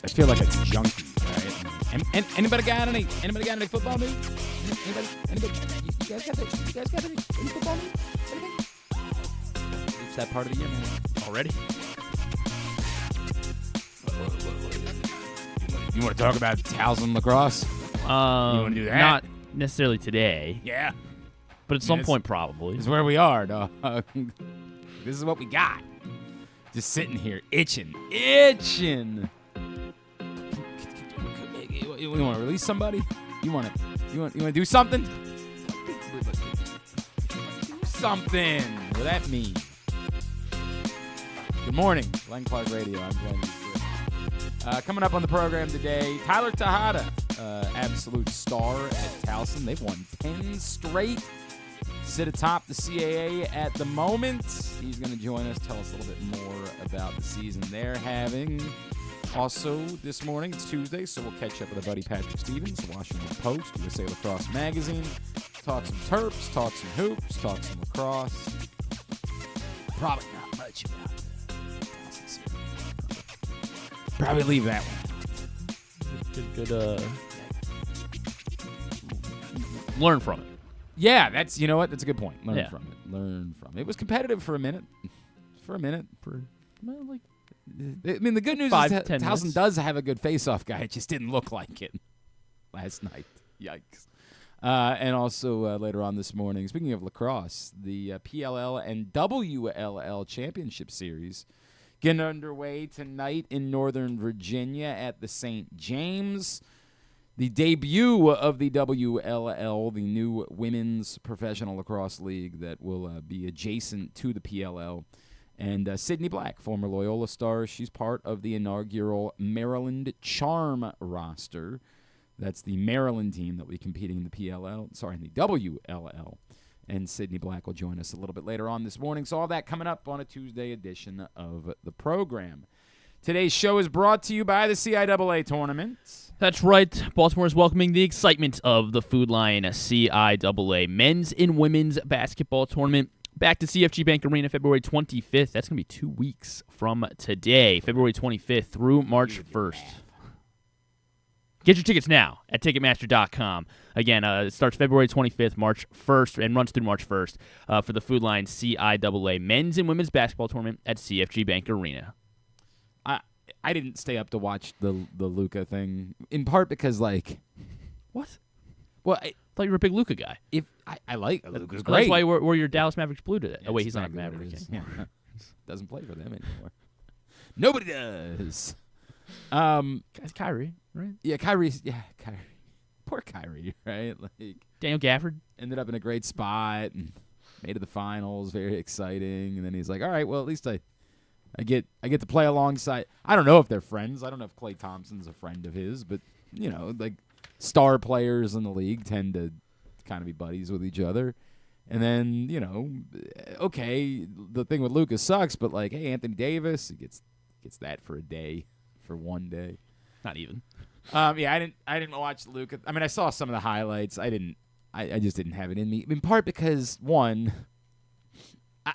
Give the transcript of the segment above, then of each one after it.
I feel like a junkie, right? And anybody got any football news? Anybody? You guys got any football news? Anything? It's that part of the year, man. Already? You want to talk about Towson lacrosse? You want to do that? Not necessarily today. Yeah. But at some point, probably. This is where we are, dog. This is what we got. Just sitting here, itching. You want to release somebody? You want to do something? Do something. What does that mean? Good morning, Len Clark Radio. I'm Glenn. Coming up on the program today, Tyler Tejada, absolute star at Towson. They've won 10 straight. Sit atop the CAA at the moment. He's going to join us, tell us a little bit more about the season they're having. Also, this morning, it's Tuesday, so we'll catch up with our buddy Patrick Stevens, the Washington Post, USA Lacrosse Magazine. Talk some Terps, talk some hoops, talk some lacrosse. Probably not much about the Towson series. Probably leave that one. Good. Learn from it. Yeah, that's a good point. Learn Yeah. from it. It was competitive for a minute. The good news is that Towson does have a good face-off guy. It just didn't look like it last night. Yikes. And also later on this morning, speaking of lacrosse, the PLL and WLL Championship Series getting underway tonight in Northern Virginia at the St. James. The debut of the WLL, the new women's professional lacrosse league that will be adjacent to the PLL. And Sydni Black, former Loyola star, she's part of the inaugural Maryland Charm roster. That's the Maryland team that will be competing in the WLL. And Sydni Black will join us a little bit later on this morning. So all that coming up on a Tuesday edition of the program. Today's show is brought to you by the CIAA tournament. That's right. Baltimore is welcoming the excitement of the Food Lion CIAA men's and women's basketball tournament back to CFG Bank Arena February 25th. That's going to be 2 weeks from today, February 25th through March 1st. Get your tickets now at Ticketmaster.com. Again, it starts February 25th, March 1st, and runs through March 1st for the Food Lion CIAA men's and women's basketball tournament at CFG Bank Arena. I didn't stay up to watch the Luka thing, in part because, like... What? Well, I thought you were a big Luka guy. I like Luka's great. That's why we're your Dallas Mavericks blue today. Yeah, oh, wait, he's exactly not a Maverick. Yeah. Doesn't play for them anymore. Nobody does. That's Kyrie, right? Yeah, Kyrie. Poor Kyrie, right? Like Daniel Gafford. ended up in a great spot and made it to the finals. Very exciting. And then he's like, all right, well, at least I get to play alongside. I don't know if they're friends. I don't know if Klay Thompson's a friend of his, but like star players in the league tend to kind of be buddies with each other. And then okay, the thing with Luka sucks, but like, hey, Anthony Davis, he gets that for one day. Not even. Yeah, I didn't watch Luka. I mean, I saw some of the highlights. I just didn't have it in me. In part because one,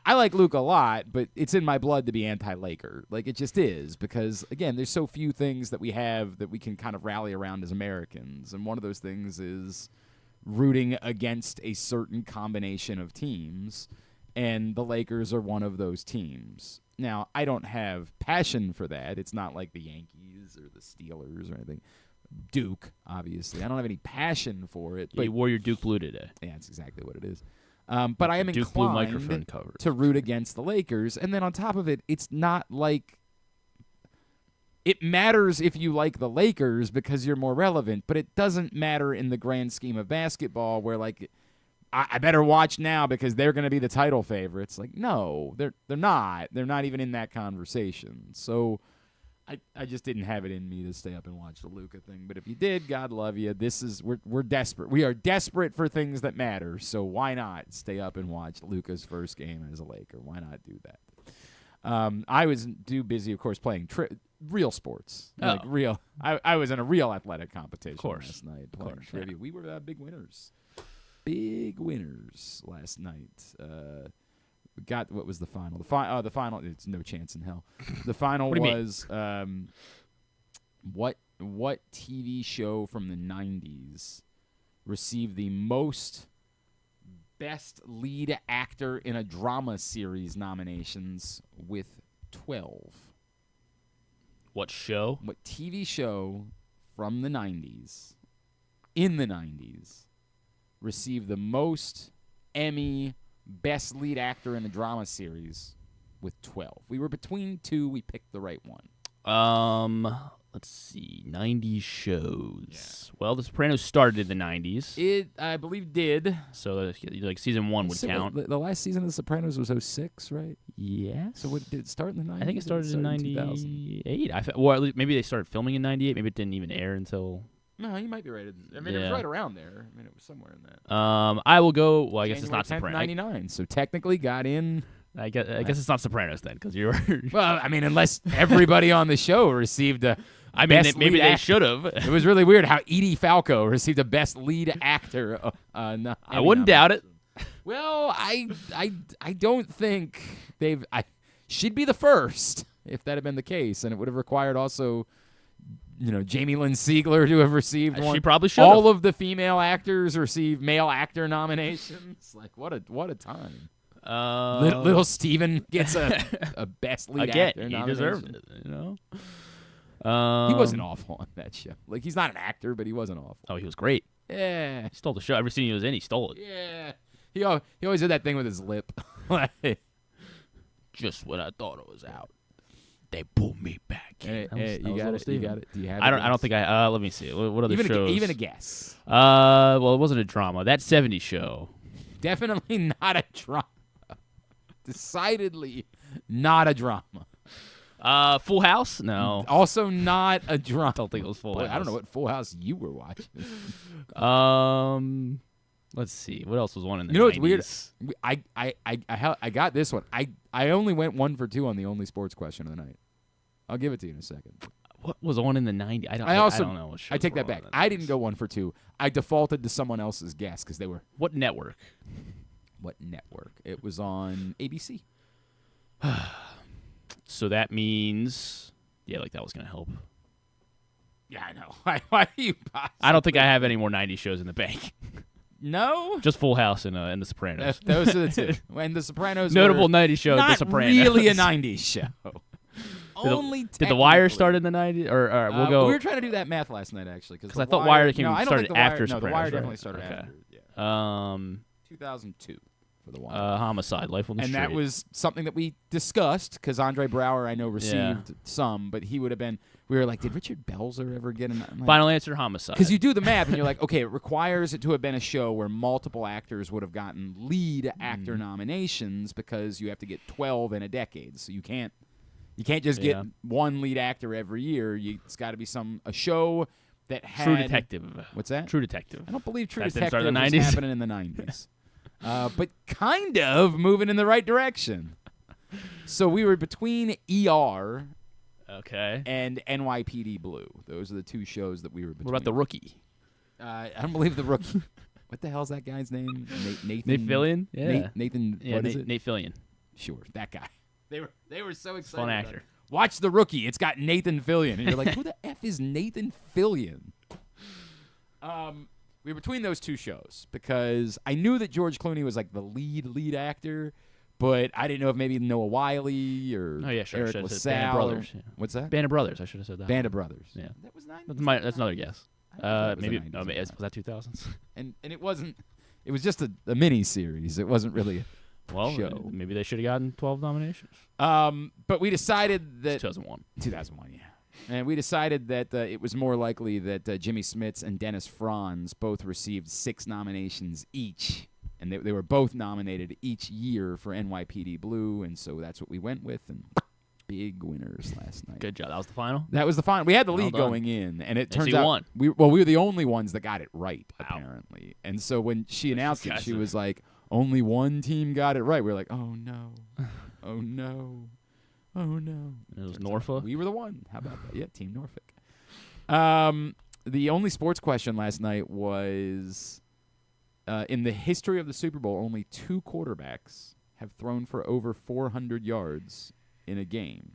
I like Luka a lot, but it's in my blood to be anti-Laker. Like, it just is, because, again, there's so few things that we have that we can kind of rally around as Americans, and one of those things is rooting against a certain combination of teams, and the Lakers are one of those teams. Now, I don't have passion for that. It's not like the Yankees or the Steelers or anything. Duke, obviously. I don't have any passion for it. But you wore your Duke blue today. Yeah, that's exactly what it is. But I am Duke blue inclined microphone cover. to root against the Lakers. And then on top of it, it's not like it matters if you like the Lakers because you're more relevant, but it doesn't matter in the grand scheme of basketball where, like, I better watch now because they're going to be the title favorites. Like, no, they're not. They're not even in that conversation. So I just didn't have it in me to stay up and watch the Luka thing. But if you did, God love you. We're desperate. We are desperate for things that matter. So why not stay up and watch Luka's first game as a Laker? Why not do that? I was too busy, of course, playing real sports. Oh. Like real. I was in a real athletic competition last night playing trivia. Yeah. We were big winners. Big winners last night. We got, what was the final? The final, it's no chance in hell. The final was What TV show from the 90s received the most Best Lead Actor in a Drama Series nominations with 12? What show? What TV show from the 90s, in the 90s, received the most Emmy Best Lead Actor in a Drama Series with 12? We were between two. We picked the right one. Let's see. 90s shows. Yeah. Well, The Sopranos started in the 90s. It, I believe, did. So, like, season 1 would count. The last season of The Sopranos was 06, right? Yes. So did it start in the 90s? I think it started in 98. Well, at least maybe they started filming in 98. Maybe it didn't even air until... No, you might be right. I mean, it was right around there. I mean, it was somewhere in that. I will go... Well, I guess January it's not 10th, Sopranos. 99, so technically got in... I guess it's not Sopranos then, because you're... Well, I mean, unless everybody on the show received a... I mean, maybe they should have. It was really weird how Edie Falco received a Best Lead Actor. I wouldn't doubt it. Well, I don't think they've. She'd be the first if that had been the case, and it would have required also, Jamie Lynn Sigler to have received one. She probably should. All of the female actors received male actor nominations. Like what a time. Little Steven gets a Best Lead Actor nomination. He deserved it, he wasn't awful on that show. Like, he's not an actor, but he wasn't awful. Oh, he was great. Yeah. He stole the show. Every scene he was in, he stole it. Yeah. He always did that thing with his lip. Just when I thought it was out, they pulled me back. You got it. Do you have it? I don't think I. Let me see. What other shows? Even a guess. Well, it wasn't a drama. That 70s show. Definitely not a drama. Decidedly not a drama. Full House? No. Also not a drama. I don't think it was Full House. I don't know what Full House you were watching. Let's see. What else was one in the 90s? You know what's weird? I got this one. I only went 1 for 2 on the only sports question of the night. I'll give it to you in a second. What was on in the 90s? I don't know what shows I take were that back. on in the I didn't go 1 for 2. I defaulted to someone else's guess because they were... What network? What network? It was on ABC. So that means, like that was going to help. Yeah, I know. Why do you possibly... I don't think I have any more 90s shows in the bank. No? Just Full House and The Sopranos. Those are the two. When The Sopranos Notable 90s show, The Sopranos. Not really a 90s show. Did The Wire start in the 90s? Or we'll go... We were trying to do that math last night, actually. Because I thought Wire started after Sopranos. No, The Wire definitely started okay. after. Yeah. 2002. For the Wire. Homicide, Life on the Street. And that was something that we discussed because Andre Brower, I know, received some, but he would have been. We were like, did Richard Belzer ever get in? Like, Final answer: Homicide. Because you do the math and you're like, okay, it requires it to have been a show where multiple actors would have gotten lead actor nominations because you have to get 12 in a decade, so you can't just get one lead actor every year. It's got to be a show that had True Detective. What's that? True Detective. I don't believe True That Detective didn't start was happening in the 90s. But kind of moving in the right direction. So we were between ER and NYPD Blue. Those are the two shows that we were between. What about The Rookie? I don't believe The Rookie. What the hell's that guy's name? Nathan Fillion? Yeah. Nathan, what is it? Nate Fillion. Sure, that guy. They were so excited. Fun actor. Watch The Rookie. It's got Nathan Fillion. And you're like, who the F is Nathan Fillion? We were between those two shows because I knew that George Clooney was like the lead actor, but I didn't know if maybe Noah Wyle or Eric LaSalle. Band of Brothers. Yeah. What's that? Band of Brothers. I should have said that. Band of Brothers. Yeah. That was 90s. That's another guess. Maybe was that 2000s? And it wasn't. It was just a mini series. It wasn't really a show. Maybe they should have gotten 12 nominations. But we decided that 2001. 2001, yeah. And we decided that it was more likely that Jimmy Smits and Dennis Franz both received 6 nominations each. And they were both nominated each year for NYPD Blue, and so that's what we went with. And big winners last night. Good job. That was the final? That was the final. We had the lead going in, and it turns out won. we were the only ones that got it right, apparently. And so when she announced it, she was like, only one team got it right. We were like, oh, no. Oh, no. Oh, no. It was Norfolk? We were the one. How about that? Yeah, Team Norfolk. The only sports question last night was, in the history of the Super Bowl, only 2 quarterbacks have thrown for over 400 yards in a game.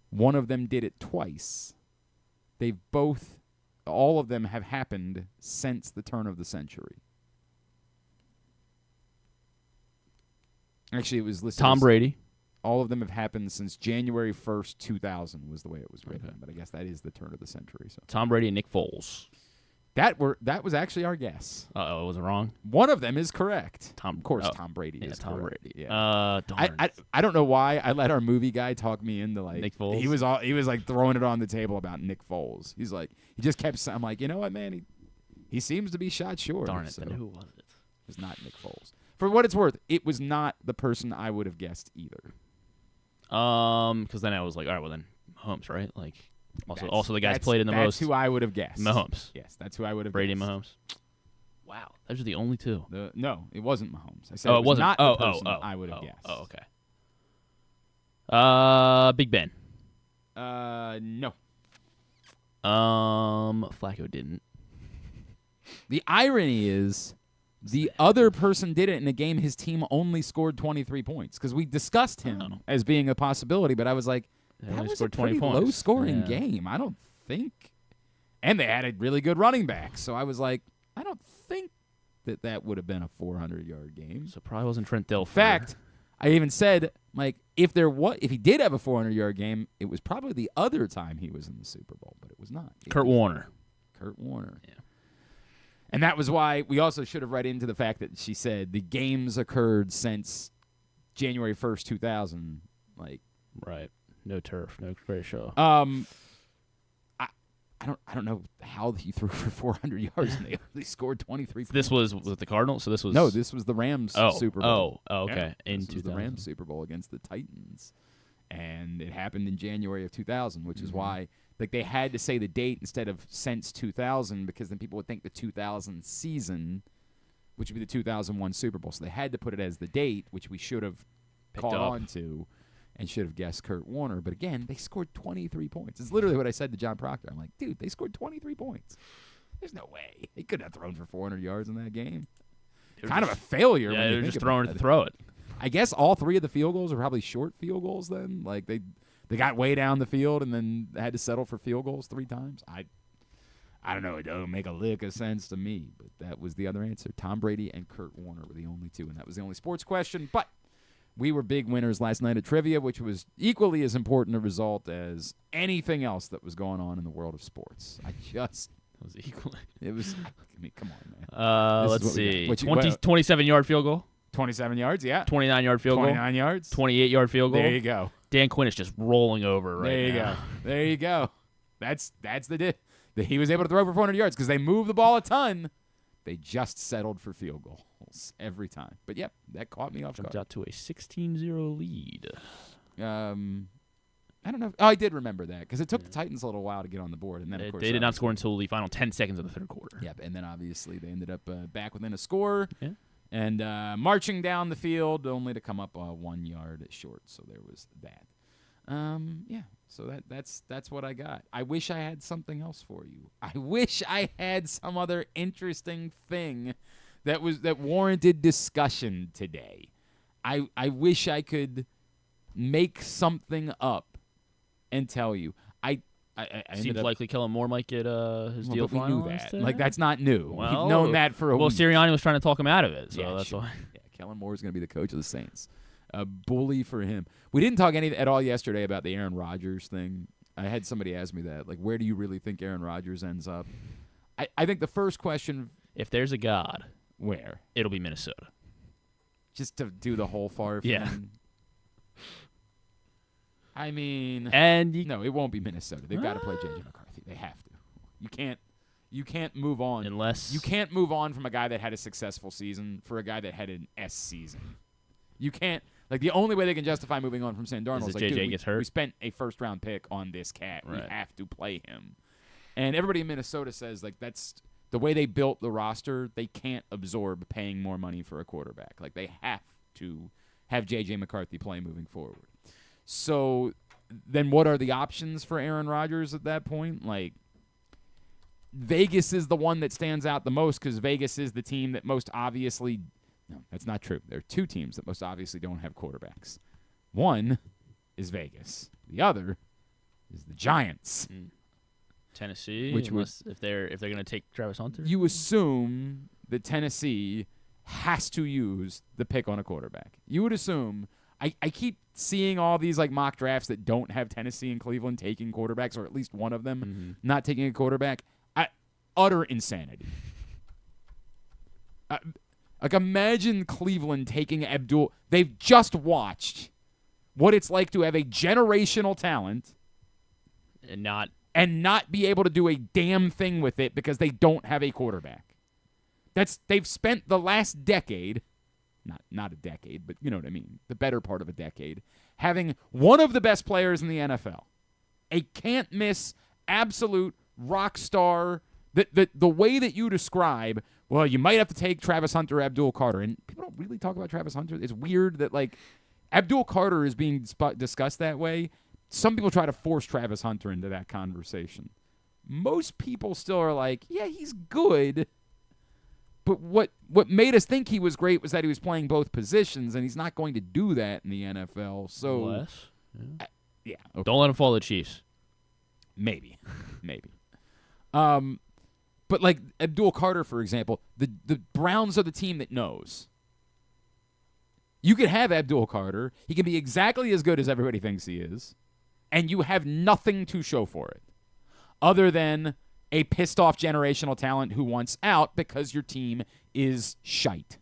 One of them did it twice. all of them have happened since the turn of the century. Actually, it was listed Tom Brady. All of them have happened since January 1st, 2000 was the way it was written. Okay. But I guess that is the turn of the century. So Tom Brady and Nick Foles. That was actually our guess. Uh-oh, was it wrong? One of them is correct. Tom Brady is Tom correct. Brady. Yeah. Darn. I don't know why I let our movie guy talk me into like Nick Foles. He was like throwing it on the table about Nick Foles. He's like he just kept. I'm like, you know what, man? He seems to be shot short. Darn it! So Then who was it? It was not Nick Foles. For what it's worth, it was not the person I would have guessed either. Because then I was like, all right, well then Mahomes, right? Like, also the guys played in the most. That's who I would have guessed. Mahomes. Yes, that's who I would have. Brady guessed. and Mahomes. Wow, those are the only two. No, it wasn't Mahomes. I said it wasn't not the person I would have guessed. Oh, okay. Big Ben. No. Flacco didn't. The irony is, the other person did it in a game his team only scored 23 points because we discussed him as being a possibility, but I was like, that was a pretty low-scoring game. I don't think. And they had a really good running back, so I was like, I don't think that would have been a 400-yard game. So probably wasn't Trent Dilfer. In fact, I even said, like, if he did have a 400-yard game, it was probably the other time he was in the Super Bowl, but it was not. Kurt Warner. Yeah. And that was why we also should have read into the fact that she said the games occurred since January 1st, 2000. Like, right. No turf, no great show. I don't know how he threw for 400 yards and they only scored 23 points. This was with the Cardinals, so this was this was the Rams Super Bowl. Oh, okay. Yeah, this was the Rams Super Bowl against the Titans. And it happened in January of 2000, which is why they had to say the date instead of since 2000 because then people would think the 2000 season, which would be the 2001 Super Bowl. So they had to put it as the date, which we should have caught on to. And should have guessed Kurt Warner. But again, they scored 23 points. It's literally what I said to John Proctor. I'm like, dude, they scored 23 points. There's no way. They couldn't have thrown for 400 yards in that game. Kind of a failure. Yeah, they were just throwing it to throw it. I guess all three of the field goals are probably short field goals then. Like, they got way down the field and then had to settle for field goals 3 times. I don't know. It don't make a lick of sense to me. But that was the other answer. Tom Brady and Kurt Warner were the only two. And that was the only sports question. But we were big winners last night at trivia, which was equally as important a result as anything else that was going on in the world of sports. It was equally. It was. I mean, come on, man. Let's see. 27-yard field goal. 27 yards, yeah. 29-yard field goal. 29 yards. 28-yard field goal. There you go. Dan Quinn is just rolling over right now. There you go. That's the he was able to throw for 400 yards because they moved the ball a ton. They just settled for field goals every time. But, yep, that caught me off guard. Jumped out to a 16-0 lead. I don't know. I did remember that because it took the Titans a little while to get on the board. And then, of course, they did not score until the final 10 seconds of the third quarter. Yep, and then, obviously, they ended up back within a score. Yeah. And marching down the field only to come up 1 yard short. So there was that. Yeah. So that's what I got. I wish I had something else for you. I wish I had some other interesting thing that warranted discussion today. I wish I could make something up and tell you. I seems likely Kellen Moore might get his deal finalized. We knew that. Like, that's not new. Well, we've known that for a week. Well, Sirianni was trying to talk him out of it, so that's why. Yeah, Kellen Moore is going to be the coach of the Saints. A bully for him. We didn't talk at all yesterday about the Aaron Rodgers thing. I had somebody ask me that. Like, where do you really think Aaron Rodgers ends up? I think the first question... If there's a God... Where? It'll be Minnesota. Just to do the whole Favre thing? Yeah. I mean... no, it won't be Minnesota. They've got to play J.J. McCarthy. They have to. You can't move on. Unless... You can't move on from a guy that had a successful season for a guy that had an S season. You can't... Like, the only way they can justify moving on from Sam Darnold is like, JJ gets hurt. We spent a first-round pick on this cat. Right. We have to play him. And everybody in Minnesota says, like, that's the way they built the roster. They can't absorb paying more money for a quarterback. Like, they have to have J.J. McCarthy play moving forward. So then what are the options for Aaron Rodgers at that point? Like, Vegas is the one that stands out the most because Vegas is the team that most obviously – no, that's not true. There are 2 teams that most obviously don't have quarterbacks. One is Vegas. The other is the Giants. Tennessee, which if they're going to take Travis Hunter. You assume that Tennessee has to use the pick on a quarterback. You would assume. I keep seeing all these like mock drafts that don't have Tennessee and Cleveland taking quarterbacks, or at least one of them not taking a quarterback. Utter insanity. Like, imagine Cleveland taking Abdul. They've just watched what it's like to have a generational talent and not be able to do a damn thing with it because they don't have a quarterback. They've spent the last decade, not a decade, but you know what I mean, the better part of a decade, having one of the best players in the NFL, a can't-miss, absolute rock star. The way that you describe, well, you might have to take Travis Hunter or Abdul Carter, and people don't really talk about Travis Hunter. It's weird that, like, Abdul Carter is being discussed that way. Some people try to force Travis Hunter into that conversation. Most people still are like, yeah, he's good, but what made us think he was great was that he was playing both positions, and he's not going to do that in the NFL. So, yeah. Okay. Don't let him follow the Chiefs. Maybe. But like Abdul Carter, for example, the Browns are the team that knows. You could have Abdul Carter. He can be exactly as good as everybody thinks he is, and you have nothing to show for it other than a pissed-off generational talent who wants out because your team is shite.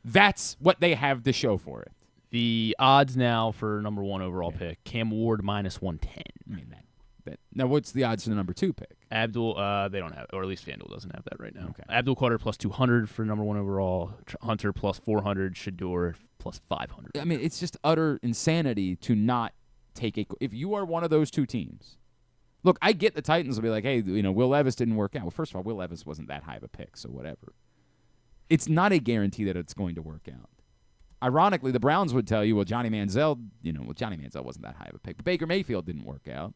That's what they have to show for it. The odds now for number 1 overall pick, Cam Ward -110. I mean, now, what's the odds for the number 2 pick? Abdul, they don't have, or at least FanDuel doesn't have that right now. Okay. Abdul Carter +200 for number 1 overall. Hunter +400. Shador +500. I mean, it's just utter insanity to not take a. If you are one of those two teams, look, I get the Titans will be like, hey, Will Levis didn't work out. Well, first of all, Will Levis wasn't that high of a pick, so whatever. It's not a guarantee that it's going to work out. Ironically, the Browns would tell you, well, Johnny Manziel wasn't that high of a pick, but Baker Mayfield didn't work out.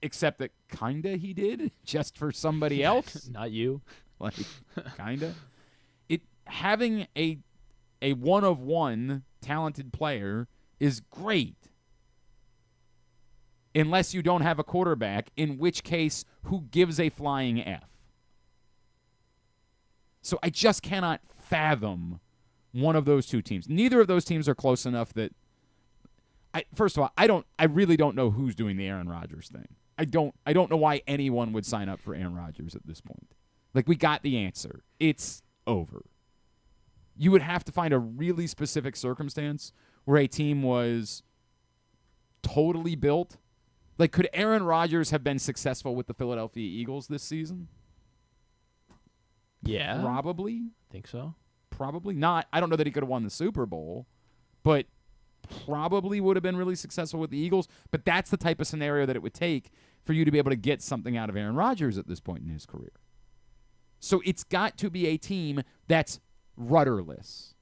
Except that kinda he did, just for somebody else. Not you. Like, kinda. Having a one-of-one talented player is great. Unless you don't have a quarterback, in which case, who gives a flying F? So I just cannot fathom one of those two teams. Neither of those teams are close enough that first of all, I really don't know who's doing the Aaron Rodgers thing. I don't know why anyone would sign up for Aaron Rodgers at this point. Like, we got the answer. It's over. You would have to find a really specific circumstance where a team was totally built. Like, could Aaron Rodgers have been successful with the Philadelphia Eagles this season? Yeah. Probably. Think so. Probably not. I don't know that he could have won the Super Bowl, but probably would have been really successful with the Eagles. But that's the type of scenario that it would take for you to be able to get something out of Aaron Rodgers at this point in his career. So it's got to be a team that's rudderless,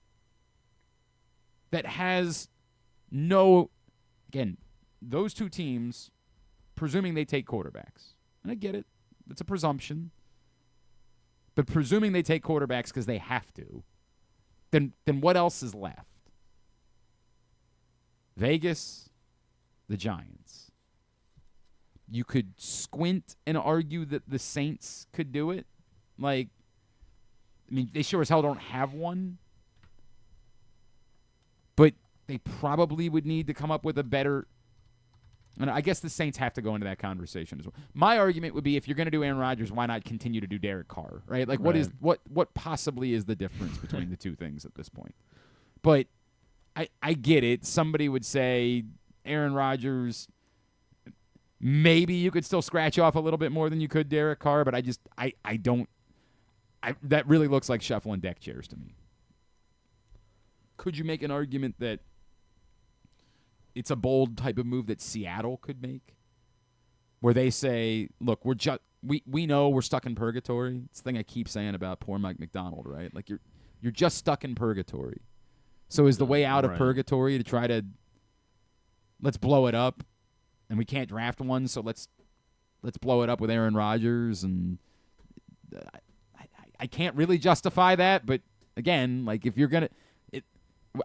that has no, again, those two teams, presuming they take quarterbacks. And I get it. It's a presumption. But presuming they take quarterbacks because they have to, then what else is left? Vegas, the Giants. You could squint and argue that the Saints could do it. Like, I mean, they sure as hell don't have one. But they probably would need to come up with a better. And I guess the Saints have to go into that conversation as well. My argument would be, if you're going to do Aaron Rodgers, why not continue to do Derek Carr, right? Like, what possibly is the difference between the two things at this point? But I get it. Somebody would say Aaron Rodgers, maybe you could still scratch off a little bit more than you could Derek Carr, but I don't. That really looks like shuffling deck chairs to me. Could you make an argument that it's a bold type of move that Seattle could make, where they say, look, we know we're stuck in purgatory. It's the thing I keep saying about poor Mike McDonald, right? Like, you're just stuck in purgatory. So is the way out of purgatory to try to, let's blow it up, and we can't draft one, so let's blow it up with Aaron Rodgers, and I can't really justify that, but again, like, if you're gonna,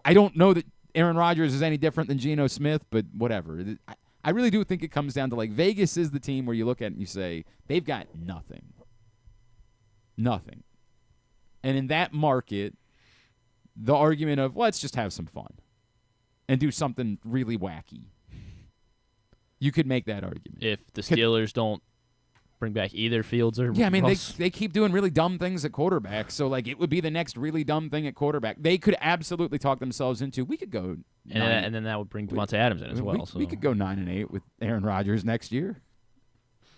I don't know that Aaron Rodgers is any different than Geno Smith, but whatever. I really do think it comes down to, like, Vegas is the team where you look at it and you say, they've got nothing. Nothing. And in that market, the argument of, let's just have some fun and do something really wacky. You could make that argument. If the Steelers don't bring back either Fields or they keep doing really dumb things at quarterback, so, like, it would be the next really dumb thing at quarterback. They could absolutely talk themselves into, we could go and then that would bring Devontae Adams in as well. We could go 9-8 with Aaron Rodgers next year.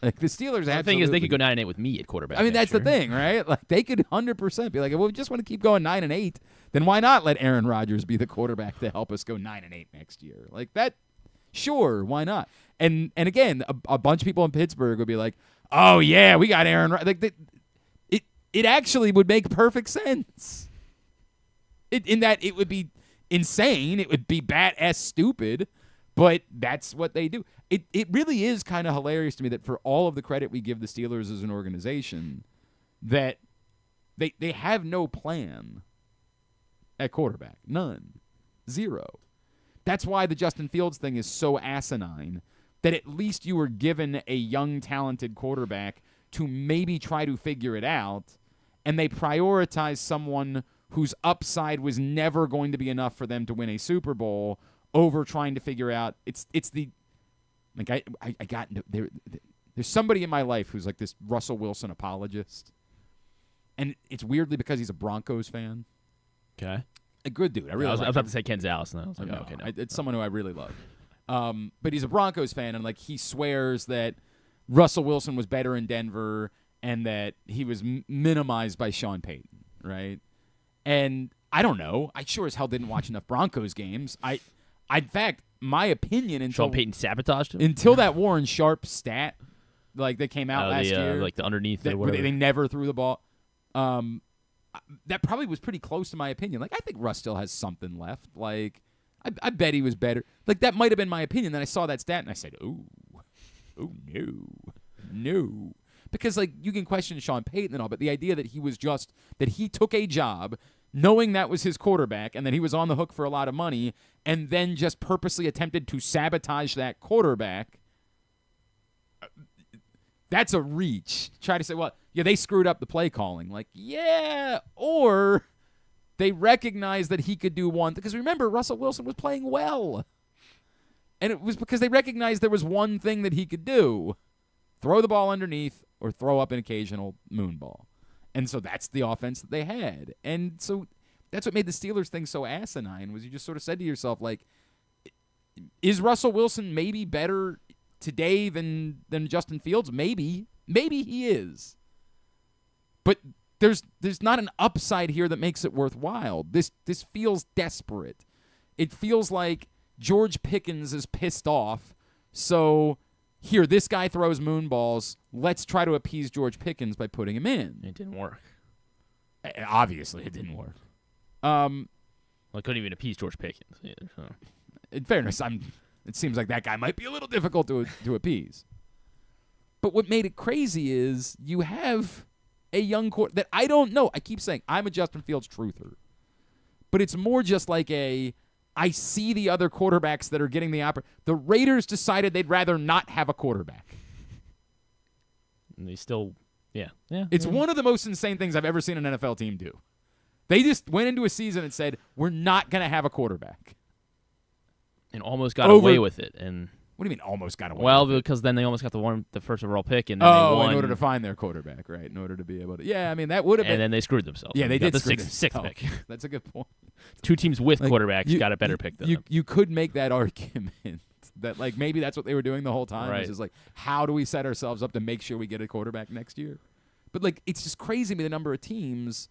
Like, the Steelers the thing is, they could go 9-8 with me at quarterback. I mean, that's the thing, right? Like, they could 100% be like, well, we just want to keep going 9-8. Then why not let Aaron Rodgers be the quarterback to help us go 9-8 next year? Like that, sure, why not? And again, a bunch of people in Pittsburgh would be like, oh yeah, we got Aaron. Like it actually would make perfect sense. In that it would be insane, it would be bat-ass stupid, but that's what they do. It really is kind of hilarious to me that for all of the credit we give the Steelers as an organization, that they have no plan at quarterback. None. Zero. That's why the Justin Fields thing is so asinine, that at least you were given a young, talented quarterback to maybe try to figure it out, and they prioritized someone whose upside was never going to be enough for them to win a Super Bowl over trying to figure out it's the like I got there's somebody in my life who's like this Russell Wilson apologist, and it's weirdly because he's a Broncos fan. Okay, a good dude. I was about to say Ken Zales, and I was like, no, okay, no. It's someone who I really love. But he's a Broncos fan, and like he swears that Russell Wilson was better in Denver and that he was minimized by Sean Payton, right? And I don't know. I sure as hell didn't watch enough Broncos games. In fact, my opinion until Sean Payton sabotaged him until that Warren Sharp stat, like that came out last year, like the underneath, where they never threw the ball. That probably was pretty close to my opinion. Like I think Russ still has something left. Like I bet he was better. Like that might have been my opinion. Then I saw that stat and I said, "Oh no," because like you can question Sean Payton and all, but the idea that he took a job knowing that was his quarterback and that he was on the hook for a lot of money, and then just purposely attempted to sabotage that quarterback. That's a reach. Try to say, well, yeah, they screwed up the play calling. Like, yeah, or they recognized that he could do one. Because remember, Russell Wilson was playing well. And it was because they recognized there was one thing that he could do. Throw the ball underneath or throw up an occasional moon ball. And so that's the offense that they had. And so that's what made the Steelers thing so asinine, was you just sort of said to yourself, like, is Russell Wilson maybe better today than Justin Fields? Maybe. Maybe he is. But there's not an upside here that makes it worthwhile. This feels desperate. It feels like George Pickens is pissed off, so here, this guy throws moon balls. Let's try to appease George Pickens by putting him in. It didn't work. Obviously, it didn't work. Well, I couldn't even appease George Pickens either. So. In fairness, it seems like that guy might be a little difficult to appease. But what made it crazy is you have a young quarterback that I don't know. I keep saying I'm a Justin Fields truther. But it's more just like I see the other quarterbacks that are getting the opportunity. The Raiders decided they'd rather not have a quarterback. And they still, yeah. It's one of the most insane things I've ever seen an NFL team do. They just went into a season and said, we're not going to have a quarterback. And almost got away with it. And what do you mean almost got away with it? Well, because then they almost got the first overall pick. And then they won. In order to find their quarterback, right? In order to be able to. Yeah, I mean, that would have been. And then they screwed themselves. Yeah, they did the screw sixth pick. That's a good point. Two teams with quarterbacks got a better pick than them. You could make that argument that, like, maybe that's what they were doing the whole time. Right. It's just like, how do we set ourselves up to make sure we get a quarterback next year? But, like, it's just crazy to me the number of teams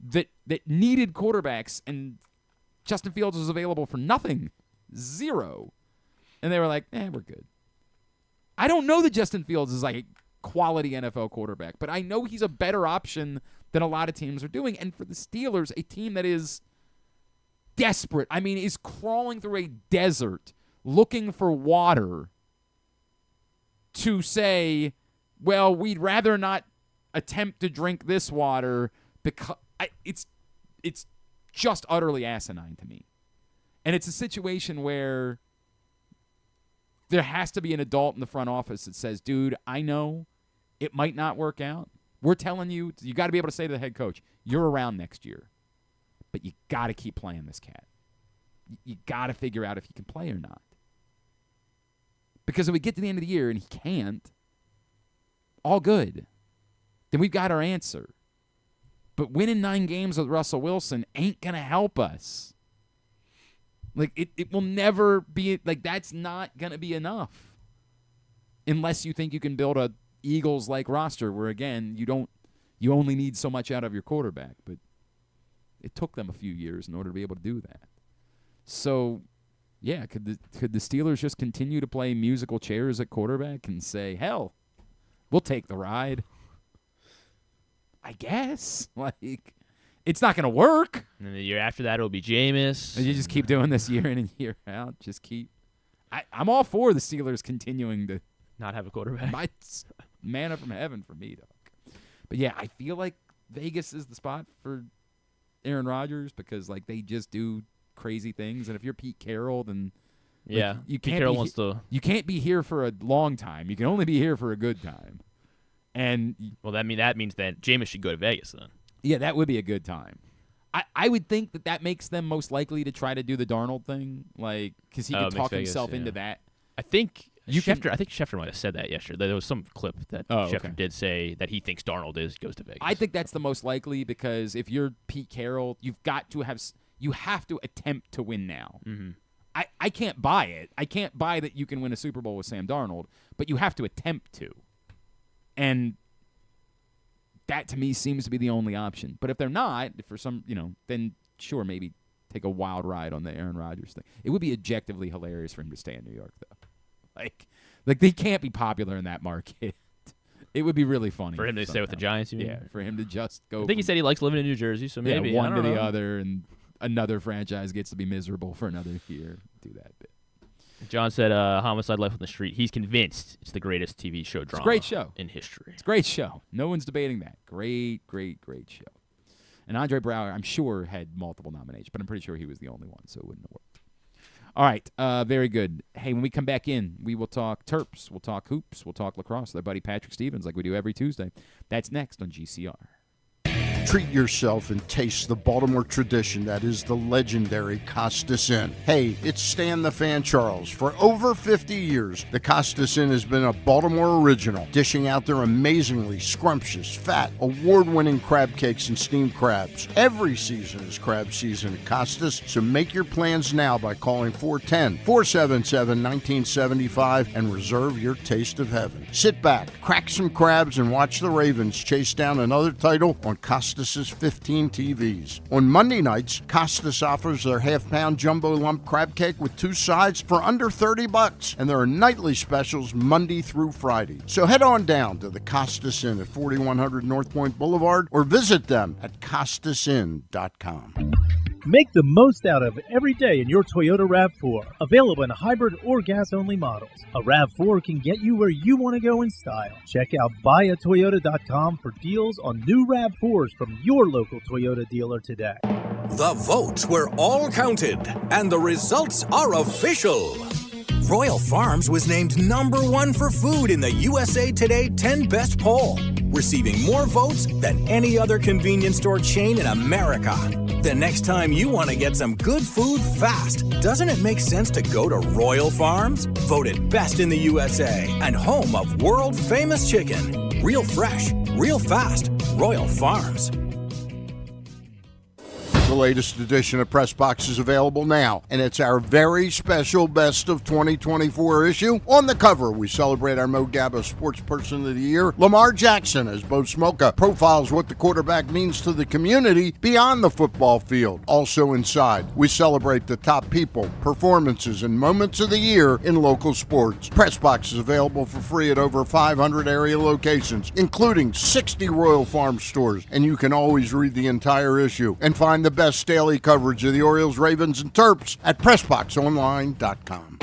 that needed quarterbacks, and Justin Fields was available for nothing. Zero. And they were like, we're good. I don't know that Justin Fields is like a quality NFL quarterback, but I know he's a better option than a lot of teams are doing. And for the Steelers, a team that is desperate, I mean, is crawling through a desert looking for water, to say, well, we'd rather not attempt to drink this water because it's just utterly asinine to me. And it's a situation where there has to be an adult in the front office that says, dude, I know it might not work out. We're telling you, you got to be able to say to the head coach, you're around next year, but you got to keep playing this cat. You got to figure out if he can play or not. Because if we get to the end of the year and he can't, all good. Then we've got our answer. But winning 9 games with Russell Wilson ain't going to help us. Like, it will never be, like, that's not going to be enough. Unless you think you can build a Eagles-like roster where, again, you only need so much out of your quarterback. But it took them a few years in order to be able to do that. So, yeah, could the Steelers just continue to play musical chairs at quarterback and say, hell, we'll take the ride? I guess. Like, it's not going to work. And then the year after that, it'll be Jameis. And you just keep doing this year in and year out. Just keep. I'm all for the Steelers continuing to not have a quarterback. Manna from heaven for me, dog. But yeah, I feel like Vegas is the spot for Aaron Rodgers because like they just do crazy things. And if you're Pete Carroll, then yeah, you Pete Carroll wants to. You can't be here for a long time. You can only be here for a good time. And well, that means that Jameis should go to Vegas then. Yeah, that would be a good time. I would think that makes them most likely to try to do the Darnold thing, like because he could talk himself into that. I think Schefter might have said that yesterday. There was some clip that Schefter did say that he thinks Darnold goes to Vegas. I think that's the most likely because if you're Pete Carroll, you have to attempt to win now. Mm-hmm. I can't buy it. I can't buy that you can win a Super Bowl with Sam Darnold, but you have to attempt to. And that, to me, seems to be the only option. But if they're not, for some, then sure, maybe take a wild ride on the Aaron Rodgers thing. It would be objectively hilarious for him to stay in New York, though. Like they can't be popular in that market. It would be really funny. For him to stay with the Giants, you mean? Yeah, for him to just go. I think he said he likes living in New Jersey, so maybe. Yeah, one to the other, and another franchise gets to be miserable for another year. Do that bit. John said, Homicide: Life on the Street. He's convinced it's the greatest TV show drama. It's a great show in history. It's a great show. No one's debating that. Great show. And Andre Braugher, I'm sure, had multiple nominations, but I'm pretty sure he was the only one, so it wouldn't have worked. All right, very good. Hey, when we come back in, we will talk Terps, we'll talk hoops, we'll talk lacrosse with our buddy Patrick Stevens like we do every Tuesday. That's next on GCR. Treat yourself and taste the Baltimore tradition that is the legendary Costas Inn. Hey, it's Stan the Fan Charles. For over 50 years, the Costas Inn has been a Baltimore original, dishing out their amazingly scrumptious, fat, award-winning crab cakes and steamed crabs. Every season is crab season at Costas, so make your plans now by calling 410-477-1975 and reserve your taste of heaven. Sit back, crack some crabs, and watch the Ravens chase down another title on Costas' 15 TVs. On Monday nights, Costas offers their half-pound jumbo lump crab cake with 2 sides for under $30, and there are nightly specials Monday through Friday. So head on down to the Costas Inn at 4100 North Point Boulevard or visit them at costasinn.com. Make the most out of every day in your Toyota RAV4. Available in hybrid or gas-only models. A RAV4 can get you where you want to go in style. Check out buyatoyota.com for deals on new RAV4s from your local Toyota dealer today. The votes were all counted, and the results are official. Royal Farms was named #1 for food in the USA Today 10 Best poll, receiving more votes than any other convenience store chain in America. The next time you want to get some good food fast, doesn't it make sense to go to Royal Farms? Voted best in the USA and home of world-famous chicken. Real fresh, real fast, Royal Farms. The latest edition of Press Box is available now, and it's our very special Best of 2024 issue. On the cover, we celebrate our Mo Gabba Sports Person of the Year, Lamar Jackson, as Bo Smolka profiles what the quarterback means to the community beyond the football field. Also inside, we celebrate the top people, performances, and moments of the year in local sports. Press Box is available for free at over 500 area locations, including 60 Royal Farm stores, and you can always read the entire issue and find the best daily coverage of the Orioles, Ravens, and Terps at PressBoxOnline.com.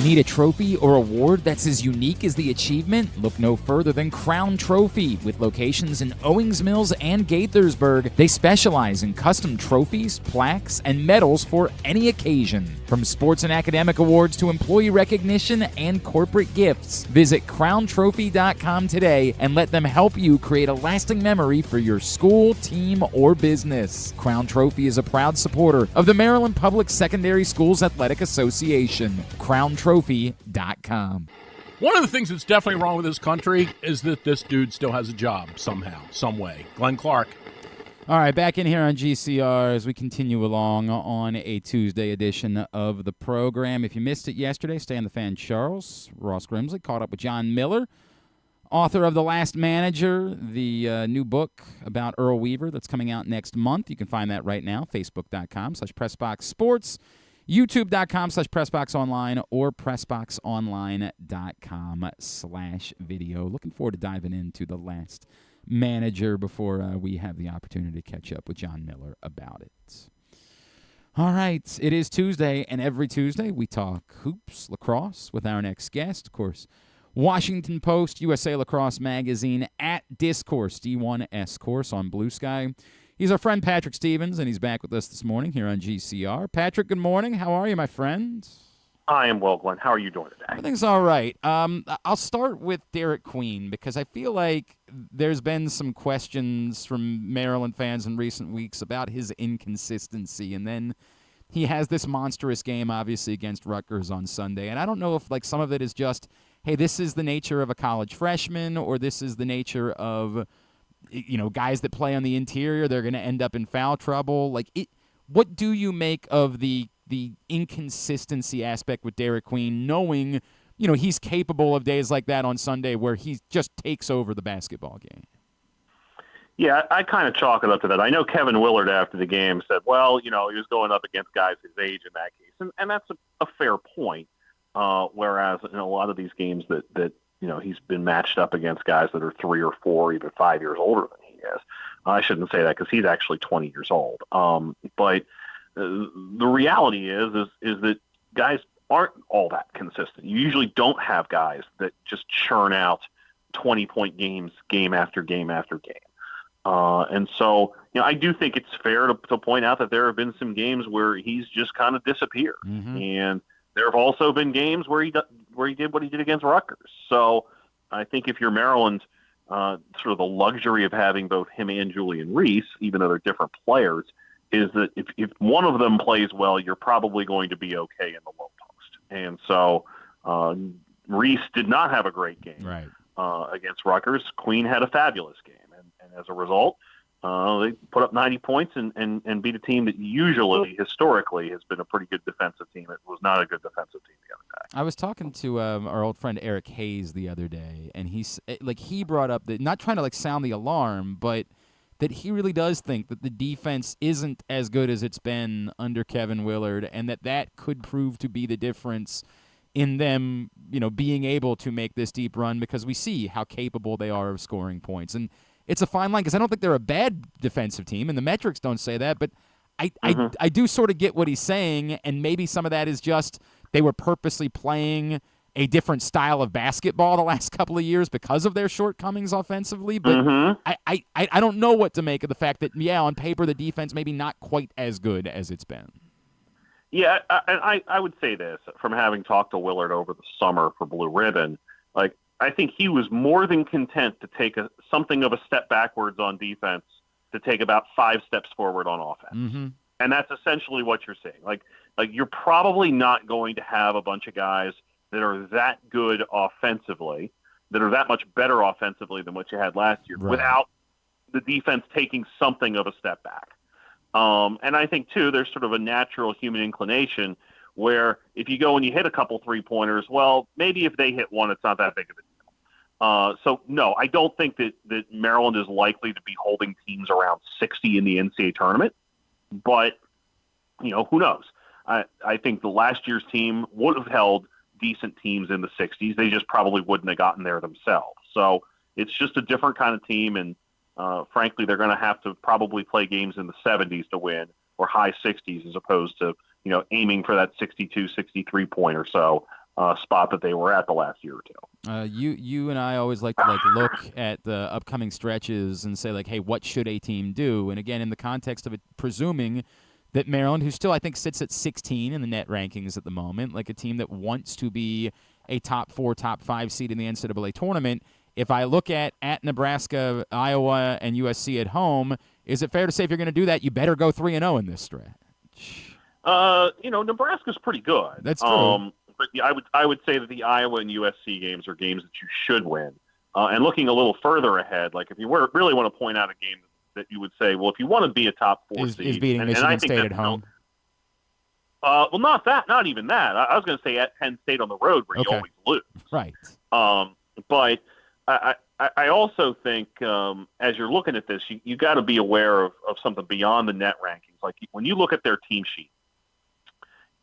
Need a trophy or award that's as unique as the achievement? Look no further than Crown Trophy. With locations in Owings Mills and Gaithersburg, they specialize in custom trophies, plaques, and medals for any occasion. From sports and academic awards to employee recognition and corporate gifts, visit crowntrophy.com today and let them help you create a lasting memory for your school, team, or business. Crown Trophy is a proud supporter of the Maryland Public Secondary Schools Athletic Association. crowntrophy.com. One of the things that's definitely wrong with this country is that this dude still has a job somehow, some way. Glenn Clark. All right, back in here on GCR as we continue along on a Tuesday edition of the program. If you missed it yesterday, stay on the fan. Charles Ross Grimsley caught up with John Miller, author of The Last Manager, the new book about Earl Weaver that's coming out next month. You can find that right now, facebook.com/PressBoxSports, youtube.com/PressBoxOnline, or PressBoxOnline.com/video. Looking forward to diving into The Last Manager before we have the opportunity to catch up with John Miller about it. All right, it is Tuesday, and every Tuesday we talk hoops, lacrosse with our next guest, of course, Washington Post, USA Lacrosse Magazine, at Discourse, D1S Course on Blue Sky. He's our friend Patrick Stevens, and he's back with us this morning here on GCR. Patrick, good morning. How are you, my friend? I am well, Glenn. How are you doing today? Everything's all right. I'll start with Derek Queen because I feel like there's been some questions from Maryland fans in recent weeks about his inconsistency, and then he has this monstrous game, obviously, against Rutgers on Sunday. And I don't know if like some of it is just, hey, this is the nature of a college freshman, or this is the nature of, you know, guys that play on the interior, they're going to end up in foul trouble. Like, what do you make of the inconsistency aspect with Derek Queen, knowing, you know, he's capable of days like that on Sunday where he just takes over the basketball game? Yeah, I kind of chalk it up to that. I know Kevin Willard after the game said, well, you know, he was going up against guys his age in that case. And that's a fair point. Whereas in a lot of these games that, you know, he's been matched up against guys that are 3 or 4, even 5 years older than he is. I shouldn't say that because he's actually 20 years old. But the reality is that guys aren't all that consistent. You usually don't have guys that just churn out 20-point games game after game after game. And so, you know, I do think it's fair to point out that there have been some games where he's just kind of disappeared. Mm-hmm. And there have also been games where he did what he did against Rutgers. So I think if you're Maryland, sort of the luxury of having both him and Julian Reese, even though they're different players, is that if one of them plays well, you're probably going to be okay in the low post. And so Reese did not have a great game against Rutgers. Queen had a fabulous game. And as a result, they put up 90 points and beat a team that usually, historically, has been a pretty good defensive team. It was not a good defensive team the other day. I was talking to our old friend Eric Hayes the other day, and he brought up that, not trying to sound the alarm, but that he really does think that the defense isn't as good as it's been under Kevin Willard, and that could prove to be the difference in them, you know, being able to make this deep run, because we see how capable they are of scoring points. And it's a fine line because I don't think they're a bad defensive team, and the metrics don't say that, but I do sort of get what he's saying, and maybe some of that is just they were purposely playing a different style of basketball the last couple of years because of their shortcomings offensively. But I don't know what to make of the fact that, yeah, on paper the defense maybe not quite as good as it's been. Yeah, I would say this, from having talked to Willard over the summer for Blue Ribbon, I think he was more than content to take something of a step backwards on defense to take about 5 steps forward on offense. Mm-hmm. And that's essentially what you're seeing. Like you're probably not going to have a bunch of guys that are that good offensively, that are that much better offensively than what you had last year, without the defense taking something of a step back. And I think, too, there's sort of a natural human inclination where if you go and you hit a couple 3-pointers, well, maybe if they hit one, it's not that big of a deal. So, no, I don't think that Maryland is likely to be holding teams around 60 in the NCAA tournament. But, you know, who knows? I think the last year's team would have held decent teams in the 60s. They just probably wouldn't have gotten there themselves. So it's just a different kind of team, and frankly, they're going to have to probably play games in the 70s to win, or high 60s, as opposed to, you know, aiming for that 62, 63 point or so spot that they were at the last year or two. You and I always like to look at the upcoming stretches and say hey, what should a team do? And again, in the context of it, presuming that Maryland, who still I think sits at 16 in the net rankings at the moment, a team that wants to be a top 4, top 5 seed in the NCAA tournament. If I look at Nebraska, Iowa, and USC at home, is it fair to say if you're going to do that, you better go 3-0 in this stretch? Nebraska's pretty good. That's true. But I would say that the Iowa and USC games are games that you should win. And looking a little further ahead, if you really want to point out a game that you would say, well, if you want to be a top 4 seed, is beating Michigan State at home. Well, not even that. I was going to say at Penn State on the road where you always lose. Right. But I also think as you're looking at this, you got to be aware of something beyond the net rankings. When you look at their team sheet,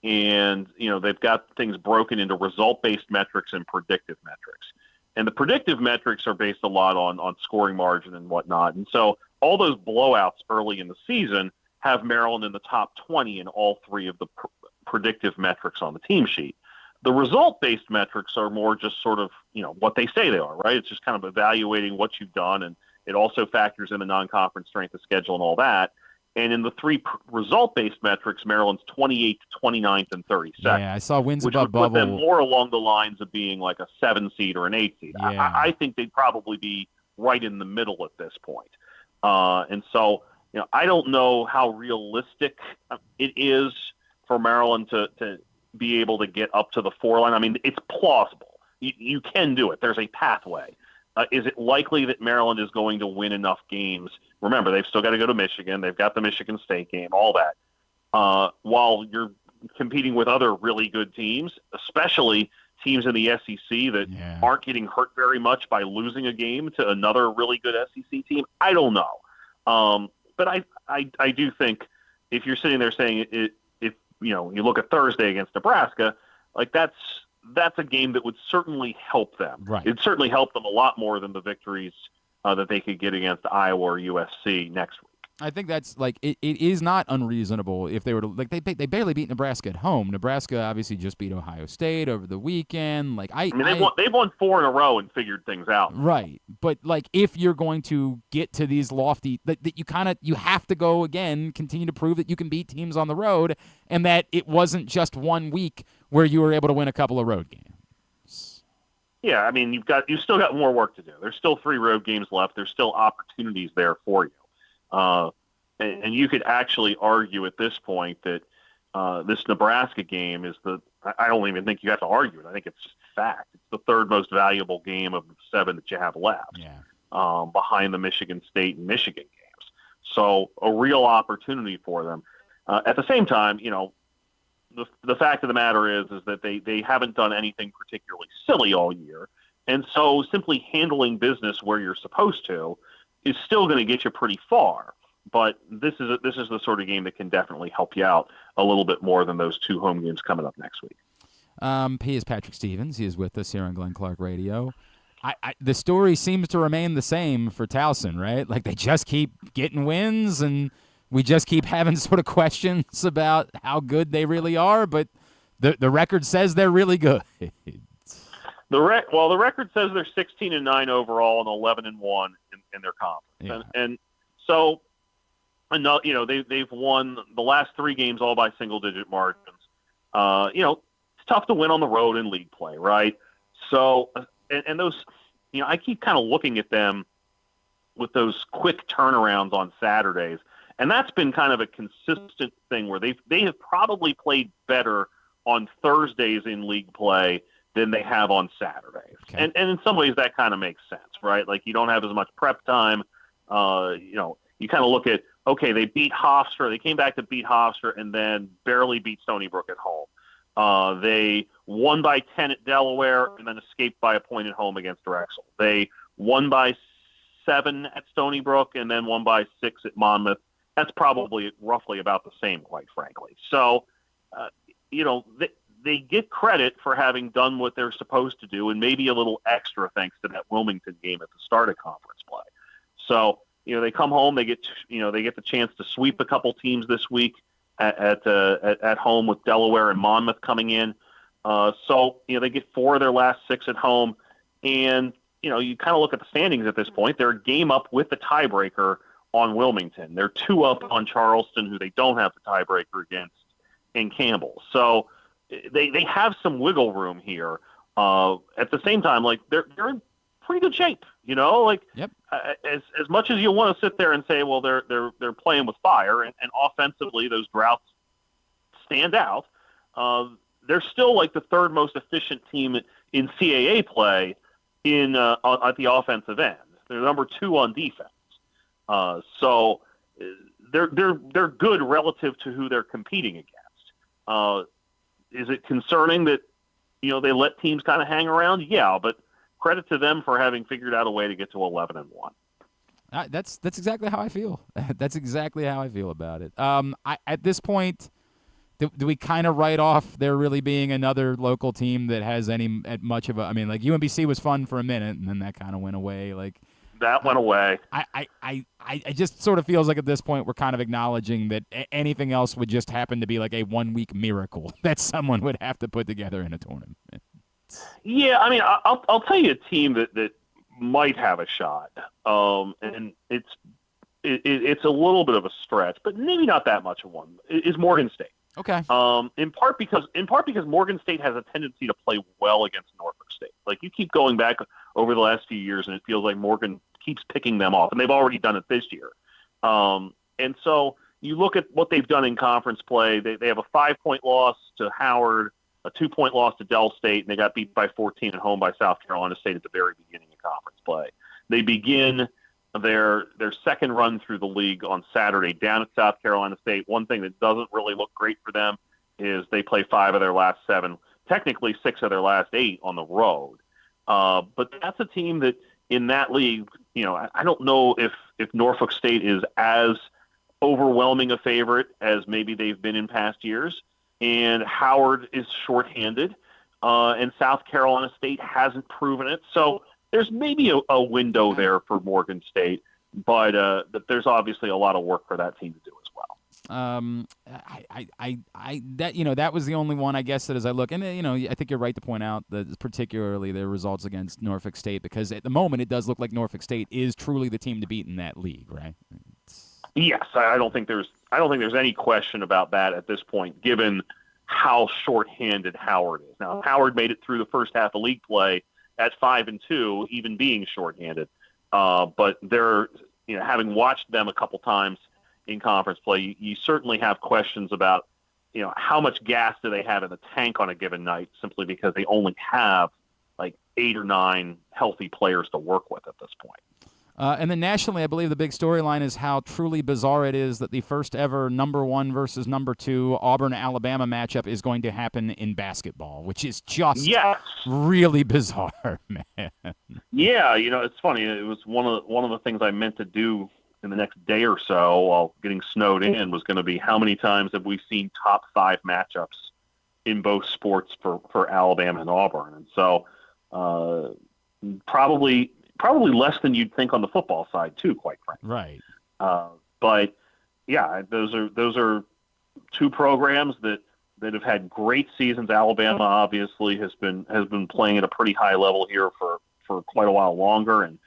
and they've got things broken into result-based metrics and predictive metrics. And the predictive metrics are based a lot on scoring margin and whatnot. And so all those blowouts early in the season have Maryland in the top 20 in all 3 of the predictive metrics on the team sheet. The result-based metrics are more just sort of, what they say they are, right? It's just kind of evaluating what you've done, and it also factors in the non-conference strength of schedule and all that. And in the 3 result-based metrics, Maryland's 28th, 29th, and 32nd. Yeah, I saw wins which above would bubble. put them more along the lines of being a 7 seed or an 8 seed. Yeah. I think they'd probably be right in the middle at this point. And so, I don't know how realistic it is for Maryland to be able to get up to the 4 line. I mean, it's plausible. You can do it. There's a pathway. Is it likely that Maryland is going to win enough games? Remember, they've still got to go to Michigan. They've got the Michigan State game, all that. While you're competing with other really good teams, especially teams in the SEC that aren't getting hurt very much by losing a game to another really good SEC team, I don't know. But I do think if you're sitting there saying if you look at Thursday against Nebraska, that's a game that would certainly help them. Right. It'd certainly help them a lot more than the victories that they could get against Iowa or USC next week. I think that's it is not unreasonable if they were to they barely beat Nebraska at home. Nebraska obviously just beat Ohio State over the weekend. They've won 4 in a row and figured things out. Right. But if you're going to get to these lofty that you have to go again, continue to prove that you can beat teams on the road, and that it wasn't just 1 week where you were able to win a couple of road games. Yeah, I mean you've still got more work to do. There's still 3 road games left. There's still opportunities there for you. And you could actually argue at this point that this Nebraska game is I don't even think you have to argue it. I think it's just fact. It's the 3rd most valuable game of the 7 that you have left, behind the Michigan State and Michigan games. So a real opportunity for them. At the same time, the fact of the matter is that they haven't done anything particularly silly all year. And so simply handling business where you're supposed to is still going to get you pretty far, but this is the sort of game that can definitely help you out a little bit more than those 2 home games coming up next week. He is Patrick Stevens. He is with us here on Glenn Clark Radio. The story seems to remain the same for Towson, right? They just keep getting wins, and we just keep having sort of questions about how good they really are, but the record says they're really good. The record says they're 16-9 overall and 11-1 in their conference, and so, they've won the last 3 games all by single-digit margins. It's tough to win on the road in league play, right? So, and those, I keep kind of looking at them with those quick turnarounds on Saturdays, and that's been kind of a consistent thing where they have probably played better on Thursdays in league play than they have on Saturdays. Okay. And in some ways that kind of makes sense, right? You don't have as much prep time. You kind of look at, okay, they beat Hofstra. They came back to beat Hofstra and then barely beat Stony Brook at home. They won by 10 at Delaware and then escaped by a point at home against Drexel. They won by 7 at Stony Brook and then won by 6 at Monmouth. That's probably roughly about the same, quite frankly. So, they get credit for having done what they're supposed to do, and maybe a little extra thanks to that Wilmington game at the start of conference play. So, they come home, they get the chance to sweep a couple teams this week at home with Delaware and Monmouth coming in. So, they get 4 of their last 6 at home. And, you kind of look at the standings at this point. They're a game up with the tiebreaker on Wilmington. They're 2 up on Charleston, who they don't have the tiebreaker against, and Campbell. So they have some wiggle room here. At the same time, they're in pretty good shape. Yep. As much as you want to sit there and say, well, they're playing with fire, and offensively those droughts stand out. They're still the third most efficient team in CAA play at the offensive end. They're number 2 on defense. So they're good relative to who they're competing against. Is it concerning that they let teams kind of hang around? Yeah, but credit to them for having figured out a way to get to 11-1. That's exactly how I feel. That's exactly how I feel about it. At this point, do we kind of write off there really being another local team that has much of a? I mean, UMBC was fun for a minute, and then that kind of went away. That went away. I just sort of feels like at this point we're kind of acknowledging that anything else would just happen to be a 1-week miracle that someone would have to put together in a tournament. Yeah, I mean, I'll tell you a team that might have a shot, and it's a little bit of a stretch, but maybe not that much of one. Is Morgan State. Okay. In part because Morgan State has a tendency to play well against Norfolk State. You keep going back over the last few years, and it feels like Morgan keeps picking them off, and they've already done it this year. And so you look at what they've done in conference play. They have a 5-point loss to Howard, a 2-point loss to Dell State, and they got beat by 14 at home by South Carolina State at the very beginning of conference play. They begin their second run through the league on Saturday down at South Carolina State. One thing that doesn't really look great for them is they play 5 of their last 7, technically 6 of their last 8 on the road. But that's a team that in that league, I don't know if Norfolk State is as overwhelming a favorite as maybe they've been in past years. And Howard is shorthanded, and South Carolina State hasn't proven it. So there's maybe a window there for Morgan State, but there's obviously a lot of work for that team to do as well. That was the only one, I guess, that as I look, and I think you're right to point out that particularly their results against Norfolk State, because at the moment it does look like Norfolk State is truly the team to beat in that league, right? Yes, I don't think there's any question about that at this point, given how shorthanded Howard is. Now, Howard made it through the first half of league play at 5-2, even being shorthanded. But they're, having watched them a couple times in conference play, you certainly have questions about, how much gas do they have in the tank on a given night, simply because they only have 8 or 9 healthy players to work with at this point. And then nationally, I believe the big storyline is how truly bizarre it is that the first ever number 1 versus number 2 Auburn-Alabama matchup is going to happen in basketball, which is just really bizarre, man. Yeah, it's funny. It was one of the things I meant to do in the next day or so while getting snowed in was going to be how many times have we seen top 5 matchups in both sports for Alabama and Auburn. And so probably less than you'd think on the football side too, quite frankly. Right. But yeah, those are 2 programs that have had great seasons. Alabama obviously has been playing at a pretty high level here for quite a while longer, and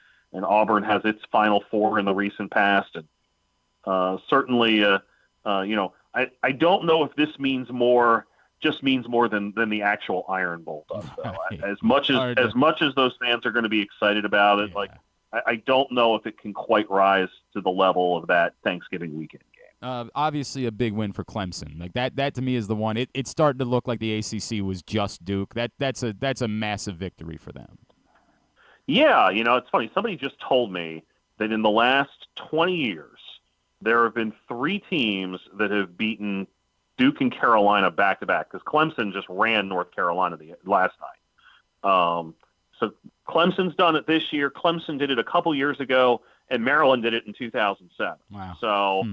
Auburn has its Final Four in the recent past. And certainly, I don't know if this means more than the actual Iron Bowl does. Right. As much as those fans are going to be excited about it, I don't know if it can quite rise to the level of that Thanksgiving weekend game. Obviously, a big win for Clemson. That to me is the one. It's starting to look like the ACC was just Duke. That's a massive victory for them. Yeah, it's funny. Somebody just told me that in the last 20 years, there have been 3 teams that have beaten Duke and Carolina back-to-back, because Clemson just ran North Carolina the last night. So Clemson's done it this year. Clemson did it a couple years ago, and Maryland did it in 2007. Wow. So,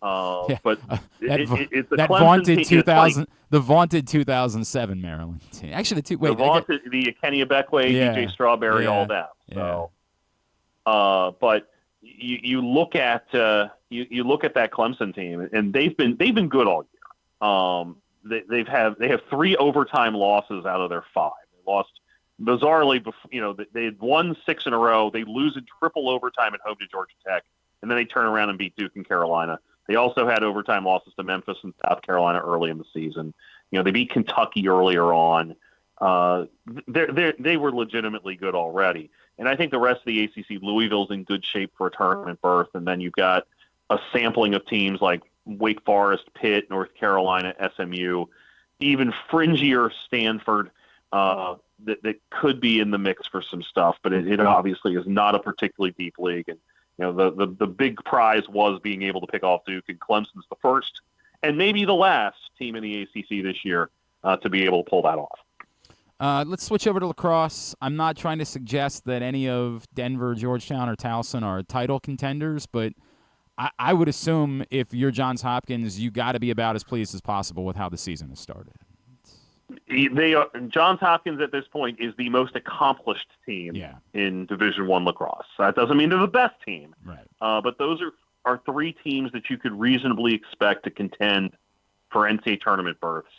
but it's the that Clemson vaunted team. 2000, the vaunted 2007 Maryland team. Actually, the Kenny Bekwe, DJ Strawberry, all that. So, but you look at you look at that Clemson team, and they've been good all year. they have 3 overtime losses out of their 5. They lost bizarrely. They had won 6 in a row. They lose in triple overtime at home to Georgia Tech, and then they turn around and beat Duke and Carolina. They also had overtime losses to Memphis and South Carolina early in the season. They beat Kentucky earlier on. They were legitimately good already. And I think the rest of the ACC, Louisville's in good shape for a tournament berth. And then you've got a sampling of teams like Wake Forest, Pitt, North Carolina, SMU, even fringier Stanford that could be in the mix for some stuff. But it obviously is not a particularly deep league. And the big prize was being able to pick off Duke, and Clemson's the first and maybe the last team in the ACC this year to be able to pull that off. Let's switch over to lacrosse. I'm not trying to suggest that any of Denver, Georgetown, or Towson are title contenders, but I would assume if you're Johns Hopkins, you got to be about as pleased as possible with how the season has started. Johns Hopkins at this point is the most accomplished team in Division I lacrosse. That doesn't mean they're the best team, right? But those are 3 teams that you could reasonably expect to contend for NCAA tournament berths.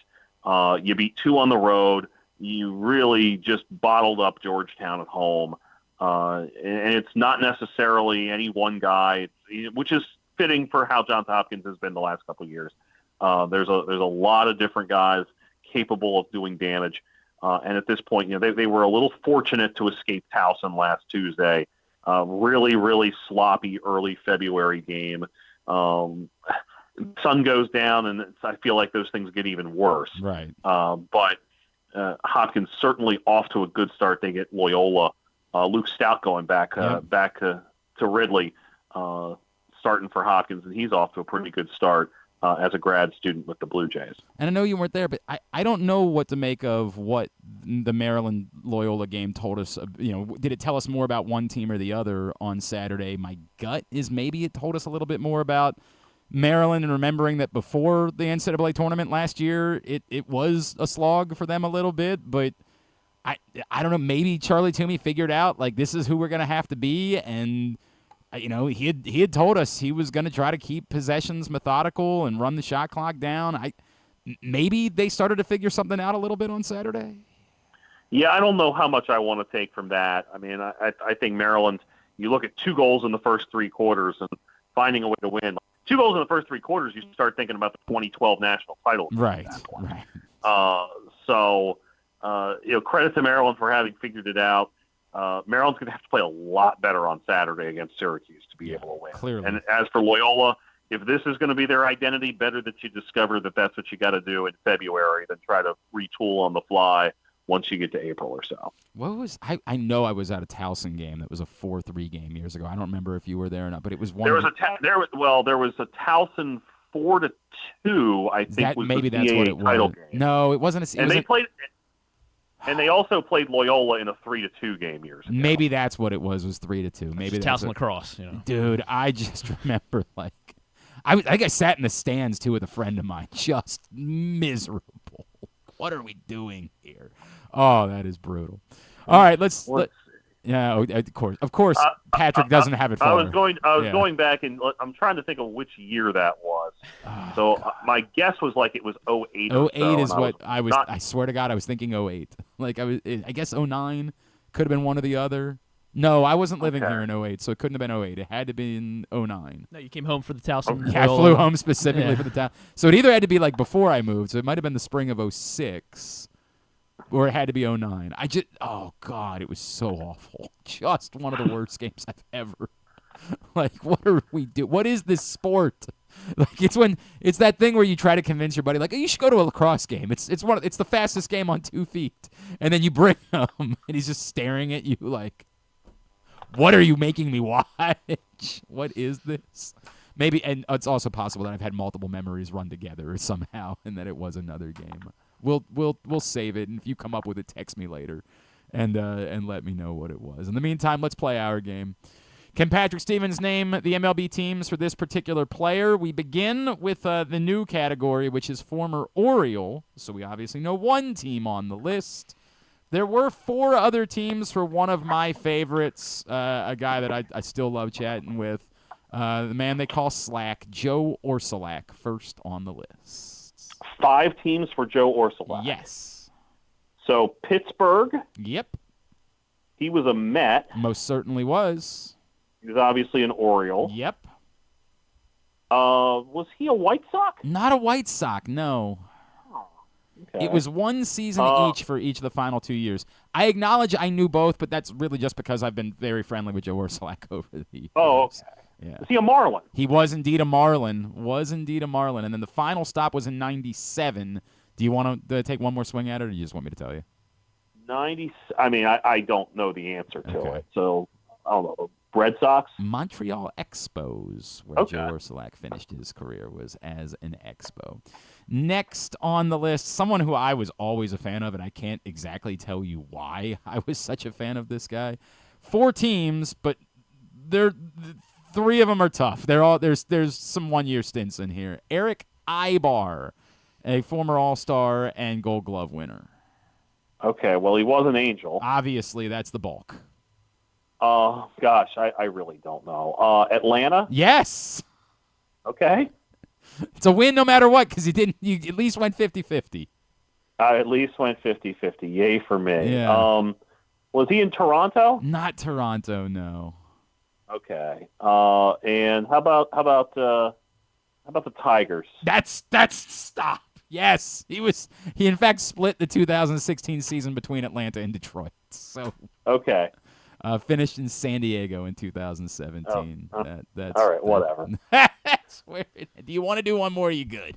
You beat 2 on the road. You really just bottled up Georgetown at home. And it's not necessarily any one guy, which is fitting for how Johns Hopkins has been the last couple of years. There's a lot of different guys capable of doing damage. And at this point, they were a little fortunate to escape Towson last Tuesday. Really, really sloppy early February game. Sun goes down, and I feel like those things get even worse. Right. But Hopkins certainly off to a good start. They get Loyola. Luke Stout going back to Ridley, starting for Hopkins, and he's off to a pretty good start as a grad student with the Blue Jays. And I know you weren't there, but I don't know what to make of what the Maryland Loyola game told us. Did it tell us more about one team or the other on Saturday? My gut is maybe it told us a little bit more about Maryland, and remembering that before the NCAA tournament last year, it was a slog for them a little bit, but I don't know, maybe Charlie Toomey figured out, like, this is who we're going to have to be, and, he had told us he was going to try to keep possessions methodical and run the shot clock down. Maybe they started to figure something out a little bit on Saturday. Yeah, I don't know how much I want to take from that. I mean, I think Maryland, you look at 2 goals in the first 3 quarters and finding a way to win. 2 goals in the first 3 quarters, you start thinking about the 2012 national title. Right. So, credit to Maryland for having figured it out. Maryland's going to have to play a lot better on Saturday against Syracuse to be able to win. Clearly. And as for Loyola, if this is going to be their identity, better that you discover that that's what you got to do in February than try to retool on the fly once you get to April or so. What was I know I was at a Towson game that was a 4-3 game years ago. I don't remember if you were there or not, but it was one. There was a Towson 4-2. I think was maybe the that's CAA what it title was. game. No, it wasn't. And they also played Loyola in a 3-2 game years ago. Maybe that's what it was 3-2. Maybe that's Towson lacrosse. Dude, I just remember I think I sat in the stands too with a friend of mine, just miserable. What are we doing here? Oh, that is brutal. All right, of course. Patrick doesn't have it. I was going back and I'm trying to think of which year that was. My guess was it was 08. 08 is what I was. I swear to God, I was thinking 08. I guess 09 could have been one or the other. No, I wasn't living here in 08, so it couldn't have been 08. It had to be in 09. No, you came home for the Towson. Yeah, I flew home specifically for the town. So it either had to be before I moved, so it might have been the spring of 06, or it had to be 09. Oh God, it was so awful. Just one of the worst games I've ever. What are we doing? What is this sport? It's that thing where you try to convince your buddy, you should go to a lacrosse game. It's the fastest game on 2 feet, and then you bring him, and he's just staring at you what are you making me watch? What is this? Maybe, and it's also possible that I've had multiple memories run together somehow, and that it was another game. We'll save it, and if you come up with it, text me later, and let me know what it was. In the meantime, let's play our game. Can Patrick Stevens name the MLB teams for this particular player? We begin with the new category, which is former Oriole. So we obviously know one team on the list. There were 4 other teams for one of my favorites, a guy that I still love chatting with, the man they call Slack, Joe Orsulak, first on the list. 5 teams for Joe Orsulak. Yes. So Pittsburgh. Yep. He was a Met. Most certainly was. He was obviously an Oriole. Yep. Was he a White Sox? Not a White Sox, no. Okay. It was one season each for each of the final 2 years. I acknowledge I knew both, but that's really just because I've been very friendly with Joe Orsulak over the years. Oh, okay. Yeah. Was he a Marlin? He was indeed a Marlin. And then the final stop was in 97. Do you want to take one more swing at it, or do you just want me to tell you? 90. I mean, I don't know the answer to it, so I don't know. Red Sox? Montreal Expos, where Joe Orsulak finished his career, was as an Expo. Next on the list, someone who I was always a fan of, and I can't exactly tell you why I was such a fan of this guy. 4 teams, but 3 of them are tough. There's some one-year stints in here. Eric Ibar, a former All-Star and Gold Glove winner. Okay, well, he was an Angel. Obviously, that's the bulk. Gosh, I really don't know. Atlanta? Yes. Okay. It's a win no matter what, because you at least went 50-50. I at least went 50-50. Yay for me. Yeah. Was he in Toronto? Not Toronto, no. Okay. And how about the Tigers? That's stop. Yes. He in fact split the 2016 season between Atlanta and Detroit. So okay. Finished in San Diego in 2017. That's all right, whatever. That's where do you want to do one more? Or are you good?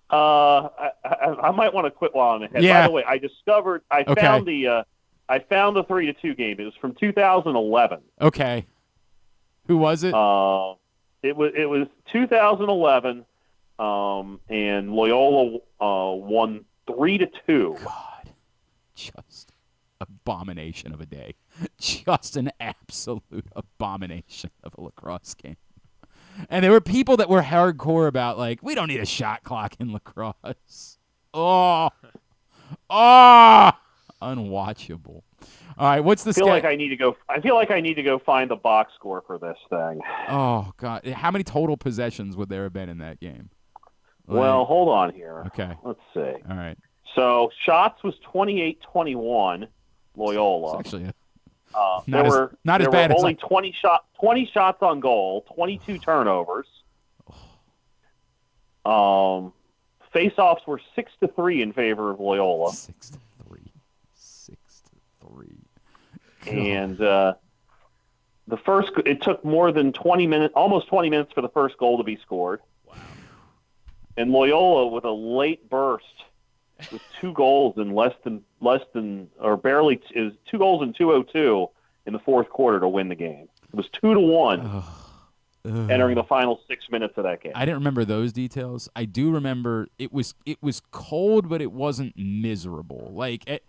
I might want to quit while I'm ahead. Yeah. By the way, I found the 3-2 game. It was from 2011. Okay. Who was it? It was 2011, and Loyola won 3-2. God, just abomination of a day. Just an absolute abomination of a lacrosse game. And there were people that were hardcore about, like, we don't need a shot clock in lacrosse. Oh, unwatchable. All right, what's the I feel like I need to go find the box score for this thing. Oh God, how many total possessions would there have been in that game? Well, hold on here. Okay. Let's see. All right. So shots was 28-21, Loyola. It's actually there were only 20 shots on goal, 22 turnovers. Face-offs were 6-3 in favor of Loyola. 6-3. And it took more than 20 minutes, almost 20 minutes for the first goal to be scored. Wow. And Loyola with a late burst with 2 goals in is 2 goals in 2:02 in the fourth quarter to win the game. It was 2-1 entering the final 6 minutes of that game. I didn't remember those details. I do remember it was cold, but it wasn't miserable. Like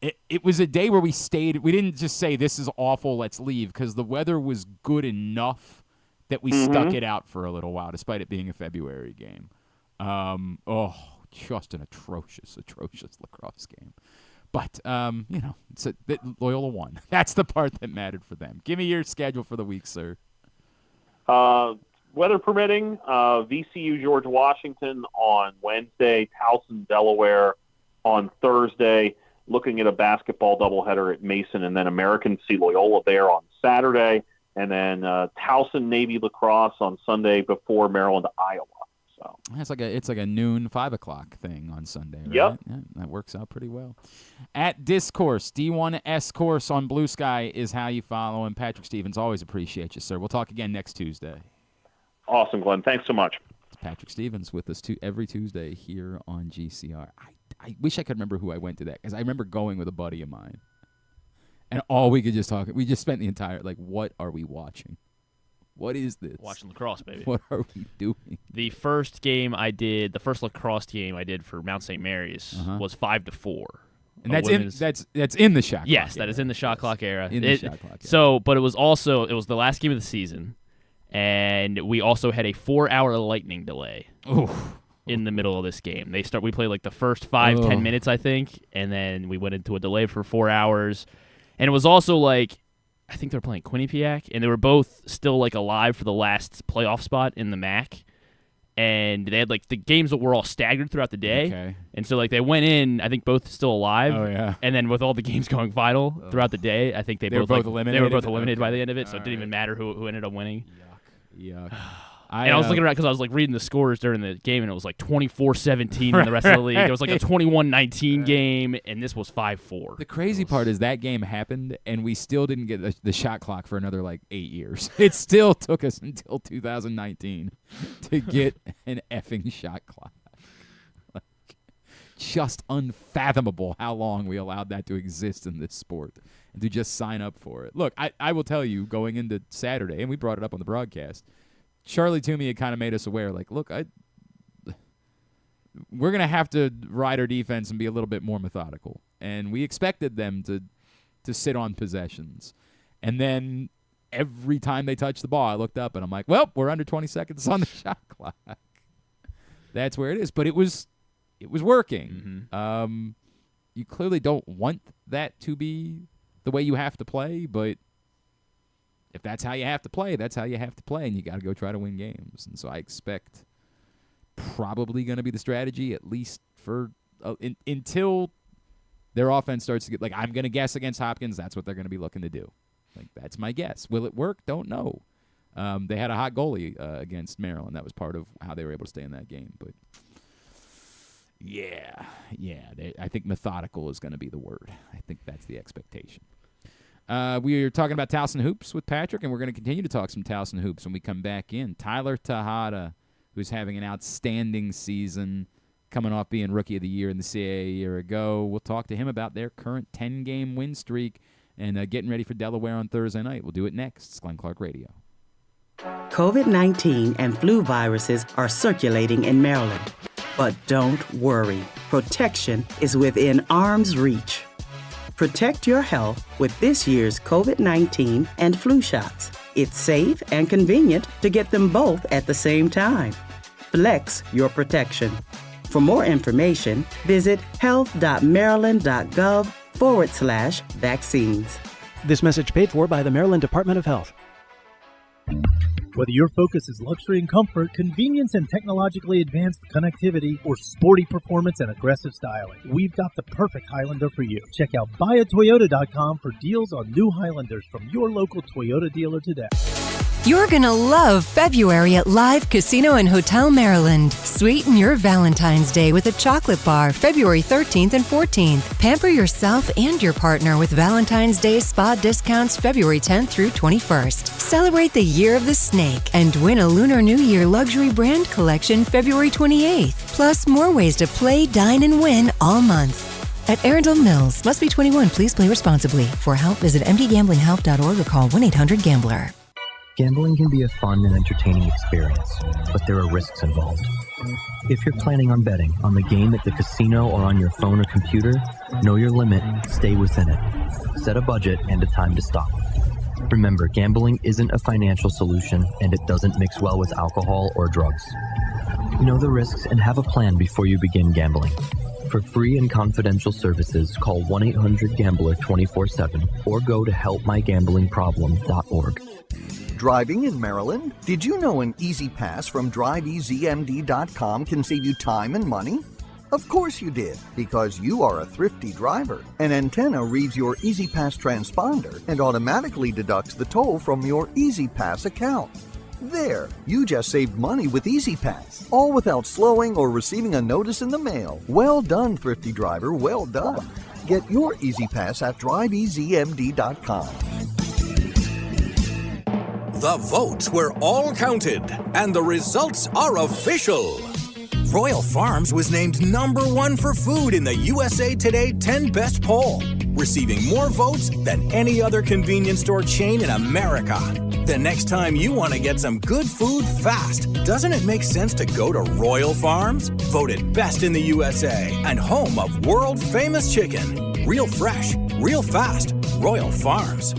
it was a day where we stayed. We didn't just say this is awful, let's leave, because the weather was good enough that we stuck it out for a little while, despite it being a February game. Just an atrocious lacrosse game. But, Loyola won. That's the part that mattered for them. Give me your schedule for the week, sir. Weather permitting, VCU George Washington on Wednesday, Towson, Delaware on Thursday, looking at a basketball doubleheader at Mason, and then American C. Loyola there on Saturday, and then Towson Navy lacrosse on Sunday before Maryland, Iowa. So it's like a noon 5:00 thing on Sunday, right? Yep. Yeah, that works out pretty well. At Discourse, D1S Course on Blue Sky is how you follow him. Patrick Stevens, always appreciate you, sir. We'll talk again next Tuesday. Awesome, Glenn. Thanks so much. It's Patrick Stevens with us every Tuesday here on GCR. I wish I could remember who I went to that, because I remember going with a buddy of mine, and all we could just talk. We just spent the entire what are we watching? What is this? Watching lacrosse, baby. What are we doing? The first lacrosse game I did for Mount St. Mary's was 5-4. And that's in the shot clock. Yes, that is in the shot clock era. In the shot clock era. So, but it was the last game of the season, and we also had a 4-hour lightning delay in the middle of this game. We played like the first 5-10 minutes, I think, and then we went into a delay for 4 hours. And it was also like, I think they were playing Quinnipiac, and they were both still alive for the last playoff spot in the MAC. and they had like the games that were all staggered throughout the day. Okay. And so like they went in, I think both still alive. Oh, yeah. And then with all the games going final throughout the day, I think they were both both eliminated? They were both eliminated Okay. by the end of it, so All it didn't even matter who ended up winning. Yuck. And I was looking around because I was like reading the scores during the game, and it was like 24-17 in the rest of the league. There was like a 21-19 game, and this was 5-4. The crazy part is that game happened, and we still didn't get the shot clock for another like 8 years. It still took us until 2019 to get an effing shot clock. Like, just unfathomable how long we allowed that to exist in this sport and to just sign up for it. Look, I will tell you, going into Saturday, and we brought it up on the broadcast, Charlie Toomey had kind of made us aware, like, look, we're going to have to ride our defense and be a little bit more methodical. And we expected them to sit on possessions. And then every time they touched the ball, I looked up and I'm like, well, we're under 20 seconds on the shot clock. That's where it is. But it was working. Mm-hmm. You clearly don't want that to be the way you have to play, but if that's how you have to play, that's how you have to play, and you got to go try to win games. And so I expect probably going to be the strategy, at least for until their offense starts to get, like, I'm going to guess against Hopkins, that's what they're going to be looking to do. Like, that's my guess. Will it work? Don't know. They had a hot goalie against Maryland. That was part of how they were able to stay in that game. But, yeah, I think methodical is going to be the word. I think that's the expectation. We are talking about Towson Hoops with Patrick, and we're going to continue to talk some Towson Hoops when we come back in. Tyler Tejada, who's having an outstanding season, coming off being Rookie of the Year in the CAA a year ago. We'll talk to him about their current 10-game win streak and getting ready for Delaware on Thursday night. We'll do it next. It's Glenn Clark Radio. COVID-19 and flu viruses are circulating in Maryland. But don't worry. Protection is within arm's reach. Protect your health with this year's COVID-19 and flu shots. It's safe and convenient to get them both at the same time. Flex your protection. For more information, visit health.maryland.gov/vaccines. This message paid for by the Maryland Department of Health. Whether your focus is luxury and comfort, convenience and technologically advanced connectivity, or sporty performance and aggressive styling, we've got the perfect Highlander for you. Check out buyatoyota.com for deals on new Highlanders from your local Toyota dealer today. You're gonna love February at Live Casino and Hotel Maryland. Sweeten your Valentine's Day with a chocolate bar February 13th and 14th. Pamper yourself and your partner with Valentine's Day spa discounts February 10th through 21st. Celebrate the Year of the Snake and win a Lunar New Year luxury brand collection February 28th. Plus more ways to play, dine, and win all month. At Arundel Mills, must be 21. Please play responsibly. For help, visit mdgamblinghelp.org or call 1-800-GAMBLER. Gambling can be a fun and entertaining experience, but there are risks involved. If you're planning on betting on the game at the casino or on your phone or computer, know your limit, stay within it. Set a budget and a time to stop. Remember, gambling isn't a financial solution, and it doesn't mix well with alcohol or drugs. Know the risks and have a plan before you begin gambling. For free and confidential services, call 1-800-GAMBLER 24/7 or go to helpmygamblingproblem.org. Driving in Maryland? Did you know an Easy Pass from DriveEasyMD.com can save you time and money? Of course you did, because you are a thrifty driver. An antenna reads your Easy Pass transponder and automatically deducts the toll from your Easy Pass account. There, you just saved money with Easy Pass, all without slowing or receiving a notice in the mail. Well done, thrifty driver, well done. Get your Easy Pass at DriveEasyMD.com. The votes were all counted, and the results are official. Royal Farms was named #1 for food in the USA Today 10 Best poll, receiving more votes than any other convenience store chain in America. The next time you want to get some good food fast, doesn't it make sense to go to Royal Farms? Voted best in the USA and home of world-famous chicken. Real fresh, real fast, Royal Farms.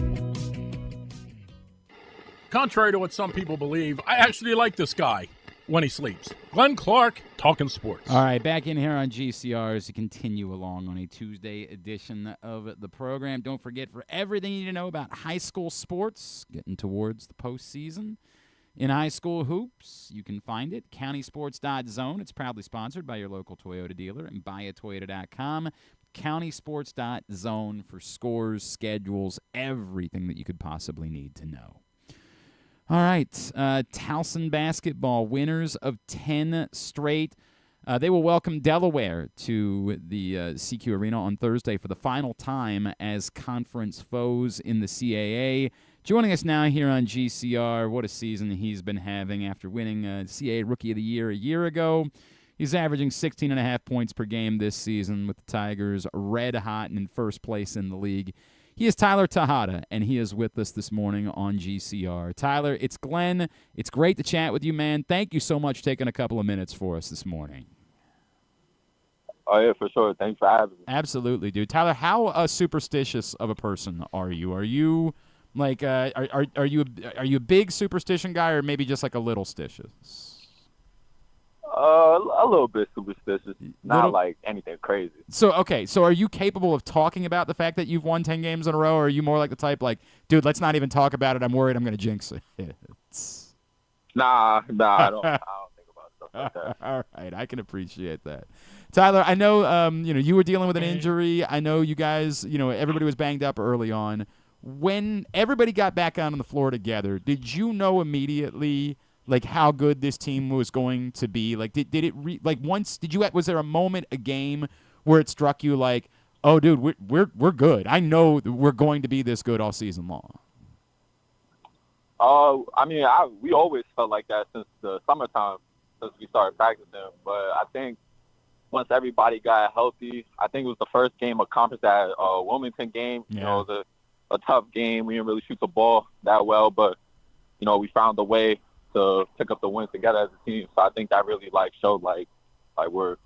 Contrary to what some people believe, I actually like this guy when he sleeps. Glenn Clark, talking sports. All right, back in here on GCRs to continue along on a Tuesday edition of the program. Don't forget, for everything you need to know about high school sports, getting towards the postseason, In high school hoops, you can find it, countysports.zone. It's proudly sponsored by your local Toyota dealer and buyatoyota.com. countysports.zone for scores, schedules, everything that you could possibly need to know. All right, Towson basketball, winners of 10 straight. They will welcome Delaware to the CQ Arena on Thursday for the final time as conference foes in the CAA. Joining us now here on GCR, what a season he's been having after winning CAA Rookie of the Year a year ago. He's averaging 16.5 points per game this season with the Tigers red hot and in first place in the league. He is Tyler Tejada, and he is with us this morning on GCR. Tyler, it's Glenn. It's great to chat with you, man. Thank you so much for taking a couple of minutes for us this morning. Oh, yeah, for sure. Thanks for having me. Absolutely, dude. Tyler, how superstitious of a person are you? Are you like are you a big superstition guy, or maybe just like a little stitious? A little bit superstitious, not like anything crazy. So, okay, so are you capable of talking about the fact that you've won 10 games in a row, or are you more like the type like, dude, let's not even talk about it, I'm worried I'm going to jinx it? Nah, I don't think about stuff like that. All right, I can appreciate that. Tyler, I know you were dealing with an injury. I know you guys, everybody was banged up early on. When everybody got back out on the floor together, did you know immediately like how good this team was going to be? Like, did it was there a moment, a game where it struck you like, oh, dude, we're good. I know we're going to be this good all season long. I mean, we always felt like that since the summertime, since we started practicing. But I think once everybody got healthy, I think it was the first game of conference, that Wilmington game. Yeah. It was a tough game. We didn't really shoot the ball that well, but we found a way to pick up the wins together as a team. So I think that really showed we're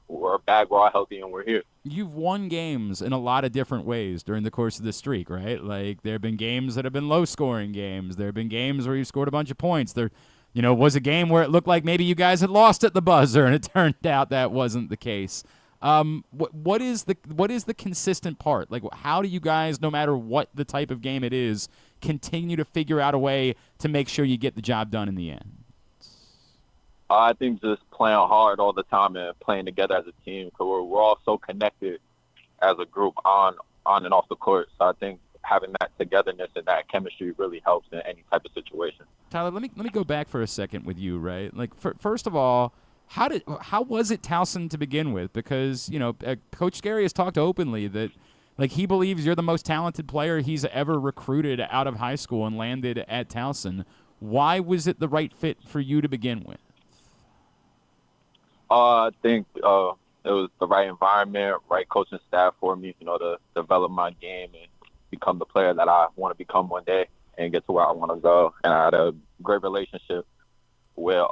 back, we're all healthy, and we're here. You've won games in a lot of different ways during the course of this streak, right? Like, there have been games that have been low-scoring games. There have been games where you've scored a bunch of points. There, was a game where it looked like maybe you guys had lost at the buzzer, and it turned out that wasn't the case. What is the consistent part? Like, how do you guys, no matter what the type of game it is, continue to figure out a way to make sure you get the job done in the end? I think just playing hard all the time and playing together as a team, because we're all so connected as a group on and off the court. So I think having that togetherness and that chemistry really helps in any type of situation. Tyler, let me go back for a second with you, right? Like, first of all, how was it Towson to begin with? Because Coach Scary has talked openly that like he believes you're the most talented player he's ever recruited out of high school and landed at Towson. Why was it the right fit for you to begin with? I think it was the right environment, right coaching staff for me, to develop my game and become the player that I want to become one day and get to where I want to go. And I had a great relationship with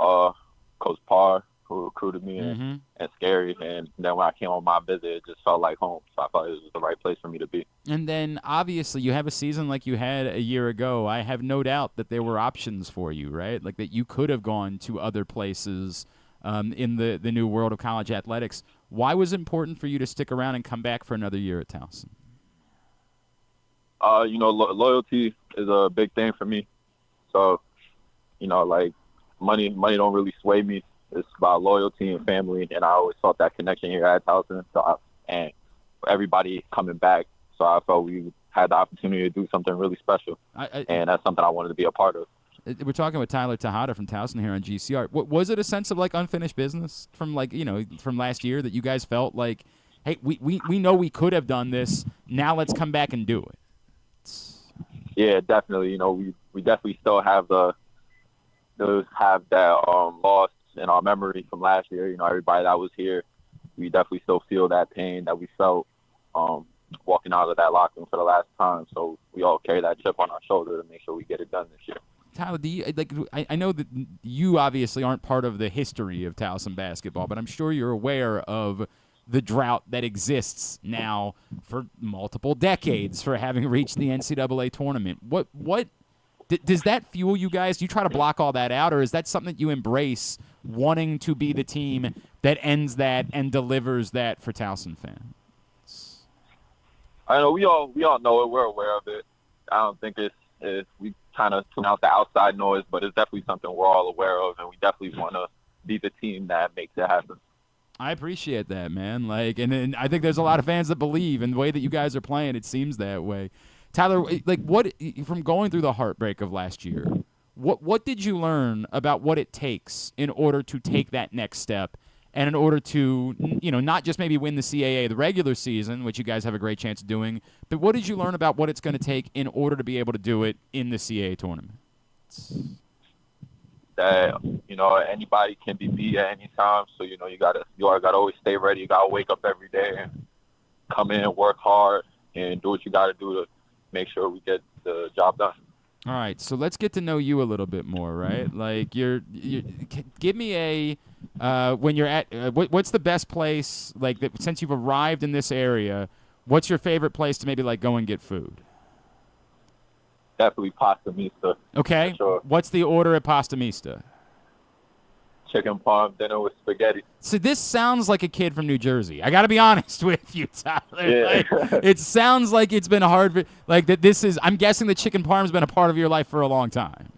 Coach Parr, who recruited me, and Scary. And then when I came on my visit, it just felt like home. So I thought it was the right place for me to be. And then, obviously, you have a season like you had a year ago. I have no doubt that there were options for you, right? Like that you could have gone to other places in the new world of college athletics. Why was it important for you to stick around and come back for another year at Towson? Loyalty is a big thing for me. So, money don't really sway me. It's about loyalty and family, and I always felt that connection here at Towson. And everybody coming back, so I felt we had the opportunity to do something really special, and that's something I wanted to be a part of. We're talking with Tyler Tejada from Towson here on GCR. Was it a sense of unfinished business from from last year that you guys felt like, hey, we know we could have done this. Now let's come back and do it. Yeah, definitely. We definitely still have that loss in our memory from last year. Everybody that was here, we definitely still feel that pain that we felt walking out of that locker room for the last time. So we all carry that chip on our shoulder to make sure we get it done this year. Tyler, I know that you obviously aren't part of the history of Towson basketball, but I'm sure you're aware of the drought that exists now for multiple decades for having reached the NCAA tournament. What does that fuel you guys? Do you try to block all that out, or is that something that you embrace, wanting to be the team that ends that and delivers that for Towson fans? I know we all know it. We're aware of it. I don't think we kind of tune out the outside noise, but it's definitely something we're all aware of, and we definitely want to be the team that makes it happen. I appreciate that, man. Like, and I think there's a lot of fans that believe in the way that you guys are playing. It seems that way. Tyler, like, what from going through the heartbreak of last year, what did you learn about what it takes in order to take that next step, and in order to, not just maybe win the CAA the regular season, which you guys have a great chance of doing, but what did you learn about what it's going to take in order to be able to do it in the CAA tournament? That anybody can be beat at any time, so you gotta always stay ready. You gotta wake up every day and come in, work hard, and do what you gotta do to make sure we get the job done. All right, so let's get to know you a little bit more, right? Like, give me when you're at what's the best place, like, since you've arrived in this area, what's your favorite place to maybe like go and get food? Definitely Pasta Mista. Okay. Sure. What's the order at Pasta Mista? Chicken parm dinner with spaghetti. So this sounds like a kid from New Jersey. I got to be honest with you, Tyler. Yeah. Like, it sounds like it's been hard. Like that. I'm guessing the chicken parm's been a part of your life for a long time.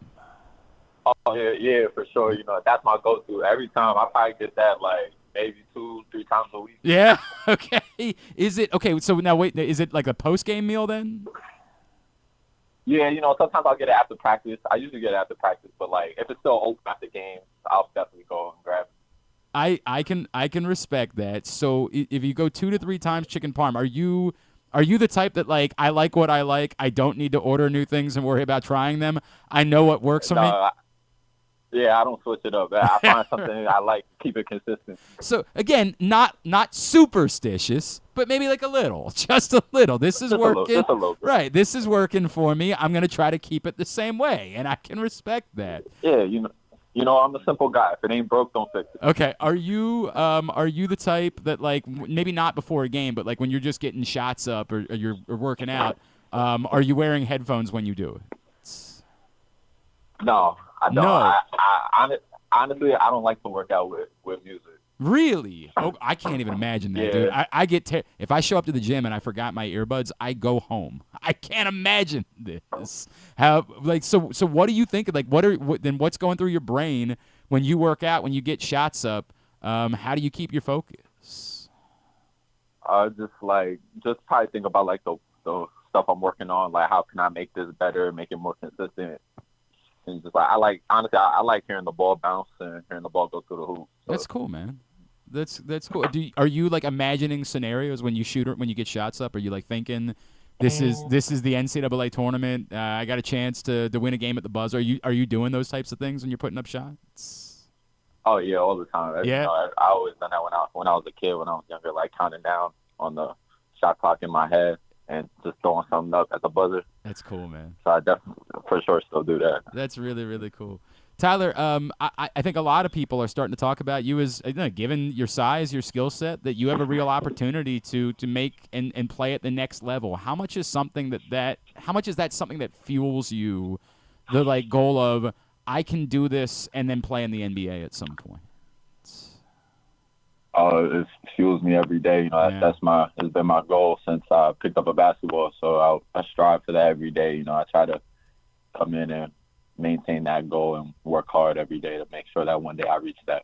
Oh yeah, for sure. That's my go-to every time. I probably get that like maybe 2-3 times a week. Yeah. Okay. Is it okay? So now wait. Is it like a post-game meal then? Yeah, sometimes I'll get it after practice. I usually get it after practice, but like if it's still open after games, I'll definitely go and grab it. I can respect that. So if you go 2 to 3 times chicken parm, are you the type that like I like what I like? I don't need to order new things and worry about trying them. I know what works for me. Yeah, I don't switch it up. I find something I like, keep it consistent. So again, not superstitious, but maybe like a little, just a little. This is working, just a little bit. Right? This is working for me. I'm gonna try to keep it the same way, and I can respect that. Yeah, I'm a simple guy. If it ain't broke, don't fix it. Okay, are you the type that like maybe not before a game, but like when you're just getting shots up or you're working out, are you wearing headphones when you do it? No, I don't. No. Honestly, I don't like to work out with music. Really? Oh, I can't even imagine that, dude. I get if I show up to the gym and I forgot my earbuds, I go home. I can't imagine this. So what do you think? Like, what's going through your brain when you work out, when you get shots up? How do you keep your focus? Just probably think about like the stuff I'm working on. Like, how can I make this better, make it more consistent? And just like I like hearing the ball bounce and hearing the ball go through the hoop. So. That's cool, man. That's cool. Are you like imagining scenarios when you shoot or when you get shots up? Are you like thinking, this is the NCAA tournament? I got a chance to win a game at the buzzer. Are you doing those types of things when you're putting up shots? Oh yeah, all the time. Yeah. I always done that when I was a kid, when I was younger, like counting down on the shot clock in my head and just throwing something up at the buzzer. That's cool, man. So I definitely, for sure, still do that. That's really, really cool. Tyler, I think a lot of people are starting to talk about you as, given your size, your skill set, that you have a real opportunity to make and play at the next level. How much is something how much is that something that fuels you, the like goal of I can do this and then play in the NBA at some point? It fuels me every day. It's been my goal since I picked up a basketball. So I strive for that every day. I try to come in and maintain that goal and work hard every day to make sure that one day I reach that.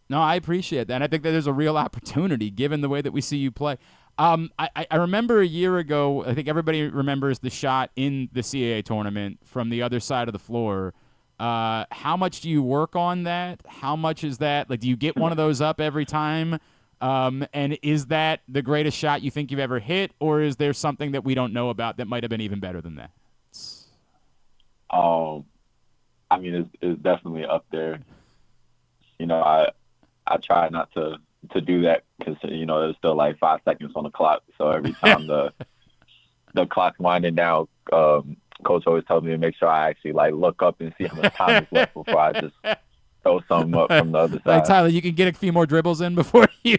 No, I appreciate that. And I think that there's a real opportunity given the way that we see you play. I remember a year ago, I think everybody remembers the shot in the CAA tournament from the other side of the floor. How much do you work on that? How much is that? Like, do you get one of those up every time? And is that the greatest shot you think you've ever hit, or is there something that we don't know about that might have been even better than that? I mean, it's definitely up there. I try not to do that because there's still like 5 seconds on the clock. So every time the clock's winding down, Coach always tells me to make sure I actually like look up and see how much time is left before I just throw something up from the other side. Like, Tyler, you can get a few more dribbles in before you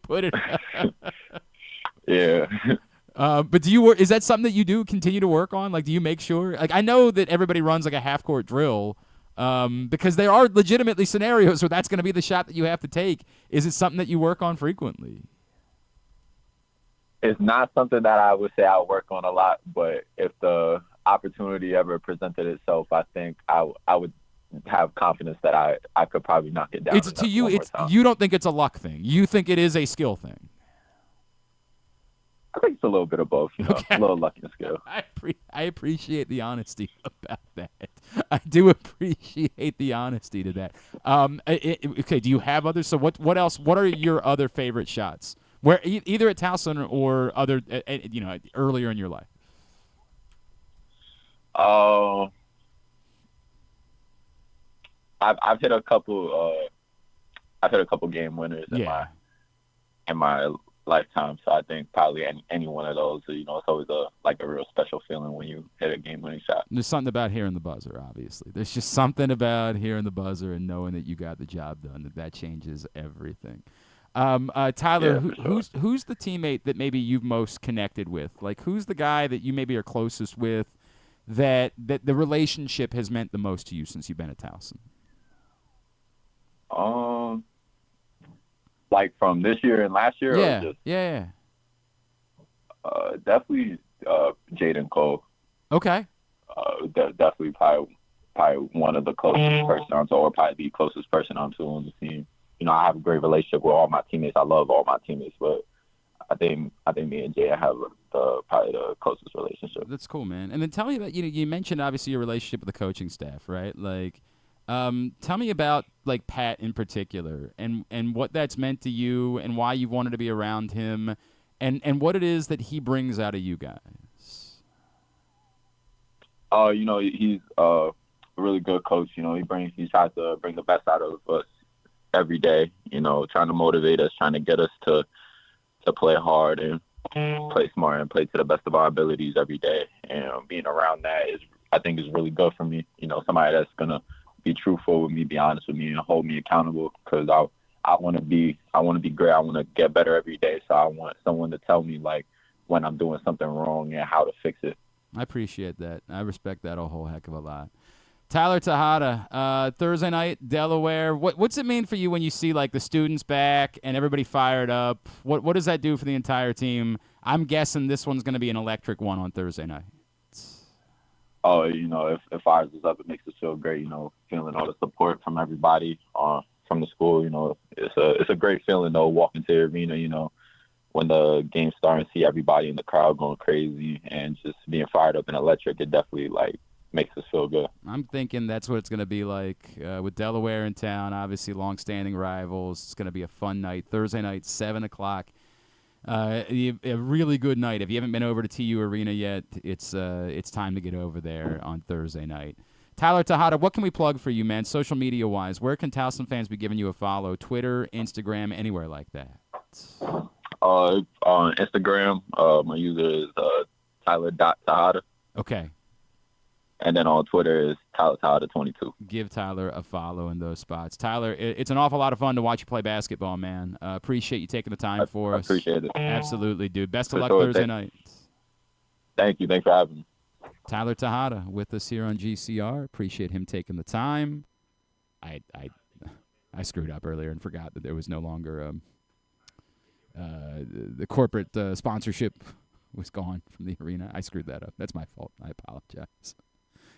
put it up. Yeah. But is that something that you do continue to work on? Like, do you make sure? Like, I know that everybody runs like a half-court drill because there are legitimately scenarios where that's going to be the shot that you have to take. Is it something that you work on frequently? It's not something that I would say I work on a lot, but if opportunity ever presented itself, I think I would have confidence that I could probably knock it down. It's to you. You don't think it's a luck thing. You think it is a skill thing. I think it's a little bit of both, okay. A little luck and skill. I appreciate the honesty about that. I do appreciate the honesty to that. Okay, do you have others? So what else? What are your other favorite shots? Where either at Towson or other, earlier in your life? I've hit a couple. I've hit a couple game winners in my lifetime. So I think probably any one of those. It's always a real special feeling when you hit a game winning shot. There's something about hearing the buzzer. Obviously, there's just something about hearing the buzzer and knowing that you got the job done. That changes everything. Tyler, who's the teammate that maybe you've most connected with? Like, who's the guy that you maybe are closest with that the relationship has meant the most to you since you've been at Towson? Like from this year and last year? Yeah, or just, yeah. Definitely Jaden Cole. Okay. Definitely probably one of the closest person onto, or probably the closest person onto on the team. I have a great relationship with all my teammates. I love all my teammates, but I think me and Jay have probably the closest relationship. That's cool, man. And then tell me about you mentioned obviously your relationship with the coaching staff, right? Like, tell me about like Pat in particular and what that's meant to you and why you wanted to be around him and what it is that he brings out of you guys. He's a really good coach. He tries to bring the best out of us every day, trying to motivate us, trying to get us to play hard and play smart and play to the best of our abilities every day. And being around that I think is really good for me. Somebody that's going to be truthful with me, be honest with me, and hold me accountable, because I want to be great. I want to get better every day. So I want someone to tell me like when I'm doing something wrong and how to fix it. I appreciate that. I respect that a whole heck of a lot. Tyler Tejada, Thursday night, Delaware. What's it mean for you when you see like the students back and everybody fired up? What does that do for the entire team? I'm guessing this one's going to be an electric one on Thursday night. Oh, it fires us up. It makes us feel great. Feeling all the support from everybody from the school. It's a great feeling though, walking to the arena. When the game starts and see everybody in the crowd going crazy and just being fired up and electric. It definitely makes us feel good. I'm thinking that's what it's going to be like with Delaware in town, obviously long-standing rivals. It's going to be a fun night. Thursday night, 7 o'clock. A really good night. If you haven't been over to TU Arena yet, it's time to get over there on Thursday night. Tyler Tejada, what can we plug for you, man, social media-wise? Where can Towson fans be giving you a follow? Twitter, Instagram, anywhere like that? On Instagram, my user is Tyler.Tejada. Okay. And then on Twitter is Tyler Tejada 22. Give Tyler a follow in those spots. Tyler, it's an awful lot of fun to watch you play basketball, man. Appreciate you taking the time for us. I appreciate it. Absolutely, dude. Best of luck Thursday night. Thank you. Thanks for having me. Tyler Tejada with us here on GCR. Appreciate him taking the time. I screwed up earlier and forgot that there was no longer the corporate sponsorship was gone from the arena. I screwed that up. That's my fault. I apologize.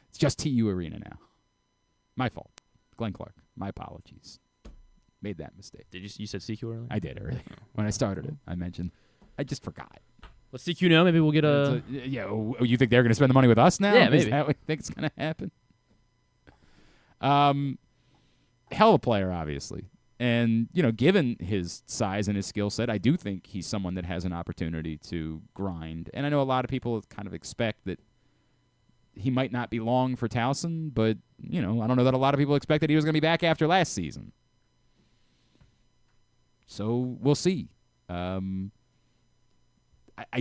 It's just TU Arena now. My fault. Glenn Clark. My apologies. Made that mistake. You said CQ earlier? I did earlier. When I started it, I mentioned. I just forgot. Let's CQ now. Maybe we'll get a... You think they're going to spend the money with us now? Yeah, maybe. Is that what you think is going to happen? Hell of a player, obviously. And, given his size and his skill set, I do think he's someone that has an opportunity to grind. And I know a lot of people kind of expect that he might not be long for Towson, but, I don't know that a lot of people expected he was going to be back after last season. So we'll see. I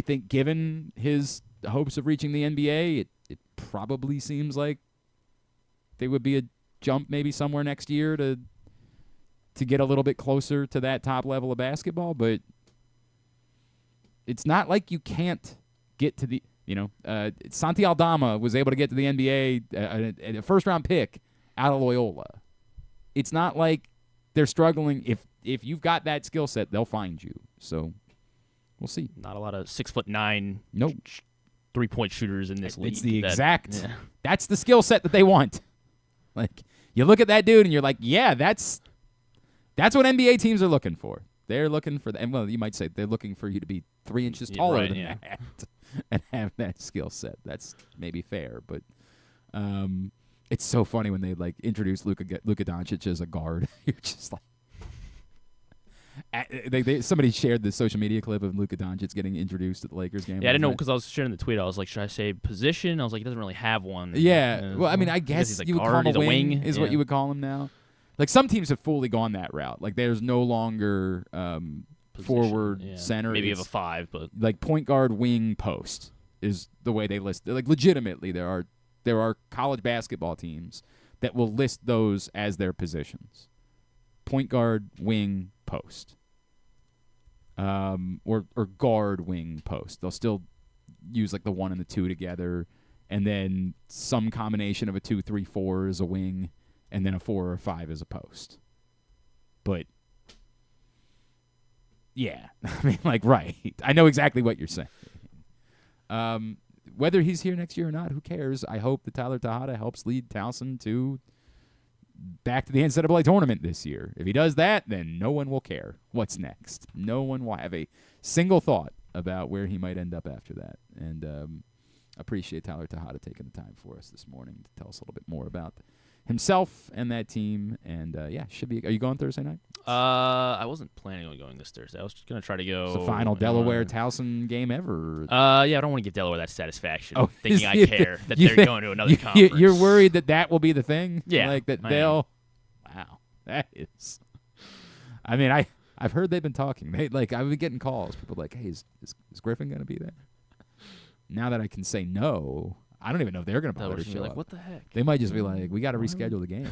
think given his hopes of reaching the NBA, it probably seems like there would be a jump maybe somewhere next year to get a little bit closer to that top level of basketball, but it's not like you can't get to the, Santi Aldama was able to get to the NBA, a first-round pick out of Loyola. It's not like they're struggling. If you've got that skill set, they'll find you. So we'll see. Not a lot of 6'9" nope. 3-point shooters in this league. It's the exact. Yeah. That's the skill set that they want. Like, you look at that dude and you're like, yeah, that's what NBA teams are looking for. They're looking for and well, you might say they're looking for you to be 3 inches taller than that and have that skill set. That's maybe fair, but it's so funny when they like introduce Luka Doncic as a guard. You're just like, somebody shared the social media clip of Luka Doncic getting introduced at the Lakers game. Yeah, I didn't know because I was sharing the tweet. I was like, should I say position? I was like, he doesn't really have one. Yeah, well, I mean, I guess he's you would guard, call him a wing, is yeah. what you would call him now. Like, some teams have fully gone that route. Like, there's no longer forward, center. Maybe you have a 5, but like point guard, wing, post is the way they list it. Like, legitimately, there are college basketball teams that will list those as their positions: point guard, wing, post, or guard, wing, post. They'll still use like the 1 and the 2 together, and then some combination of a 2, 3, 4 is a wing, and then a 4 or a 5 is a post. But yeah, I mean, like, right. I know exactly what you're saying. Whether he's here next year or not, who cares? I hope that Tyler Tejada helps lead Towson back to the NCAA tournament this year. If he does that, then no one will care what's next. No one will have a single thought about where he might end up after that. And appreciate Tyler Tejada taking the time for us this morning to tell us a little bit more about himself and that team. And yeah, should be. Are you going Thursday night? I wasn't planning on going this Thursday. I was just gonna try to go. It's the final Delaware Towson game ever. Yeah, I don't want to give Delaware that satisfaction. Thinking I care that they're going to another conference. You're worried that will be the thing. Yeah, like that they'll. Wow, that is. I mean, I've heard they've been talking. I've been getting calls. People are like, hey, is Griffin gonna be there? Now that I can say no. I don't even know if they're going to bother to show up. What the heck? They might just be like, we got to reschedule the game.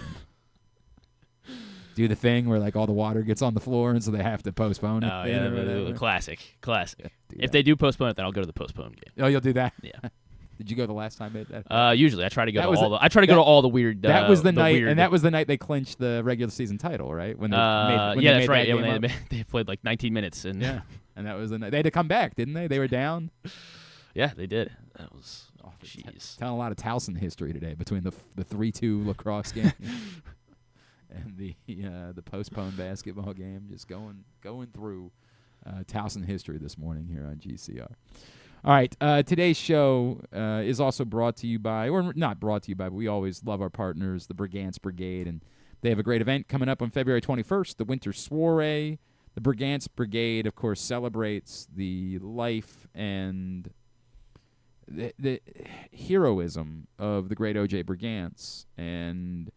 Do the thing where like all the water gets on the floor and so they have to postpone it. Oh, yeah, classic. Yeah, if they do postpone it, then I'll go to the postponed game. Oh, you'll do that? Yeah. Did you go the last time they did that? Usually I try to go to all the weird. That was the night, and that was the night they clinched the regular season title, right? When they that's right. Yeah, they played like 19 minutes, and and that was the night they had to come back, didn't they? They were down. Yeah, they did. That was. Jeez. Telling a lot of Towson history today between the 3-2 lacrosse game and the postponed basketball game. Just going through Towson history this morning here on GCR. All right, today's show is also brought to you by, or not brought to you by, but we always love our partners, the Brigance Brigade, and they have a great event coming up on February 21st, the Winter Soiree. The Brigance Brigade, of course, celebrates the life and the heroism of the great O.J. Brigance. And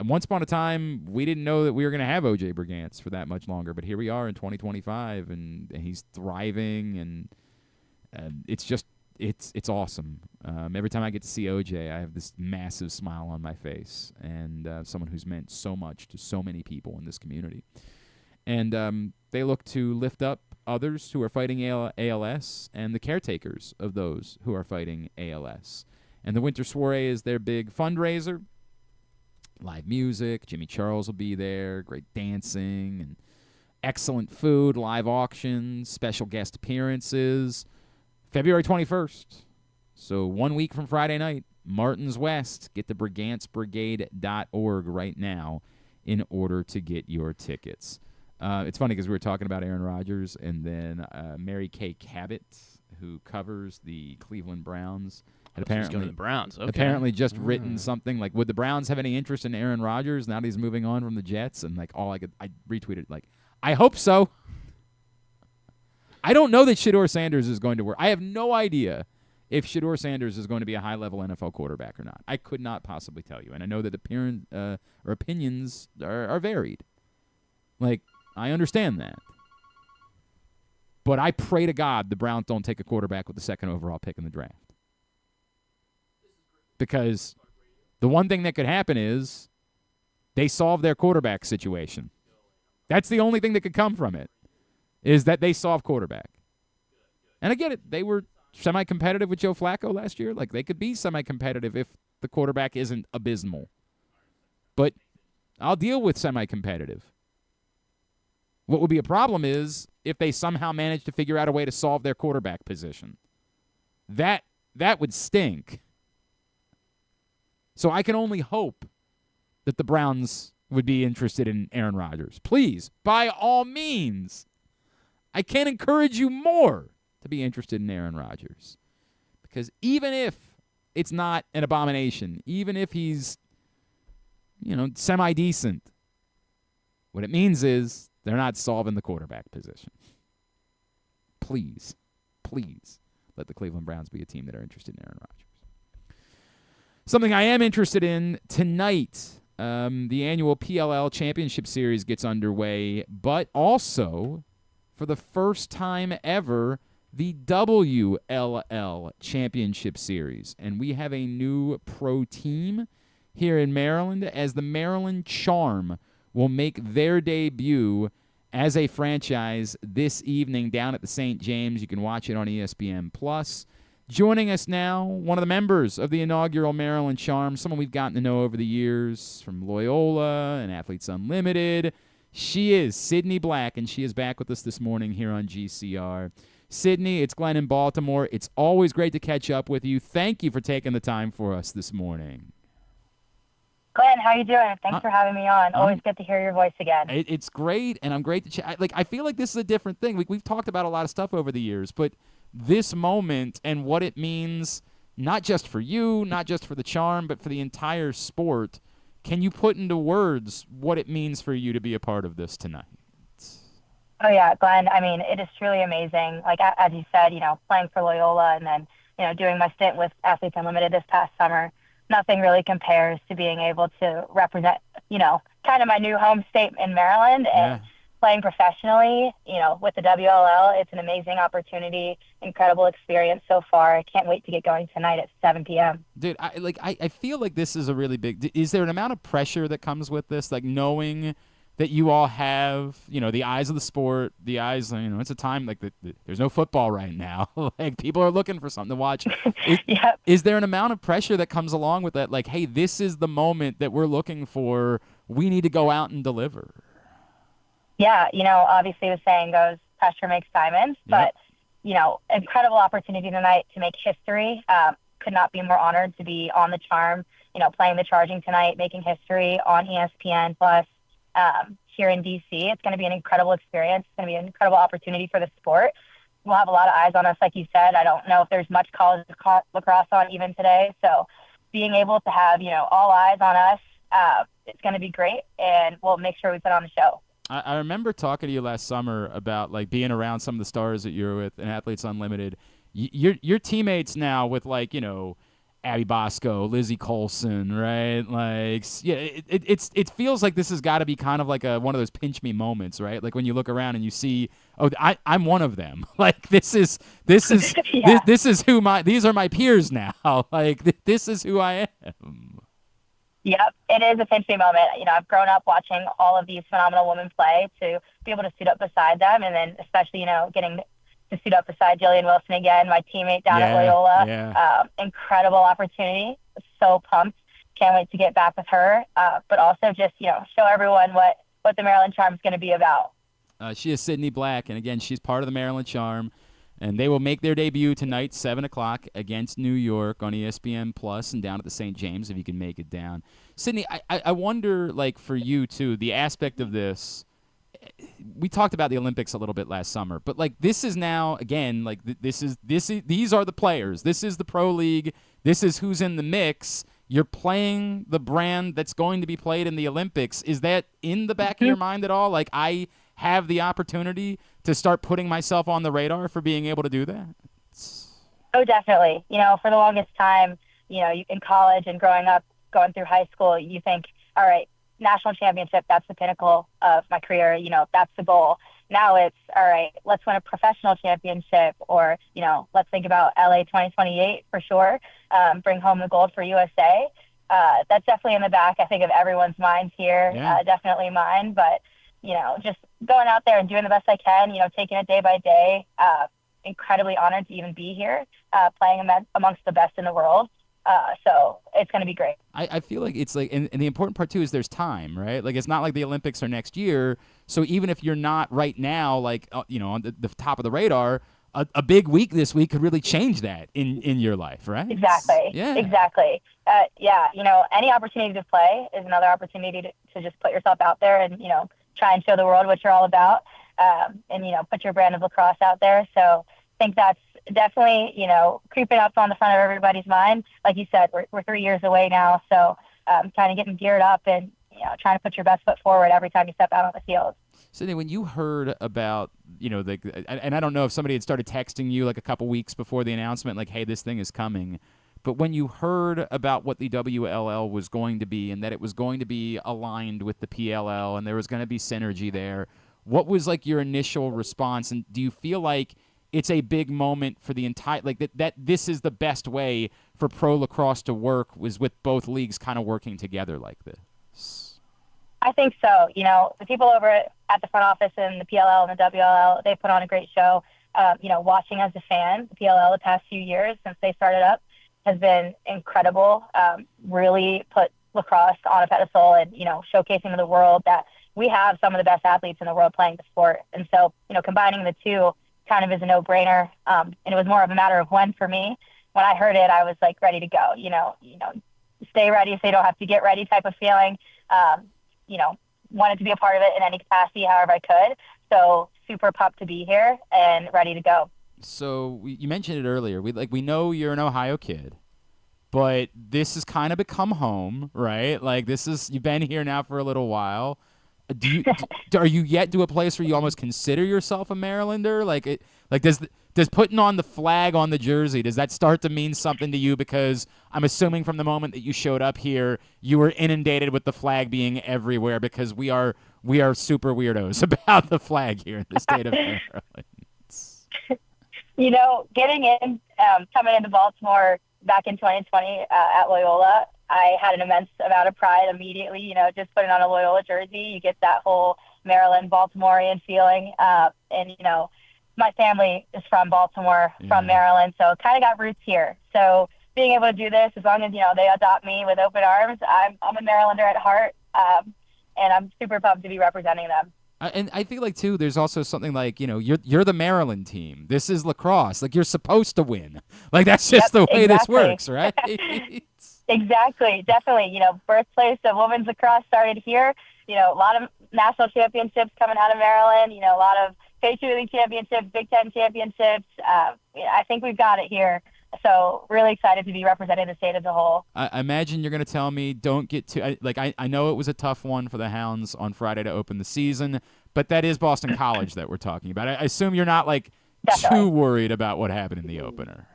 once upon a time, we didn't know that we were going to have O.J. Brigance for that much longer, but here we are in 2025, and he's thriving, and it's just it's awesome. Every time I get to see O.J., I have this massive smile on my face, and someone who's meant so much to so many people in this community. And they look to lift up others who are fighting ALS and the caretakers of those who are fighting ALS. And the Winter Soiree is their big fundraiser. Live music, Jimmy Charles will be there, great dancing, and excellent food, live auctions, special guest appearances. February 21st, so 1 week from Friday night, Martins West. Get to brigancebrigade.org right now in order to get your tickets. It's funny because we were talking about Aaron Rodgers, and then Mary Kay Cabot, who covers the Cleveland Browns, had apparently just written something like, would the Browns have any interest in Aaron Rodgers now that he's moving on from the Jets? And like I retweeted like, I hope so. I don't know that Shedeur Sanders is going to work. I have no idea if Shedeur Sanders is going to be a high-level NFL quarterback or not. I could not possibly tell you. And I know that opinions are varied. Like, I understand that. But I pray to God the Browns don't take a quarterback with the second overall pick in the draft. Because the one thing that could happen is they solve their quarterback situation. That's the only thing that could come from it, is that they solve quarterback. And I get it. They were semi-competitive with Joe Flacco last year. Like, they could be semi-competitive if the quarterback isn't abysmal. But I'll deal with semi-competitive. What would be a problem is if they somehow manage to figure out a way to solve their quarterback position. That that would stink. So I can only hope that the Browns would be interested in Aaron Rodgers. Please, by all means, I can't encourage you more to be interested in Aaron Rodgers. Because even if it's not an abomination, even if he's, semi-decent, what it means is they're not solving the quarterback position. Please let the Cleveland Browns be a team that are interested in Aaron Rodgers. Something I am interested in tonight, the annual PLL Championship Series gets underway, but also, for the first time ever, the WLL Championship Series. And we have a new pro team here in Maryland, as the Maryland Charm will make their debut as a franchise this evening down at the St. James. You can watch it on ESPN+. Joining us now, one of the members of the inaugural Maryland Charm, someone we've gotten to know over the years from Loyola and Athletes Unlimited. She is Sydni Black, and she is back with us this morning here on GCR. Sydni, it's Glenn in Baltimore. It's always great to catch up with you. Thank you for taking the time for us this morning. Glenn, how you doing? Thanks for having me on. Always good to hear your voice again. It's great, and I'm great to chat. I feel like this is a different thing. We've talked about a lot of stuff over the years, but this moment and what it means, not just for you, not just for the Charm, but for the entire sport, can you put into words what it means for you to be a part of this tonight? Oh, yeah, Glenn. I mean, it is truly amazing. Like, as you said, playing for Loyola and then, doing my stint with Athletes Unlimited this past summer, nothing really compares to being able to represent, kind of my new home state in Maryland and playing professionally, with the WLL. It's an amazing opportunity, incredible experience so far. I can't wait to get going tonight at 7 p.m. Dude, I feel like this is a really big – is there an amount of pressure that comes with this, like knowing that you all have, the eyes of the sport, the eyes, it's a time like there's no football right now. Like people are looking for something to watch. Is there an amount of pressure that comes along with that? Like, hey, this is the moment that we're looking for. We need to go out and deliver. Yeah, obviously the saying goes, pressure makes diamonds, but, incredible opportunity tonight to make history. Could not be more honored to be on the Charm, playing the Charging tonight, making history on ESPN+. Here in D.C. It's going to be an incredible experience. It's going to be an incredible opportunity for the sport. We'll have a lot of eyes on us, like you said. I don't know if there's much college lacrosse on even today. So being able to have, all eyes on us, it's going to be great, and we'll make sure we put on the show. I remember talking to you last summer about, like, being around some of the stars that you're with in Athletes Unlimited. Your teammates now with, like, Abby Bosco, Lizzie Colson, right? Like, yeah, it feels like this has got to be kind of like one of those pinch me moments, right? Like when you look around and you see, oh, I'm one of them. Like this is yeah. this is these are my peers now. Like this is who I am. Yep, it is a pinch me moment. I've grown up watching all of these phenomenal women play. To be able to suit up beside them, and then especially getting to suit up beside Jillian Wilson again, my teammate down at Loyola. Yeah. Incredible opportunity. So pumped. Can't wait to get back with her. But also just, show everyone what the Maryland Charm is going to be about. She is Sydni Black, and again, she's part of the Maryland Charm. And they will make their debut tonight, 7 o'clock, against New York on ESPN+, and down at the St. James, if you can make it down. Sydni, I wonder, like, for you, too, the aspect of this. We talked about the Olympics a little bit last summer, but like this is now again like these are the players. This is the pro league. This is who's in the mix. You're playing the brand that's going to be played in the Olympics. Is that in the back of your mind at all? Like I have the opportunity to start putting myself on the radar for being able to do that. Oh, definitely. For the longest time, in college and growing up, going through high school, you think, all right, national championship, that's the pinnacle of my career, that's the goal. Now it's, all right, let's win a professional championship, or, let's think about LA 2028 for sure, bring home the gold for USA. That's definitely in the back, I think, of everyone's minds here, definitely mine, but, just going out there and doing the best I can, taking it day by day, incredibly honored to even be here, playing amongst the best in the world. So it's going to be great. I feel like it's like, and the important part too is there's time, right? Like it's not like the Olympics are next year. So even if you're not right now, like, on the top of the radar, a big week this week could really change that in your life, right? Exactly. Yeah. Exactly. Any opportunity to play is another opportunity to just put yourself out there and, try and show the world what you're all about, and, put your brand of lacrosse out there. So I think that's definitely, creeping up on the front of everybody's mind. Like you said, we're 3 years away now. So kind of getting geared up and, trying to put your best foot forward every time you step out on the field. Sydney, when you heard about, and I don't know if somebody had started texting you like a couple weeks before the announcement, like, hey, this thing is coming. But when you heard about what the WLL was going to be and that it was going to be aligned with the PLL and there was going to be synergy there, what was like your initial response? And do you feel like it's a big moment for the entire, like that this is the best way for pro lacrosse to work, was with both leagues kind of working together like this? I think so. The people over at the front office in the PLL and the WLL, they put on a great show. Watching as a fan, the PLL the past few years since they started up has been incredible. Really put lacrosse on a pedestal and, showcasing to the world that we have some of the best athletes in the world playing the sport. And so, combining the two kind of is a no-brainer. And it was more of a matter of when for me. When I heard it, I was like ready to go, stay ready so you don't have to get ready type of feeling. Wanted to be a part of it in any capacity, however I could. So super pumped to be here and ready to go. So you mentioned it earlier. We know you're an Ohio kid, but this has kind of become home, right? Like you've been here now for a little while. Are you yet to a place where you almost consider yourself a Marylander? Does putting on the flag on the jersey, does that start to mean something to you? Because I'm assuming from the moment that you showed up here, you were inundated with the flag being everywhere, because we are super weirdos about the flag here in the state of Maryland. Getting in, coming into Baltimore back in 2020 at Loyola, I had an immense amount of pride immediately. Just putting on a Loyola jersey, you get that whole Maryland, Baltimorean feeling. And my family is from Baltimore, from Maryland, so kind of got roots here. So being able to do this, as long as, they adopt me with open arms, I'm a Marylander at heart, and I'm super pumped to be representing them. And I feel like, too, there's also something like, you're the Maryland team. This is lacrosse. Like, you're supposed to win. Like, that's just the way this works, right? Exactly. Definitely. Birthplace of women's lacrosse started here. A lot of national championships coming out of Maryland, a lot of Patriot League championships, Big Ten championships. I think we've got it here. So really excited to be representing the state as a whole. I imagine you're going to tell me don't get too I know it was a tough one for the Hounds on Friday to open the season, but that is Boston College that we're talking about. I assume you're not too worried about what happened in the opener.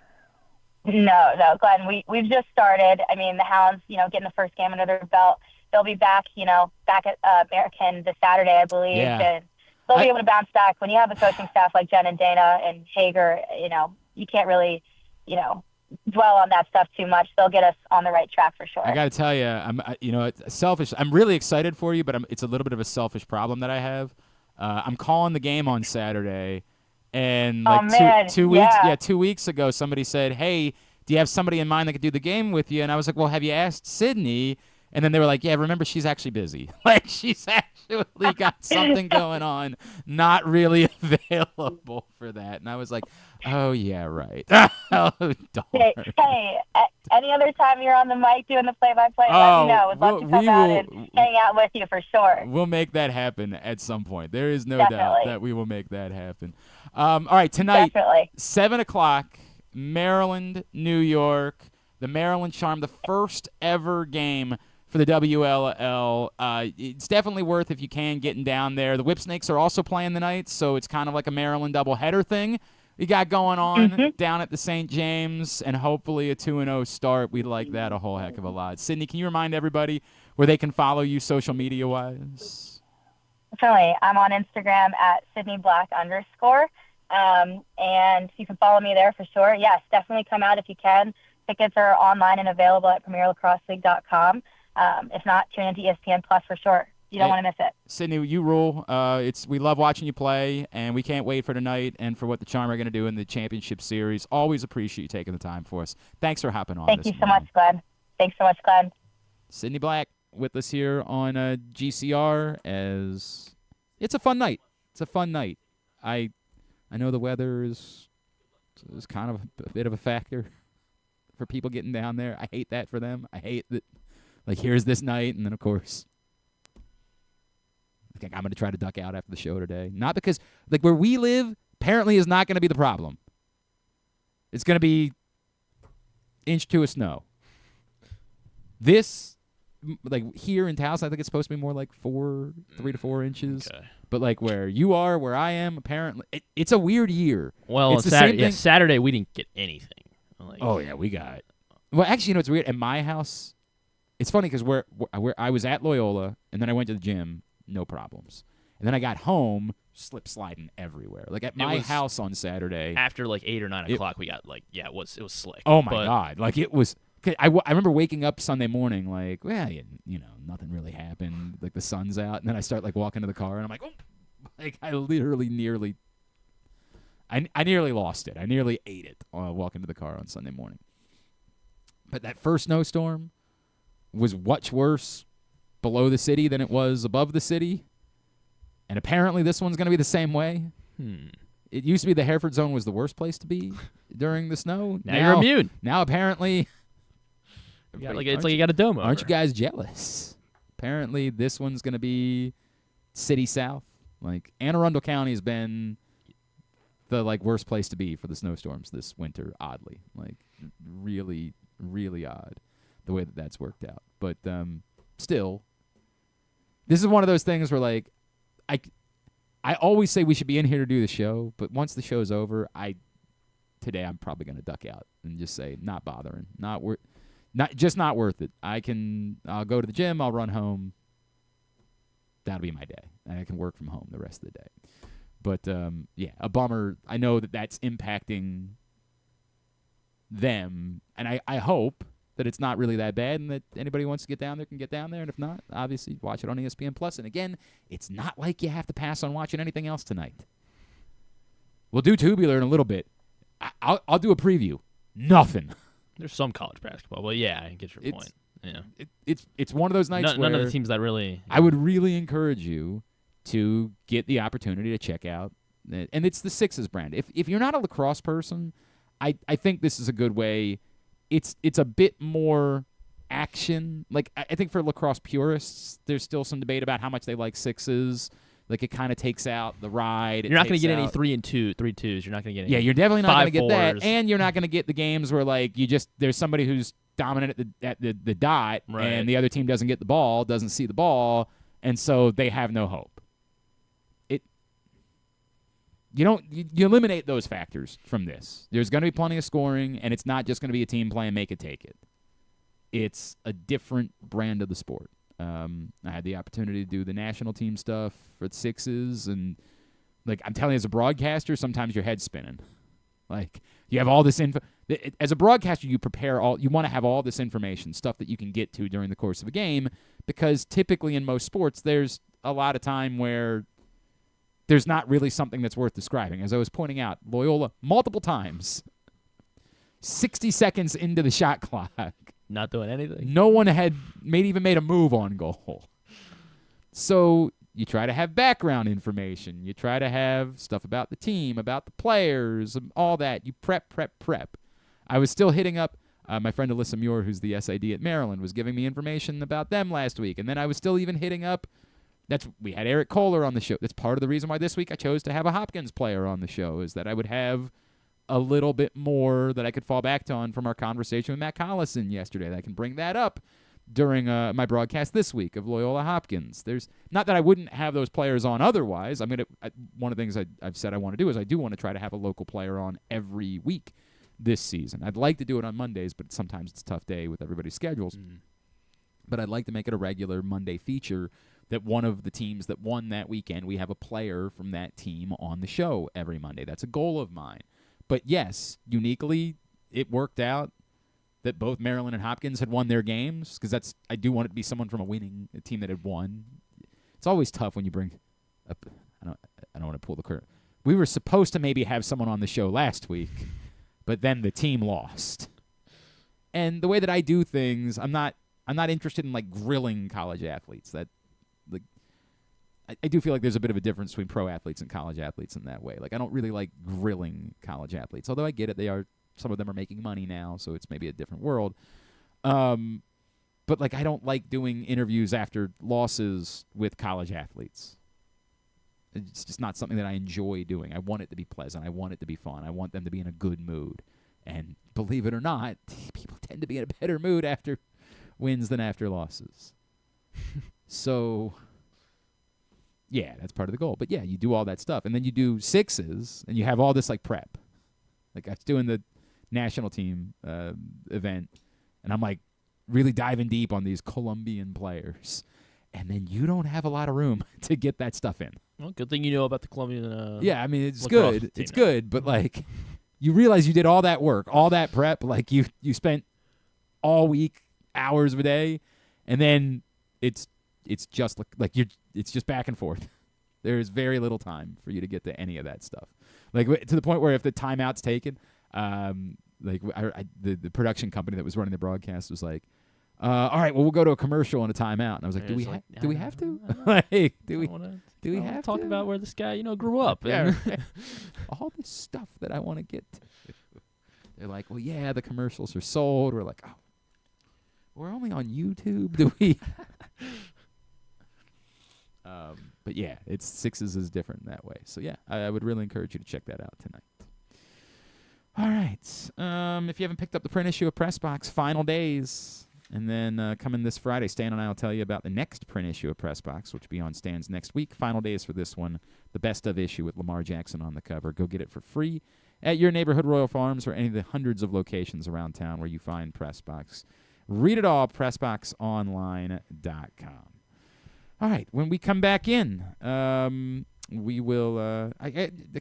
No, Glenn, we've just started. I mean, the Hounds, getting the first game under their belt. They'll be back at American this Saturday, I believe. Yeah. And they'll be able to bounce back. When you have a coaching staff like Jen and Dana and Hager, you can't really, dwell on that stuff too much. They'll get us on the right track for sure. I got to tell you, it's selfish. I'm really excited for you, but it's a little bit of a selfish problem that I have. I'm calling the game on Saturday, and 2 weeks ago, somebody said, "Hey, do you have somebody in mind that could do the game with you?" And I was like, "Well, have you asked Sydney?" And then they were like, "Yeah, remember, she's actually busy. She's actually got something going on, not really available for that." And I was like, "Oh yeah, right." Oh, darn. Hey, any other time you're on the mic doing the play-by-play, let me know. We'd love to come out and hang out with you for sure. We'll make that happen at some point. There is no doubt that we will make that happen. All right, tonight, 7 o'clock, Maryland, New York. The Maryland Charm, the first ever game for the WLL. It's definitely worth, if you can, getting down there. The Whipsnakes are also playing the night, so it's kind of like a Maryland doubleheader thing we got going on down at the St. James, and hopefully a 2-0 start. We'd like that a whole heck of a lot. Sydney, can you remind everybody where they can follow you social media-wise? Definitely. I'm on Instagram at Sydni Black _. And you can follow me there for sure. Yes, definitely come out if you can. Tickets are online and available at premierlacrosseleague.com. If not, tune into ESPN Plus for sure. You don't want to miss it. Sydney, you rule. We love watching you play, and we can't wait for tonight and for what the Charm are going to do in the championship series. Always appreciate you taking the time for us. Thanks for hopping on. Thank you so much, Glenn. Thanks so much, Glenn. Sydni Black with us here on GCR. As it's a fun night. It's a fun night. I know the weather is So it was kind of a bit of a factor for people getting down there. I hate that for them. I hate that, like, here's this night, and then, of course, I think I'm going to try to duck out after the show today. Not because, like, where we live apparently is not going to be the problem. It's going to be inch to a snow. This, like, here in Towson, I think it's supposed to be more like 3 to 4 inches. Okay. But, like, where you are, where I am, apparently, it's a weird year. Well, it's the same thing. Saturday we didn't get anything. Like, oh, yeah, we got. Well, actually, you know, it's weird. At my house, it's funny because where I was at Loyola, and then I went to the gym, no problems. And then I got home, slip sliding everywhere. Like at my house on Saturday. After like 8 or 9 o'clock, we got like, it was slick. Oh, my God. Like it was. I remember waking up Sunday morning like, well, you know, nothing really happened. Like the sun's out. And then I start like walking to the car, and I'm like, oh. Like I literally nearly lost it. I nearly ate it walking to the car on Sunday morning. But that first snowstorm was much worse below the city than it was above the city. And apparently this one's going to be the same way. It used to be the Hereford zone was the worst place to be during the snow. Now you're immune. Now apparently. It's like you got a dome over. Aren't you guys jealous? Apparently this one's going to be city south. Like Anne Arundel County has been the like worst place to be for the snowstorms this winter, oddly. Like really, really odd the way that that's worked out. But still, this is one of those things where like I always say we should be in here to do the show, but once the show's over, today I'm probably going to duck out and just say not bothering, not worth it. I'll go to the gym, I'll run home. That'll be my day. And I can work from home the rest of the day. But, yeah, a bummer. I know that that's impacting them, and I hope that it's not really that bad and that anybody who wants to get down there can get down there. And if not, obviously watch it on ESPN+. And, again, it's not like you have to pass on watching anything else tonight. We'll do Tubular in a little bit. I'll do a preview. Nothing. There's some college basketball, but, yeah, I get your point. Yeah, it's one of those nights where none of the teams that really. I would really encourage you to get the opportunity to check out, and it's the Sixes brand. If you're not a lacrosse person, I think this is a good way. It's a bit more action. Like I think for lacrosse purists, there's still some debate about how much they like Sixes. Like it kind of takes out the ride. You're not going to get any 3-2s. You're not going to get any. Yeah, you're definitely not going to get that, and you're not going to get the games where like there's somebody who's dominant at the dot, right, and the other team doesn't get the ball, doesn't see the ball, and so they have no hope. You eliminate those factors from this. There's going to be plenty of scoring, and it's not just going to be a team playing make it take it. It's a different brand of the sport. I had the opportunity to do the national team stuff for the Sixes, and like I'm telling you, as a broadcaster, sometimes your head's spinning. Like you have all this info. As a broadcaster, you want to have all this information, stuff that you can get to during the course of a game, because typically in most sports, there's a lot of time where there's not really something that's worth describing. As I was pointing out, Loyola multiple times, 60 seconds into the shot clock, not doing anything. No one had even made a move on goal. So you try to have background information. You try to have stuff about the team, about the players, all that. You prep. I was still hitting up my friend Alyssa Muir, who's the SID at Maryland, was giving me information about them last week. And then I was still even hitting up. We had Eric Kohler on the show. That's part of the reason why this week I chose to have a Hopkins player on the show, is that I would have a little bit more that I could fall back on from our conversation with Matt Collison yesterday. That I can bring that up during my broadcast this week of Loyola Hopkins. There's not that I wouldn't have those players on otherwise. One of the things I've said I want to do is I do want to try to have a local player on every week this season. I'd like to do it on Mondays, but sometimes it's a tough day with everybody's schedules. But I'd like to make it a regular Monday feature that one of the teams that won that weekend, we have a player from that team on the show every Monday. That's a goal of mine. But yes, uniquely, it worked out that both Maryland and Hopkins had won their games, because I do want it to be someone from a team that had won. It's always tough when you bring up. I don't want to pull the curtain. We were supposed to maybe have someone on the show last week, but then the team lost. And the way that I do things, I'm not interested in like grilling college athletes. That like I do feel like there's a bit of a difference between pro athletes and college athletes in that way. Like, I don't really like grilling college athletes, although I get it. Some of them are making money now, so it's maybe a different world. But, like, I don't like doing interviews after losses with college athletes. It's just not something that I enjoy doing. I want it to be pleasant. I want it to be fun. I want them to be in a good mood. And believe it or not, people tend to be in a better mood after wins than after losses. So, yeah, that's part of the goal. But, yeah, you do all that stuff. And then you do sixes, and you have all this, like, prep. Like, I was doing the national team event, and I'm, like, really diving deep on these Colombian players. And then you don't have a lot of room to get that stuff in. Well, good thing you know about the Colombian. Yeah, I mean, it's good. It's good, but, like, you realize you did all that work, all that prep. Like, you spent all week, hours of a day, and then it's just like it's just back and forth. There is very little time for you to get to any of that stuff. Like, to the point where if the timeout's taken, the production company that was running the broadcast was like, all right, well, we'll go to a commercial and a timeout. And I was like, do we have to? Like, do we have to talk about where this guy, grew up? Yeah, right. All this stuff that I want to get to. They're like, well, yeah, the commercials are sold. We're like, oh, we're only on YouTube. Do we? But yeah, sixes is different that way. So yeah, I would really encourage you to check that out tonight. All right. If you haven't picked up the print issue of Press Box, final days. And then coming this Friday, Stan and I will tell you about the next print issue of Press Box, which will be on Stan's next week. Final days for this one, the best of issue with Lamar Jackson on the cover. Go get it for free at your neighborhood Royal Farms or any of the hundreds of locations around town where you find Press Box. Read it all, PressBoxOnline.com. All right, when we come back in, we will a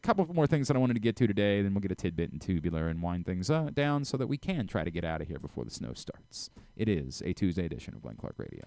couple more things that I wanted to get to today, then we'll get a tidbit and tubular and wind things down so that we can try to get out of here before the snow starts. It is a Tuesday edition of Glenn Clark Radio.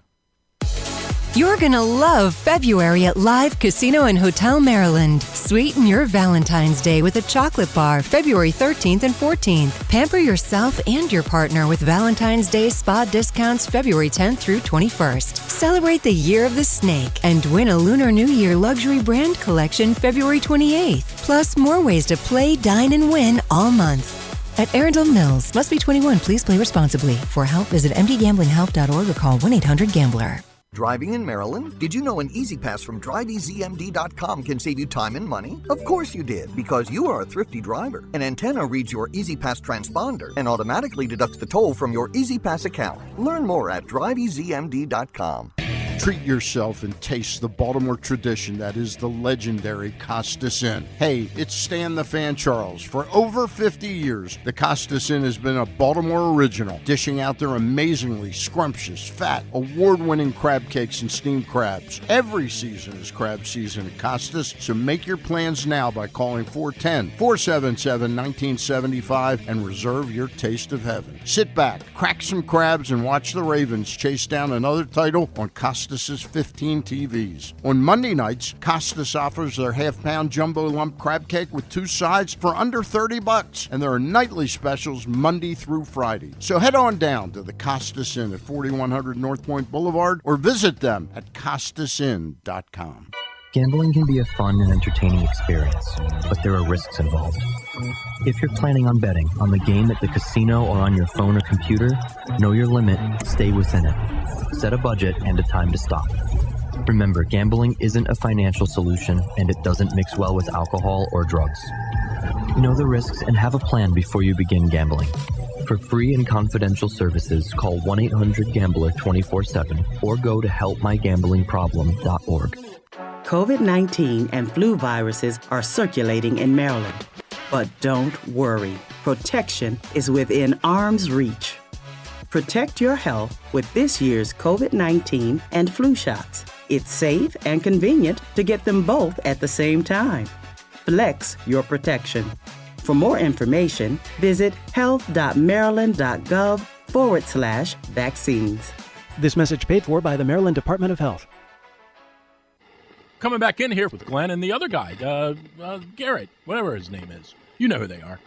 You're going to love February at Live Casino and Hotel Maryland. Sweeten your Valentine's Day with a chocolate bar February 13th and 14th. Pamper yourself and your partner with Valentine's Day spa discounts February 10th through 21st. Celebrate the Year of the Snake and win a Lunar New Year luxury brand collection February 28th. Plus more ways to play, dine, and win all month. At Arundel Mills, must be 21. Please play responsibly. For help, visit mdgamblinghelp.org or call 1-800-GAMBLER. Driving in Maryland? Did you know an Easy Pass from DriveEasyMD.com can save you time and money? Of course you did, because you are a thrifty driver. An antenna reads your Easy Pass transponder and automatically deducts the toll from your Easy Pass account. Learn more at DriveEasyMD.com. Treat yourself and taste the Baltimore tradition that is the legendary Costas Inn. Hey, it's Stan the Fan Charles. For over 50 years, the Costas Inn has been a Baltimore original, dishing out their amazingly scrumptious, fat, award-winning crab cakes and steamed crabs. Every season is crab season at Costas, so make your plans now by calling 410-477-1975 and reserve your taste of heaven. Sit back, crack some crabs, and watch the Ravens chase down another title on Costas' 15 TVs. On Monday nights, Costas offers their half-pound jumbo lump crab cake with 2 sides for under $30, and there are nightly specials Monday through Friday. So head on down to the Costas Inn at 4100 North Point Boulevard or visit them at CostasInn.com. Gambling can be a fun and entertaining experience, but there are risks involved. If you're planning on betting on the game at the casino or on your phone or computer, know your limit, stay within it. Set a budget and a time to stop. Remember, gambling isn't a financial solution, and it doesn't mix well with alcohol or drugs. Know the risks and have a plan before you begin gambling. For free and confidential services, call 1-800-GAMBLER 24/7 or go to helpmygamblingproblem.org. COVID-19 and flu viruses are circulating in Maryland. But don't worry, protection is within arm's reach. Protect your health with this year's COVID-19 and flu shots. It's safe and convenient to get them both at the same time. Flex your protection. For more information, visit health.maryland.gov/vaccines. This message paid for by the Maryland Department of Health. Coming back in here with Glenn and the other guy, Garrett, whatever his name is. You know who they are.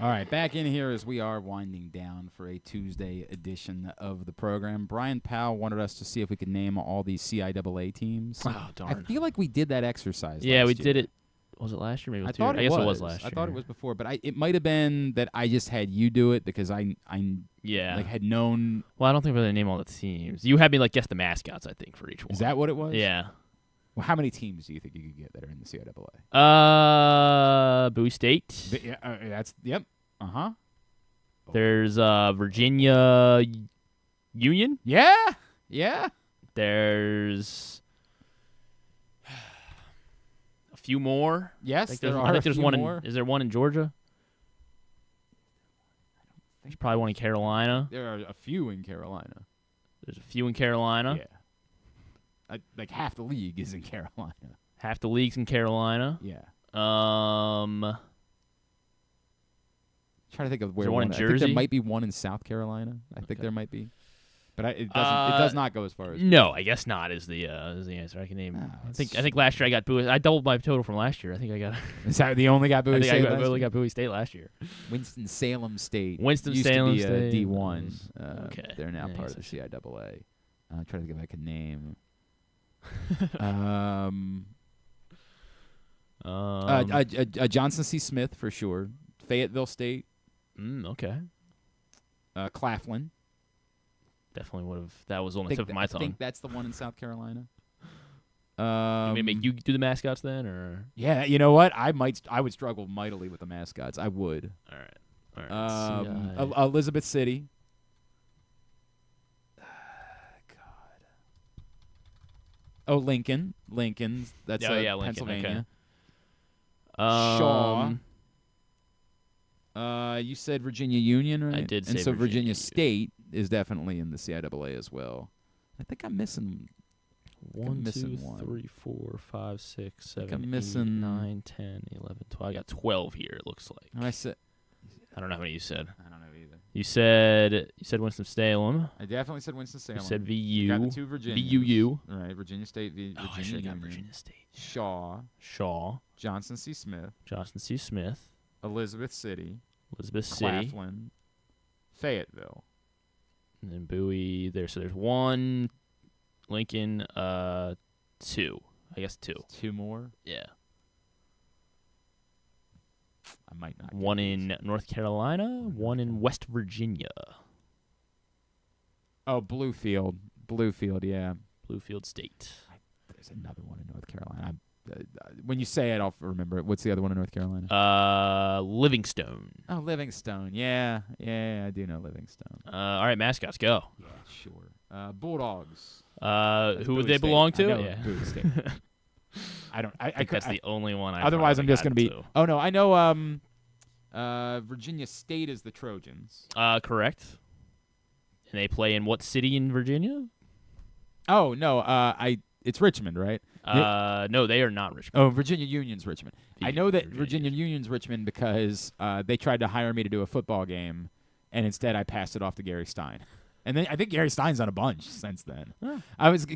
All right, back in here as we are winding down for a Tuesday edition of the program. Brian Powell wanted us to see if we could name all these CIAA teams. Oh, darn. I feel like we did that exercise Yeah, we last did year. it. Was it last year? Maybe it was I guess it was last year. I thought it was before, but it might have been that I just had you do it because I had known. Well, I don't think we're going to name all the teams. You had me guess the mascots, I think, for each one. Is that what it was? Yeah. Well, how many teams do you think you could get that are in the CIAA? Bowie State. Yep. Uh-huh. There's Virginia Union. Yeah. There's a few more. Yes, I think there's one more. Is there one in Georgia? There's probably one in Carolina. There are a few in Carolina. There's a few in Carolina. Yeah. Like half the league is in Carolina. Half the league's in Carolina. Yeah. Trying to think of where one in I Jersey. think there might be one in South Carolina. I think there might be, but it does not go as far as. No, I guess not. Is the answer I can name? I think last year I got Bowie. I doubled my total from last year. I think I got. Is that the only got Bowie State? I only got Bowie State last year. Winston-Salem State. Winston-Salem used to be State. D1. Okay. They're now part of the CIAA. I'm trying to think if I can name. Johnson C. Smith for sure. Fayetteville State. Okay. Claflin. Definitely would have. That was on the tip of my tongue. I think that's the one in South Carolina. You make you do the mascots then, or? Yeah, you know what? I would struggle mightily with the mascots. I would. All right. Elizabeth City. Oh, Lincoln. That's Lincoln, Pennsylvania. Okay. Shaw. You said Virginia Union, right? I did say and so Virginia State is definitely in the CIAA as well. I think I'm missing 1, 2, 3, 4, 5, 6, 7, I'm 8, missing 9, 10, 11, 12. I got 12 here, it looks like. I don't know how many you said. I don't know either. You said Winston-Salem. I definitely said Winston-Salem. You said VU. Got the two Virginias. VUU. All right, Virginia State, I should have got Virginia State. Shaw. Johnson C. Smith. Elizabeth City. Claflin. Fayetteville. And then Bowie there. So there's 1, Lincoln, 2. I guess 2. 2 more? Yeah. I might not. 1 in North Carolina, 1 in West Virginia. Oh, Bluefield, yeah. Bluefield State. There's another one in North Carolina. When you say it, I'll remember it. What's the other one in North Carolina? Livingstone. Oh, Livingstone. Yeah, I do know Livingstone. All right, mascots, go. Yeah, sure. Bulldogs. Who would they belong to? Yeah. Bowie State. I think that's the only one I otherwise I'm just going to be to. Oh no, I know Virginia State is the Trojans. Correct. And they play in what city in Virginia? Oh, no, it's Richmond, right? No, they are not Richmond. Oh, Virginia Union's Richmond. I know that Virginia Union's Richmond because they tried to hire me to do a football game, and instead I passed it off to Gary Stein. And then I think Gary Stein's done a bunch since then. Huh.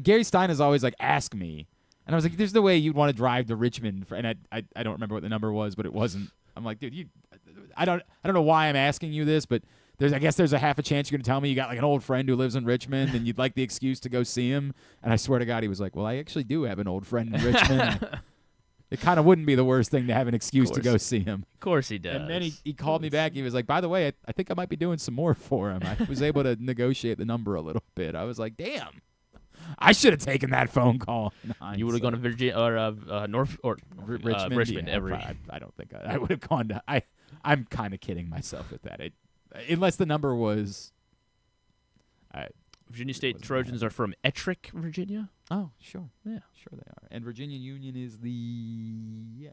Gary Stein has always ask me. And I was like, there's no way you'd want to drive to Richmond. And I don't remember what the number was, but it wasn't. I'm like, dude, I don't know why I'm asking you this, but I guess there's a half a chance you're going to tell me you got an old friend who lives in Richmond and you'd like the excuse to go see him. And I swear to God, he was like, well, I actually do have an old friend in Richmond. It kind of wouldn't be the worst thing to have an excuse to go see him. Of course he does. And then he called me back. He was like, by the way, I think I might be doing some more for him. I was able to negotiate the number a little bit. I was like, damn. I should have taken that phone call. You would have gone to Virginia or North or Richmond. Yeah, I don't think I would have gone to. I'm kind of kidding myself with that. Unless the number was. Virginia State Trojans are from Ettrick, Virginia. Oh, sure. Yeah, sure they are. And Virginia Union is the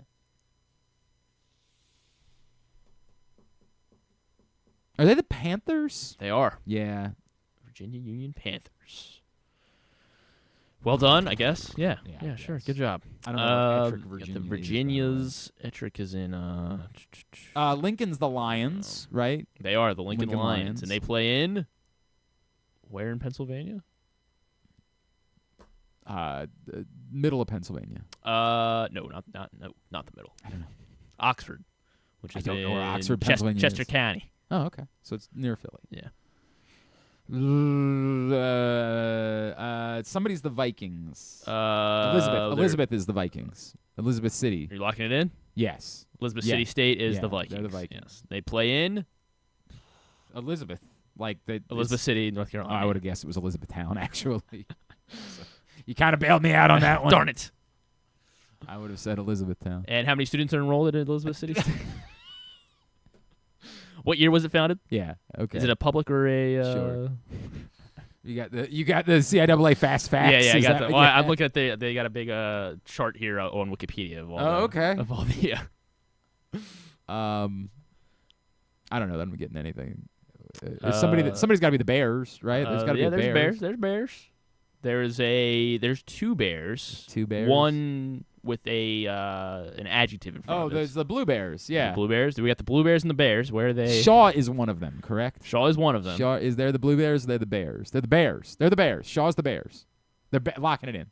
Are they the Panthers? They are. Yeah. Virginia Union Panthers. Well done, I guess. Yeah, sure. Good job. I don't know what Ettrick, Virginia the Virginias. Ettrick is in. Lincoln's the Lions, right? They are the Lincoln Lions, and they play in. Where in Pennsylvania? The middle of Pennsylvania. No, not the middle. I don't know. Oxford. which is I don't know where in Oxford, Pennsylvania Chester is. County. Oh, okay. So it's near Philly. Yeah. Somebody's the Vikings. Elizabeth is the Vikings. Elizabeth City. Are you locking it in? Yes. Elizabeth City State is Yeah, the Vikings. they're the Vikings. Yes. They play in Elizabeth. Elizabeth City, North Carolina. I would have guessed it was Elizabethtown, actually. So, you kind of bailed me out on that one. Darn it. I would have said Elizabethtown. And how many students are enrolled at Elizabeth City State? What year was it founded? Yeah. Okay. Is it a public or a? Sure. You got the CIAA fast facts. Yeah, I got that. Well, I'm looking at they got a big chart here on Wikipedia of all. Okay. Of all the. I don't know that I'm getting anything. Somebody's got to be the Bears, right? There's got to be there's Bears. There's Bears. There's two Bears. Two Bears. One with an adjective in front of it. Oh, there's the Blue Bears. Yeah. The Blue Bears. We got the Blue Bears and the Bears. Where are they? Shaw is one of them, correct? Shaw is one of them. Shaw is there the Blue Bears? They're the Bears. They're the Bears. They're the Bears. Shaw's the Bears. They're locking it in.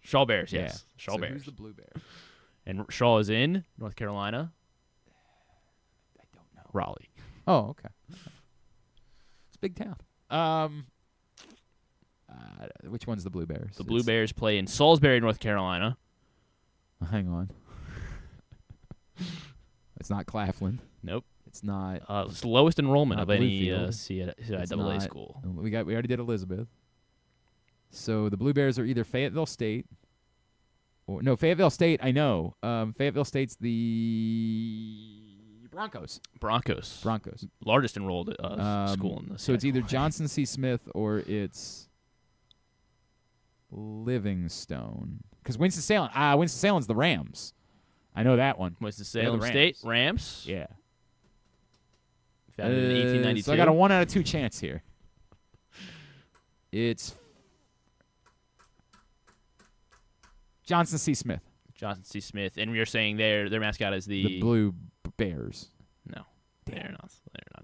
Shaw Bears. Yeah. Yes. Shaw So Bears. Who's the Blue Bears? And Shaw is in North Carolina. I don't know. Raleigh. Oh, okay. It's a big town. Which one's the Blue Bears? The Blue Bears play in Salisbury, North Carolina. Hang on. It's not Claflin. Nope. It's not. It's the lowest enrollment not of any Bluefield. CIAA school. We already did Elizabeth. So the Blue Bears are either Fayetteville State, or no, Fayetteville State. I know. Fayetteville State's the Broncos. Broncos. Largest enrolled school in the. So it's either Johnson C. Smith or it's Livingstone. Because Winston-Salem's the Rams. I know that one. Winston-Salem State Rams. Yeah. Founded in 1892. So I got a 1 out of 2 chance here. It's Johnson C. Smith. Johnson C. Smith, and you're saying their mascot is the Blue Bears. No, they're not.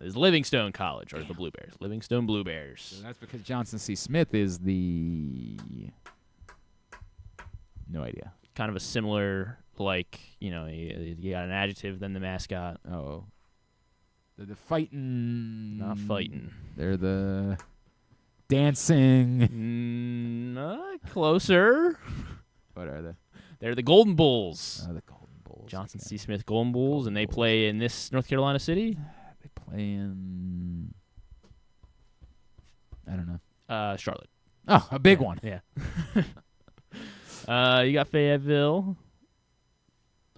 It's Livingstone College or the Blue Bears. Livingstone Blue Bears. So that's because Johnson C. Smith is the. No idea. Kind of a similar, you got an adjective, then the mascot. Oh. They're the fighting. Not fighting. They're the dancing. Not closer. What are they? They're the Golden Bulls. Oh, the Golden Bulls. Johnson C. Smith Golden Bulls, and they play in this North Carolina city. They play in. I don't know. Charlotte. Oh, a big one. Yeah. You got Fayetteville.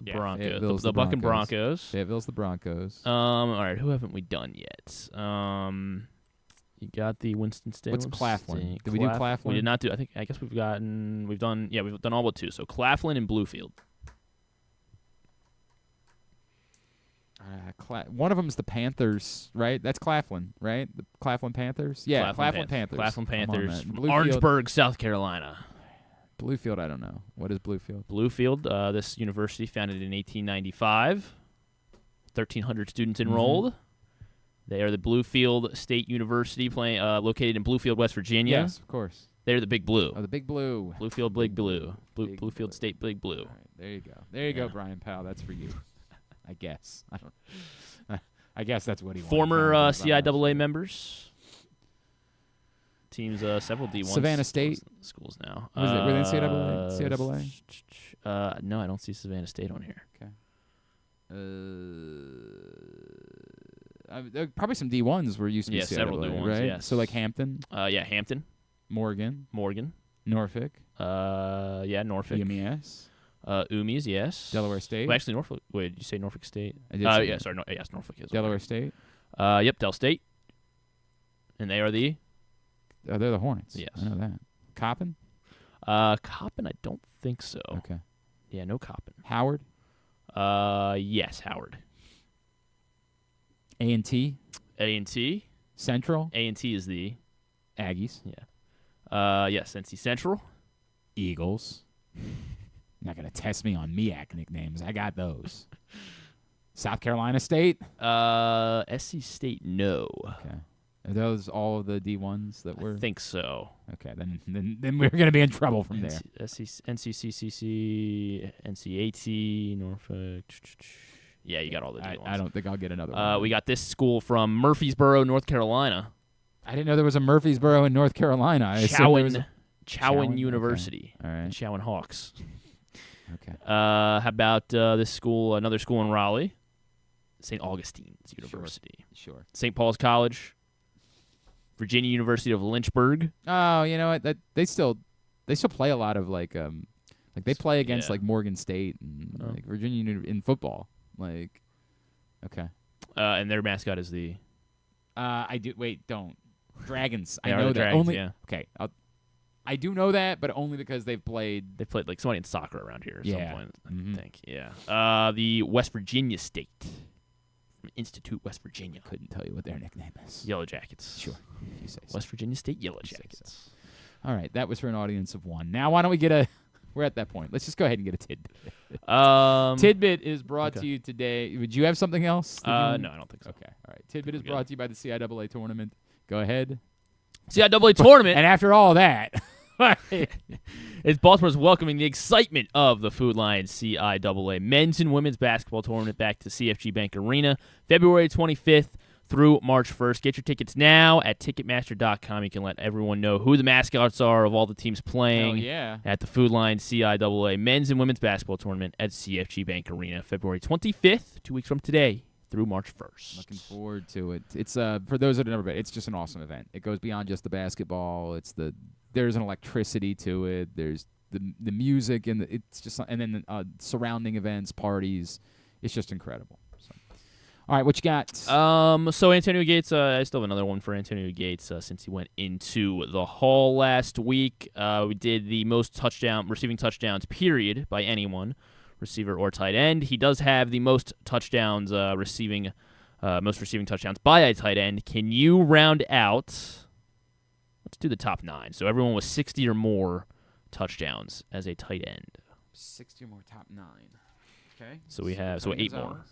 The Broncos. The Bucking Broncos. Fayetteville's the Broncos. All right, who haven't we done yet? You got the Winston-Salem. What's Claflin? Did we do Claflin? We did not do. I guess we've done all but 2. So Claflin and Bluefield. One of them's the Panthers, right? That's Claflin, right? The Claflin Panthers. Yeah, Claflin Panthers. Claflin Panthers from Bluefield. Orangeburg, South Carolina. Bluefield, I don't know. What is Bluefield? Bluefield, this university founded in 1895. 1,300 students enrolled. They are the Bluefield State University, located in Bluefield, West Virginia. Yes, of course. They're the Big Blue. Oh, the Big Blue. Bluefield, Big Blue. Bluefield State, Big Blue. All right, there you go. There you go, Brian Powell. That's for you. I guess. I guess that's what he wanted. Former CIAA members. Teams, several D1 Savannah State schools now. Were they in CIAA? No, I don't see Savannah State on here. Okay. Probably some D1s were used to be CIAA, several D1s, right? yes. So like Hampton. Hampton. Morgan. Norfolk. Norfolk. UMES. UMES, yes. Delaware State. Well, actually, Norfolk. Wait, did you say Norfolk State? I did. Say yes, Norfolk is. Delaware State. Yep, Del State. And they are the. They're the Hornets. Yes, I know that. Coppin. Coppin, I don't think so. Okay. Yeah, no Coppin. Howard. Yes, Howard. A&T. A&T. Central. A&T is the Aggies. Yeah. Yes, NC Central. Eagles. Not going to test me on MEAC nicknames. I got those. South Carolina State. SC State, no. Okay. Are those all of the D1s that were? I think so. Okay, then we're going to be in trouble from there. NCCCC, NCAT, Norfolk. Yeah, you got all the D ones. I don't think I'll get another one. We got this school from Murfreesboro, North Carolina. I didn't know there was a Murfreesboro in North Carolina. Chowan University. Okay. All right. Chowan Hawks. Okay. How about this school, another school in Raleigh? St. Augustine's University. Sure. St. Paul's College. Virginia University of Lynchburg. Oh, you know what? They still play a lot of they play against like Morgan State and like Virginia in football. Like, okay. And their mascot is the. Don't. Dragons. They I are know the that. Dragons, Only yeah. okay. I do know that, but only because they've played. They played like somebody in soccer around here at some point. Mm-hmm. I think. Yeah. The West Virginia State. Institute, West Virginia. Couldn't tell you what their nickname is. Yellow Jackets. Sure. If you say so. West Virginia State Yellow Jackets. So. All right, that was for an audience of one. Now, why don't we get a? We're at that point. Let's just go ahead and get a tidbit. Tidbit is brought to you today. Would you have something else? No, I don't think so. Okay. All right. Tidbit is brought to you by the CIAA tournament. Go ahead. CIAA tournament. And after all that, it's Baltimore's welcoming the excitement of the Food Lion CIAA men's and women's basketball tournament back to CFG Bank Arena, February 25th through March 1st. Get your tickets now at Ticketmaster.com. You can let everyone know who the mascots are of all the teams playing at the Food Lion CIAA men's and women's basketball tournament at CFG Bank Arena, February 25th, 2 weeks from today, through March 1st. Looking forward to it. It's for those that have never been, it's just an awesome event. It goes beyond just the basketball. There's an electricity to it. There's the music and then surrounding events, parties. It's just incredible. So. All right, what you got? So Antonio Gates, I still have another one for Antonio Gates since he went into the Hall last week. We did the most receiving touchdowns, period, by anyone, receiver or tight end. He does have the most touchdowns receiving touchdowns by a tight end. Can you round out? Let's do the top 9. So everyone with 60 or more touchdowns as a tight end. 60 or more, top 9. Okay. So we have 8 more.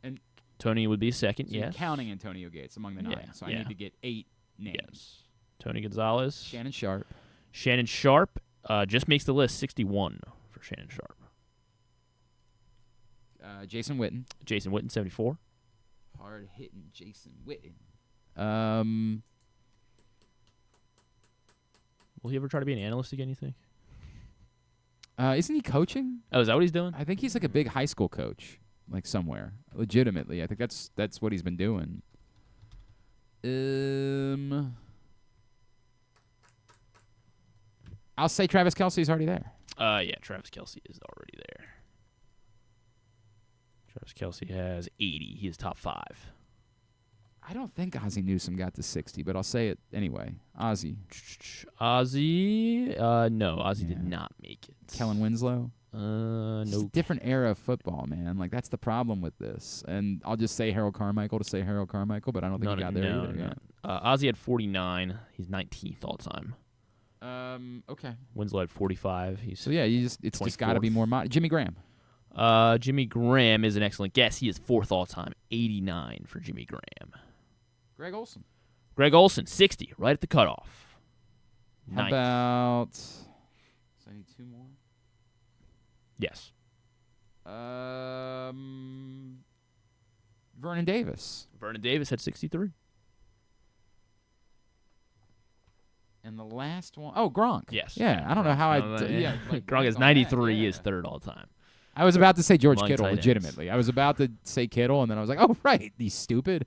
And Tony would be second. So yes. Counting Antonio Gates among the 9. So I need to get 8 names. Yes. Tony Gonzalez. Shannon Sharp. Shannon Sharp just makes the list. 61 for Shannon Sharp. Jason Witten. Jason Witten, 74. Hard hitting Jason Witten. Will he ever try to be an analyst again, you think? Isn't he coaching? Oh, is that what he's doing? I think he's like a big high school coach, like somewhere. Legitimately. I think that's what he's been doing. I'll say Travis Kelce's already there. Yeah, Travis Kelce is already there. Travis Kelce has 80. He is top 5. I don't think Ozzie Newsome got to 60, but I'll say it anyway. Ozzie. No, Ozzie did not make it. Kellen Winslow? No. It's a different era of football, man. Like, that's the problem with this. And I'll just say Harold Carmichael to say Harold Carmichael, but I don't think he got there either. No. Ozzie had 49. He's 19th all time. Okay. Winslow had 45. So, yeah, it's just got to be more Jimmy Graham. Jimmy Graham is an excellent guess. He is 4th all time. 89 for Jimmy Graham. Greg Olson. Greg Olson, 60, right at the cutoff. How about... So I need 2 more? Yes. Vernon Davis. Vernon Davis had 63. And the last one... Oh, Gronk. Yes. Yeah, I don't know how Gronk is 93. He is 3rd all time. I was about to say George Among Kittle, legitimately. I was about to say Kittle, and then I was like, oh, right, he's stupid.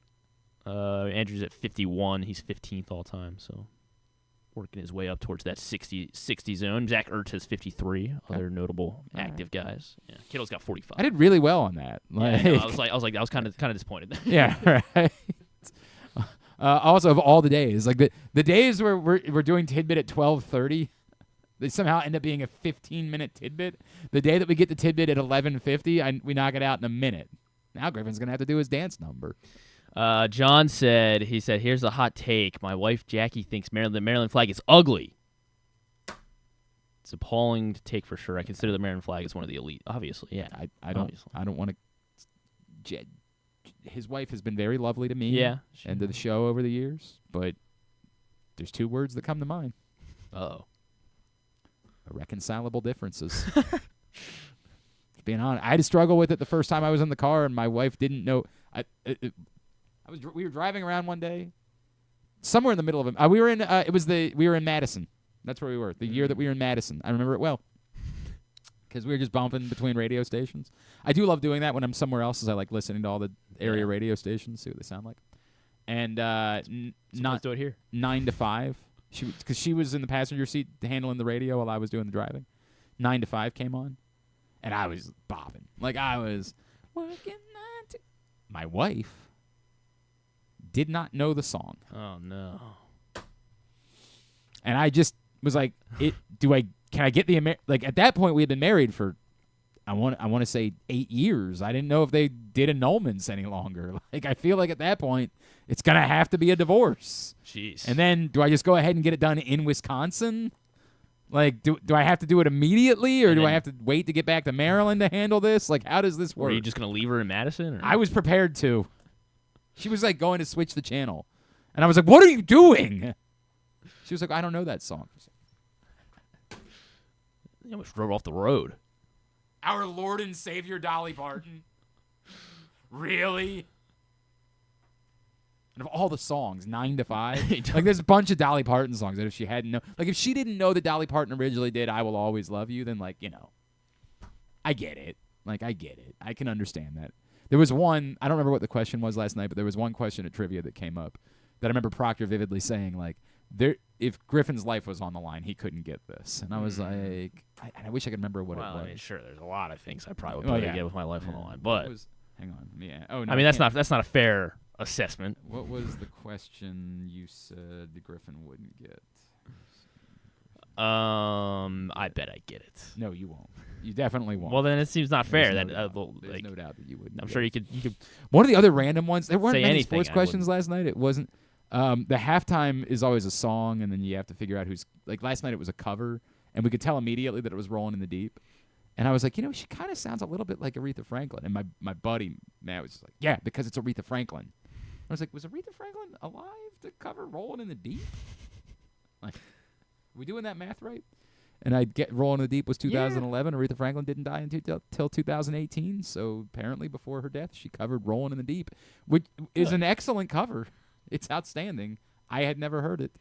Andrew's at 51. He's 15th all time, so working his way up towards that 60 zone. Zach Ertz has 53. Other notable active guys. Yeah, Kittle's got 45. I did really well on that. I was kind of disappointed. Yeah, right. Also, of all the days, like the days where we're doing tidbit at 12:30, they somehow end up being a 15-minute tidbit. The day that we get the tidbit at 11:50, we knock it out in a minute. Now Griffin's gonna have to do his dance number. John said, here's a hot take. My wife, Jackie, thinks the Maryland flag is ugly. It's appalling to take for sure. I consider the Maryland flag as one of the elite, obviously. Yeah, I don't want to... His wife has been very lovely to me and to the show over the years, but there's 2 words that come to mind. Uh-oh. Irreconcilable differences. being honest. I had to struggle with it the first time I was in the car, and my wife didn't know. We were driving around one day, somewhere in the middle of it. We were in Madison. That's where we were. The year that we were in Madison, I remember it well, because we were just bumping between radio stations. I do love doing that when I'm somewhere else, as I like listening to all the area radio stations, see what they sound like. And not do it here. 9 to 5. Because she was in the passenger seat handling the radio while I was doing the driving. 9 to 5 came on, and I was bopping. Like, I was working 9 to... My wife did not know the song. Oh, no. And I just was like, can I get the... Like, at that point, we had been married for, I want to say 8 years. I didn't know if they did annulments any longer. Like, I feel like at that point, it's going to have to be a divorce. Jeez. And then do I just go ahead and get it done in Wisconsin? Like, do I have to do it immediately, or do I have to wait to get back to Maryland to handle this? Like, how does this work? Were you just going to leave her in Madison? Or? I was prepared to. She was, like, going to switch the channel. And I was like, what are you doing? She was like, I don't know that song. You almost drove off the road. Our Lord and Savior Dolly Parton. Really? And of all the songs, 9 to 5, like there's a bunch of Dolly Parton songs that if she hadn't known, like if she didn't know that Dolly Parton originally did I Will Always Love You, then like, I get it. Like, I get it. I can understand that. There was one, I don't remember what the question was last night, but there was one question at trivia that came up that I remember Proctor vividly saying, like, if Griffin's life was on the line, he couldn't get this. And I was like, I wish I could remember what it was. I mean, sure, there's a lot of things I probably would get with my life on the line, but hang on, yeah. Oh, no, I mean, that's not a fair assessment. What was the question you said the Griffin wouldn't get? I bet I get it. No, you won't. You definitely won't. Well, then it seems not fair. There's There's no doubt that you wouldn't. I'm sure you could. One of the other random ones. There weren't say many anything, sports questions last night. It wasn't. The halftime is always a song, and then you have to figure out who's. Like last night, it was a cover, and we could tell immediately that it was Rolling in the Deep. And I was like, she kind of sounds a little bit like Aretha Franklin. And my buddy Matt was just like, yeah, because it's Aretha Franklin. I was like, was Aretha Franklin alive to cover Rolling in the Deep? Like, are we doing that math right? And I'd get Rolling in the Deep was 2011. Yeah. Aretha Franklin didn't die until 2018. So apparently before her death, she covered Rolling in the Deep, which is an excellent cover. It's outstanding. I had never heard it.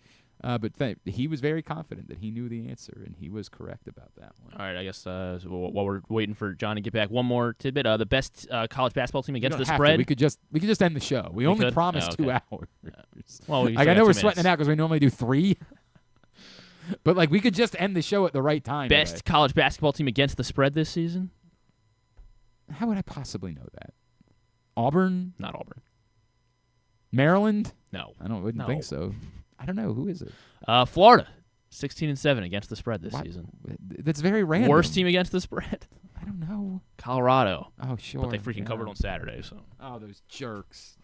But he was very confident that he knew the answer, and he was correct about that one. All right, I guess while we're waiting for John to get back, one more tidbit. The best college basketball team against the spread. We could just end the show. We only promised 2 hours. Well, like, I know we're sweating it out because we normally do 3. But like we could just end the show at the right time. Best college basketball team against the spread this season? How would I possibly know that? Auburn? Not Auburn. Maryland? No. I wouldn't think so. I don't know. Who is it? Florida. 16-7 against the spread this season. That's very random. Worst team against the spread? I don't know. Colorado. Oh, sure. But they freaking covered on Saturday. So. Oh, those jerks.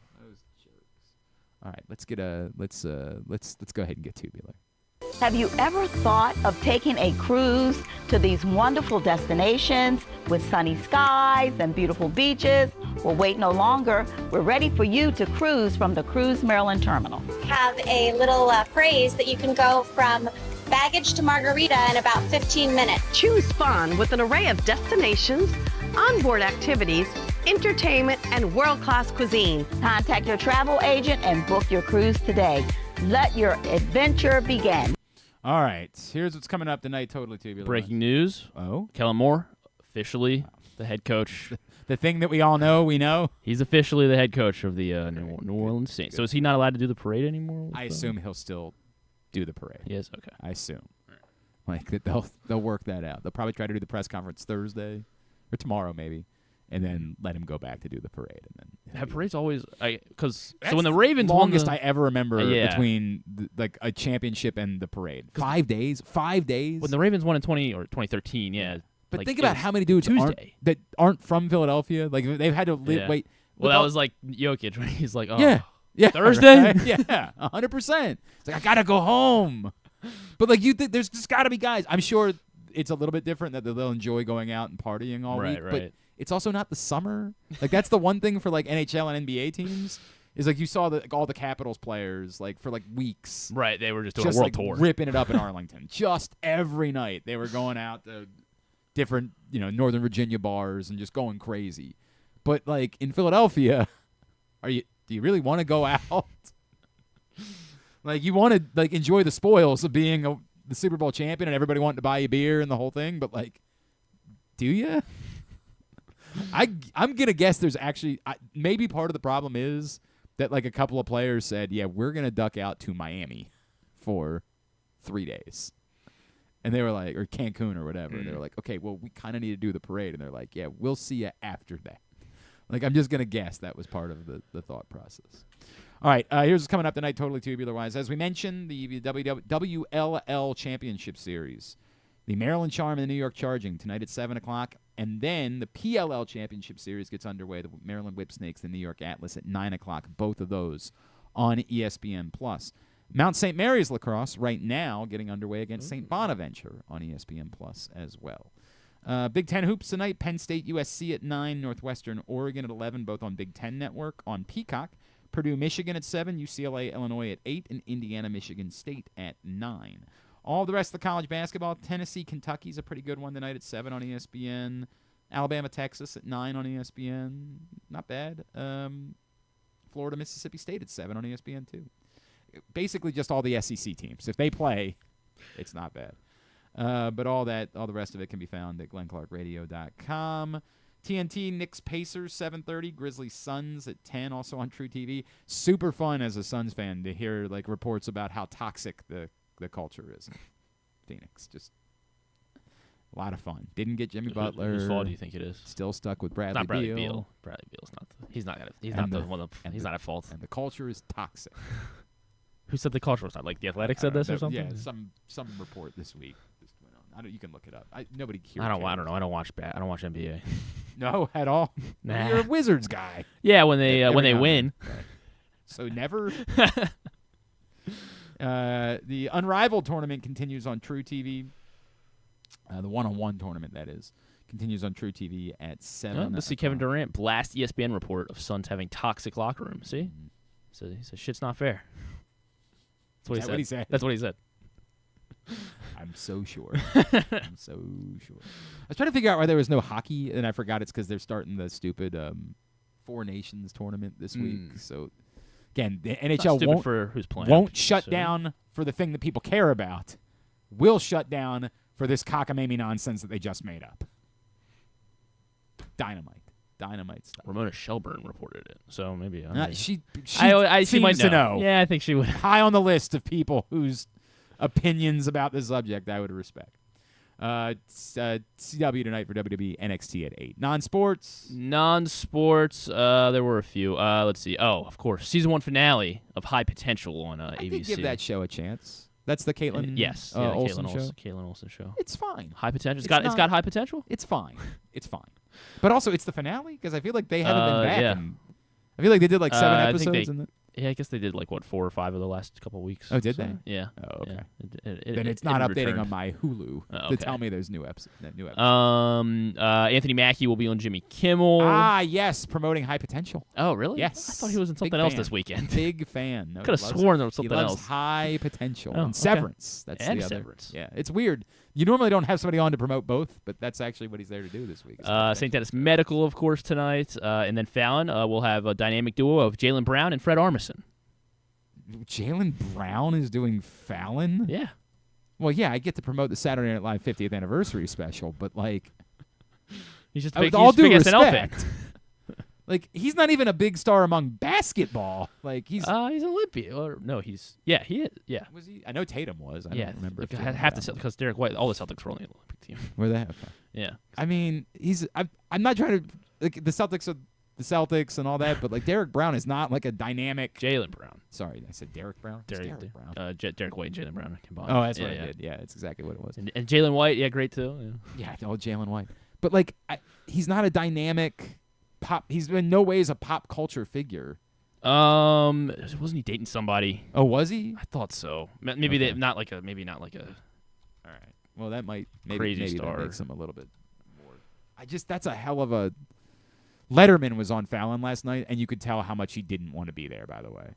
All right, let's go ahead and get tubular. Have you ever thought of taking a cruise to these wonderful destinations with sunny skies and beautiful beaches? Well, wait no longer. We're ready for you to cruise from the Cruise Maryland Terminal. Have a little phrase that you can go from baggage to margarita in about 15 minutes. Choose fun with an array of destinations, onboard activities, entertainment, and world-class cuisine. Contact your travel agent and book your cruise today. Let your adventure begin. All right, here's what's coming up tonight. Totally tubular. Breaking news. Oh, Kellen Moore, officially the head coach. The thing that we all know, we know. He's officially the head coach of the New Orleans Saints. So is he not allowed to do the parade anymore? I assume he'll still do the parade. Yes. Okay. I assume. Like that they'll work that out. They'll probably try to do the press conference Thursday or tomorrow maybe. And then let him go back to do the parade, and then that parade's always because so when the Ravens longest won I ever remember between like a championship and the parade. 5 days. 5 days. When the Ravens won in 2013, yeah. But like, think about how many dudes aren't from Philadelphia. Like they've had to wait. Well, that was like Jokic when he's like, oh, yeah, Thursday, right? Yeah, 100%. It's like I gotta go home. But like you think there's just gotta be guys. I'm sure it's a little bit different that they'll enjoy going out and partying all week. But it's also not the summer. Like that's the one thing for like NHL and NBA teams is like you saw all the Capitals players like for like weeks. Right, they were just doing a world tour, ripping it up in Arlington. Just every night they were going out to different, Northern Virginia bars and just going crazy. But like in Philadelphia, do you really want to go out? Like you want to like enjoy the spoils of being the Super Bowl champion and everybody wanting to buy you beer and the whole thing, but like, do you? I'm gonna guess there's actually maybe part of the problem is that like a couple of players said, yeah, we're gonna duck out to Miami for 3 days, and they were like, or Cancun or whatever. They were like, okay, well we kind of need to do the parade, and they're like, yeah, we'll see you after that. Like I'm just gonna guess that was part of the thought process. All right, here's what's coming up tonight, totally tubular-wise. As we mentioned, the WLL Championship Series. The Maryland Charm and the New York Charging tonight at 7 o'clock. And then the PLL Championship Series gets underway. The Maryland Whipsnakes, the New York Atlas at 9 o'clock. Both of those on ESPN+. Mount St. Mary's Lacrosse right now getting underway against St. Bonaventure on ESPN+ as well. Big Ten Hoops tonight. Penn State, USC at 9. Northwestern, Oregon at 11, both on Big Ten Network. On Peacock, Purdue, Michigan at 7, UCLA, Illinois at 8, and Indiana, Michigan State at 9. All the rest of the college basketball, Tennessee, Kentucky's a pretty good one tonight at 7 on ESPN. Alabama, Texas at 9 on ESPN. Not bad. Florida, Mississippi State at 7 on ESPN too. Basically just all the SEC teams. If they play, it's not bad. But all the rest of it can be found at glennclarkradio.com. TNT, Knicks, Pacers, 7:30. Grizzlies, Suns at 10, also on True TV. Super fun as a Suns fan to hear like reports about how toxic the culture is in Phoenix. Just a lot of fun. Didn't get Jimmy Butler. Whose fault do you think it is? Still stuck with Bradley Not Bradley Beal. Beal. Bradley Beal's not. He's not at fault. And the culture is toxic. Who said the culture was not? Like The Athletic said this or something? Yeah, some report this week. You can look it up. Nobody cares. I don't know. I don't watch NBA. No, at all. Nah. You're a Wizards guy. Yeah, when they win. Right. So never. The Unrivaled tournament continues on True TV. The one-on-one tournament, that is, continues on True TV at 7. Let's see Kevin Durant blast ESPN report of Suns having toxic locker room. See? So he said, shit's not fair. That's what he said. That's what he said. I'm so sure. I'm so sure. I was trying to figure out why there was no hockey, and I forgot it's because they're starting the stupid Four Nations tournament this week. So, again, the NHL won't shut down for the thing that people care about. Will shut down for this cockamamie nonsense that they just made up. Dynamite stuff. Ramona Shelburne reported it, so maybe she seems might to know. Yeah, I think she would. High on the list of people whose opinions about the subject I would respect. CW tonight for WWE, NXT at 8. Non-sports, there were a few. Let's see. Oh, of course, season 1 finale of High Potential on ABC. I did give that show a chance. That's the Caitlin Olsen show? Caitlin Olsen show. It's fine. High potential. It's got high potential? It's fine. But also, it's the finale? Because I feel like they haven't been back. Yeah. I feel like they did like 7 episodes. Yeah, I guess they did like 4 or 5 of the last couple of weeks. Oh, did they? Yeah. Oh, okay. Yeah. Then it's not updating on my Hulu to tell me there's new episodes. Anthony Mackie will be on Jimmy Kimmel. Ah, yes, promoting High Potential. Oh, really? Yes. I thought he was in something else this weekend. Big fan. Could have sworn there was something else. He loves High Potential and Severance. That's and the other. Severance. Yeah, it's weird. You normally don't have somebody on to promote both, but that's actually what he's there to do this week. St. Dennis Medical, of course, tonight. And then Fallon will have a dynamic duo of Jaylen Brown and Fred Armisen. Jaylen Brown is doing Fallon? Yeah. Well, yeah, I get to promote the Saturday Night Live 50th anniversary special, but like, he's just with all due respect, like he's not even a big star among basketball. Like he's Olympian. Or no, he is. Yeah. Was he? I know Tatum was. I don't remember. I have to because Derek White, all the Celtics were on the Olympic team. Were they? Okay. Yeah. I mean, I'm not trying to like the Celtics are the Celtics and all that, but like Derek Brown is not like a dynamic. Jaylen Brown. Sorry, I said Derek Brown. Derek Brown. Derek White and Jaylen Brown combined. Oh, that's what I did. Yeah, it's exactly what it was. And Jaylen White, yeah, great too. Yeah, Jaylen White. But like, he's not a dynamic pop. He's in no ways a pop culture figure. Wasn't he dating somebody? Oh, was he? I thought so. Maybe okay. not like a. All right. Well, that might crazy maybe star. That makes him a little bit more. That's a hell of a. Letterman was on Fallon last night, and you could tell how much he didn't want to be there, by the way.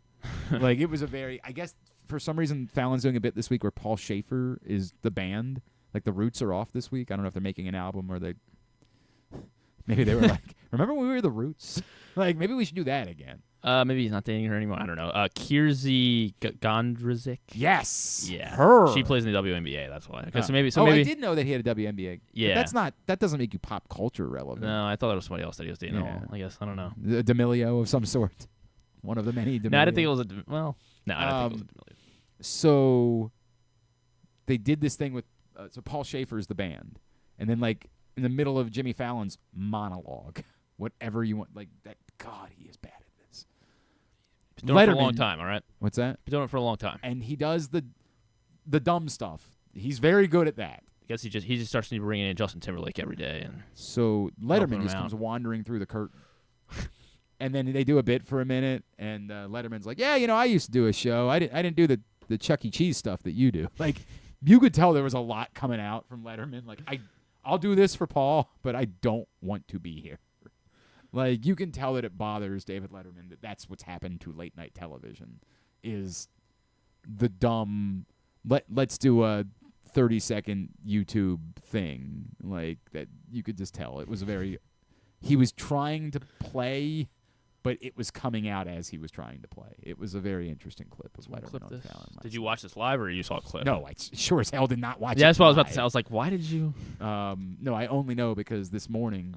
Like, it was I guess, for some reason, Fallon's doing a bit this week where Paul Schaefer is the band. Like the Roots are off this week. I don't know if they're making an album or maybe they were like, remember when we were the Roots? Like maybe we should do that again. Maybe he's not dating her anymore. I don't know. Kiersey Gondrazic. Yes. Yeah. Her. She plays in the WNBA. That's why. So maybe. I did know that he had a WNBA. Yeah. But that doesn't make you pop culture relevant. No, I thought it was somebody else that he was dating. Yeah. I guess. I don't know. A D'Amelio of some sort. One of the many D'Amelio. No, I didn't think it was a. Well, no, I don't think it was a D'Amelio. So they did this thing with. So Paul Schaefer is the band, and then like in the middle of Jimmy Fallon's monologue, whatever you want, like that. God, he is bad at this. Been doing it for a long time. All right. What's that? Been doing it for a long time. And he does the dumb stuff. He's very good at that. I guess he just starts bringing in Justin Timberlake every day, and so Letterman just comes wandering through the curtain. And then they do a bit for a minute, and Letterman's like, "Yeah, I used to do a show. I didn't do the Chuck E. Cheese stuff that you do." Like, you could tell there was a lot coming out from Letterman. Like, I'll do this for Paul, but I don't want to be here. Like, you can tell that it bothers David Letterman that that's what's happened to late night television, is the dumb. Let's do a 30-second YouTube thing, like that. You could just tell it was he was trying to play. But it was coming out as he was trying to play. It was a very interesting clip of Letterman on Fallon. Did you watch this live or you saw a clip? No, I sure as hell did not watch it. Yeah, that's what I was about to say. I was like, why did you? No, I only know because this morning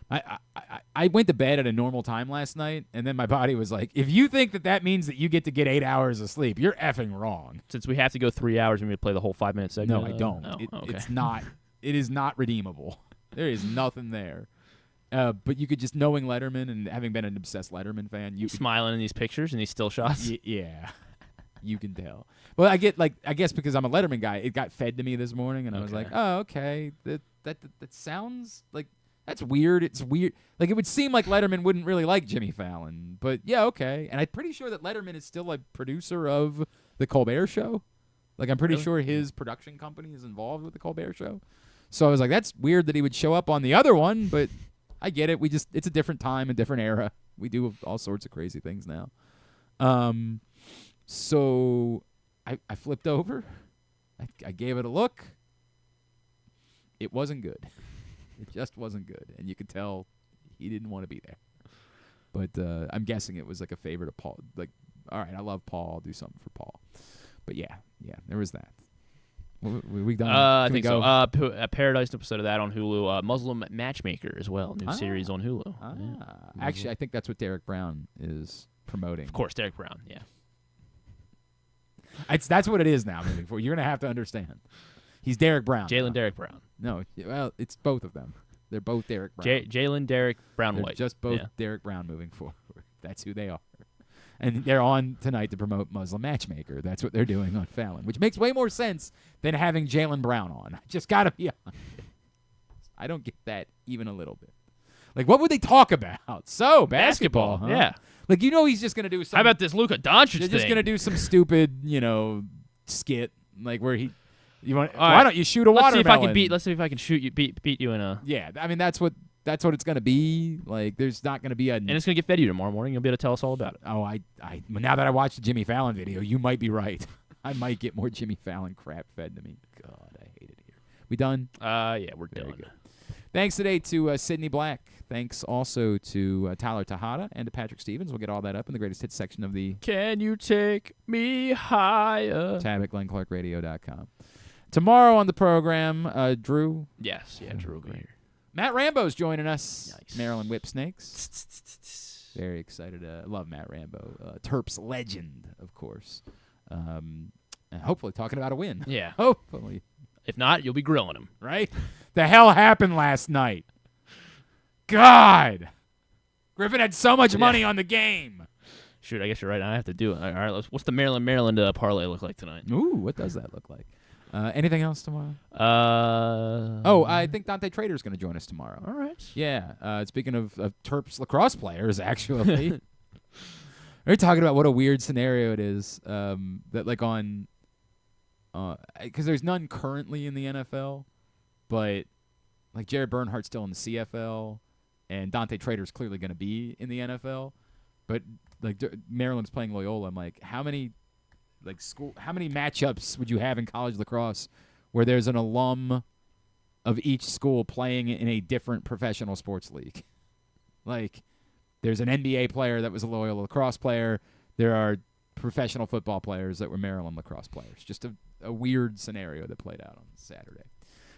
I went to bed at a normal time last night, and then my body was like, if you think that means that you get to get 8 hours of sleep, you're effing wrong. Since we have to go 3 hours and we play the whole 5-minute segment? No, I don't. Okay. It's not. It is not redeemable. There is nothing there. But you could just, knowing Letterman and having been an obsessed Letterman fan, you smiling in these pictures and these still shots. Yeah, you can tell. Well, I guess because I'm a Letterman guy, it got fed to me this morning, and I was like, oh, okay, that sounds like that's weird. It's weird. Like, it would seem like Letterman wouldn't really like Jimmy Fallon, but yeah, okay. And I'm pretty sure that Letterman is still a producer of the Colbert Show. Like, I'm pretty sure his production company is involved with the Colbert Show. So I was like, that's weird that he would show up on the other one, but I get it. It's a different time, a different era. We do all sorts of crazy things now. So I flipped over. I gave it a look. It wasn't good. It just wasn't good. And you could tell he didn't want to be there. But I'm guessing it was like a favor to Paul. Like, all right, I love Paul. I'll do something for Paul. But yeah, there was that. We done? I think so. A Paradise episode of that on Hulu. Muslim Matchmaker as well. New series on Hulu. Yeah. Actually, I think that's what Derek Brown is promoting. Of course, Derek Brown. Yeah. That's what it is now. Moving forward, you're gonna have to understand. He's Derek Brown. Jalen Derek Brown. No, well, it's both of them. They're both Derek Brown. Jalen Derek Brown They're White. Just both Derek Brown moving forward. That's who they are. And they're on tonight to promote Muslim Matchmaker. That's what they're doing on Fallon, which makes way more sense than having Jalen Brown on. Just got to be honest. I don't get that even a little bit. Like, what would they talk about? So, basketball, huh? Yeah. Like, he's just going to do something. How about this Luka Doncic thing? They're just going to do some stupid, skit, like where why don't you shoot a watermelon? Let's see if I can beat you in a. Yeah, I mean, that's what it's going to be. Like, there's not going to be and it's going to get fed to you tomorrow morning. You'll be able to tell us all about it. Oh, now that I watched the Jimmy Fallon video, you might be right. I might get more Jimmy Fallon crap fed to me. God, I hate it here. We done? Yeah, we're done. Good. Thanks today to Sydney Black. Thanks also to Tyler Tejada and to Patrick Stevens. We'll get all that up in the greatest hits section of the Can You Take Me Higher tab at GlennClarkRadio.com. Tomorrow on the program, Drew. Yes, Drew will be here. Matt Rambo's joining us. Nice. Maryland Whip Snakes. Very excited. Love Matt Rambo. Terps legend, of course. And hopefully talking about a win. Yeah. Hopefully. If not, you'll be grilling him. Right? The hell happened last night? God! Griffin had so much money on the game. Shoot, I guess you're right. I have to do it. All right, what's the Maryland parlay look like tonight? Ooh, what does that look like? Anything else tomorrow? I think Dante Trader's going to join us tomorrow. All right. Yeah. Speaking of Terps lacrosse players, actually. We're talking about what a weird scenario it is that, like, on because there's none currently in the NFL, but, like, Jared Bernhardt's still in the CFL, and Dante Trader's clearly going to be in the NFL, but, like, Maryland's playing Loyola. I'm like, how many matchups would you have in college lacrosse where there's an alum of each school playing in a different professional sports league. Like, there's an NBA player that was a Loyola lacrosse player. There are professional football players that were Maryland lacrosse players. Just a weird scenario that played out on Saturday.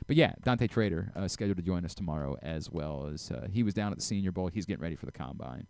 But yeah, Dante Trader scheduled to join us tomorrow, as well as he was down at the Senior Bowl. He's getting ready for the Combine.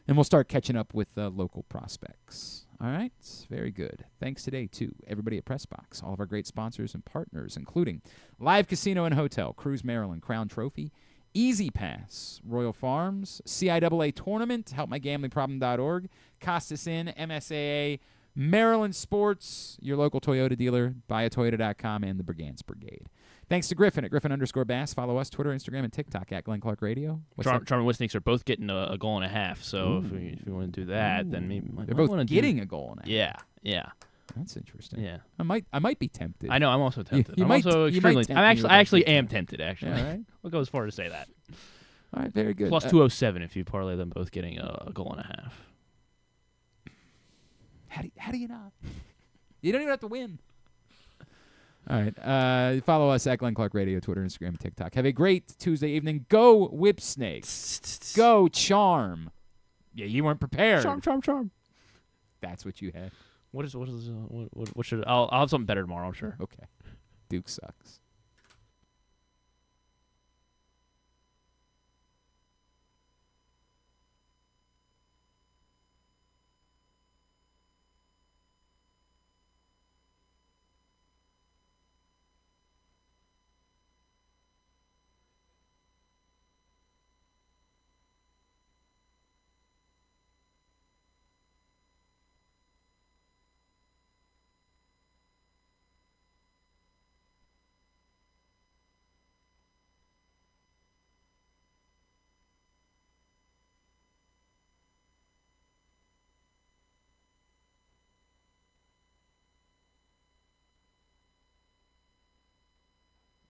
And we'll start catching up with local prospects. All right, very good. Thanks today to everybody at PressBox, all of our great sponsors and partners, including Live Casino and Hotel, Cruise Maryland, Crown Trophy, Easy Pass, Royal Farms, CIAA Tournament, HelpMyGamblingProblem.org, Costas Inn, MSAA, Maryland Sports, your local Toyota dealer, buyatoyota.com, and the Brigance Brigade. Thanks to Griffin at Griffin_Bass. Follow us, Twitter, Instagram, and TikTok at Glenn Clark Radio. Charm and Wisniks are both getting a goal and a half, so if we want to do that, then maybe they're both getting a goal and a half. Yeah. That's interesting. Yeah. I might be tempted. I know, I'm also tempted. You I'm might, also extremely tempted. I actually am tempted, actually. Yeah, right? We'll go as far as to say that. All right, very good. Plus 207 if you parlay them both getting a goal and a half. How do you not? You don't even have to win. All right. Follow us at Glenn Clark Radio, Twitter, Instagram, TikTok. Have a great Tuesday evening. Go Whip Snakes. Go Charm. Yeah, you weren't prepared. Charm. That's what you had. What should I'll have something better tomorrow, I'm sure. Okay. Duke sucks.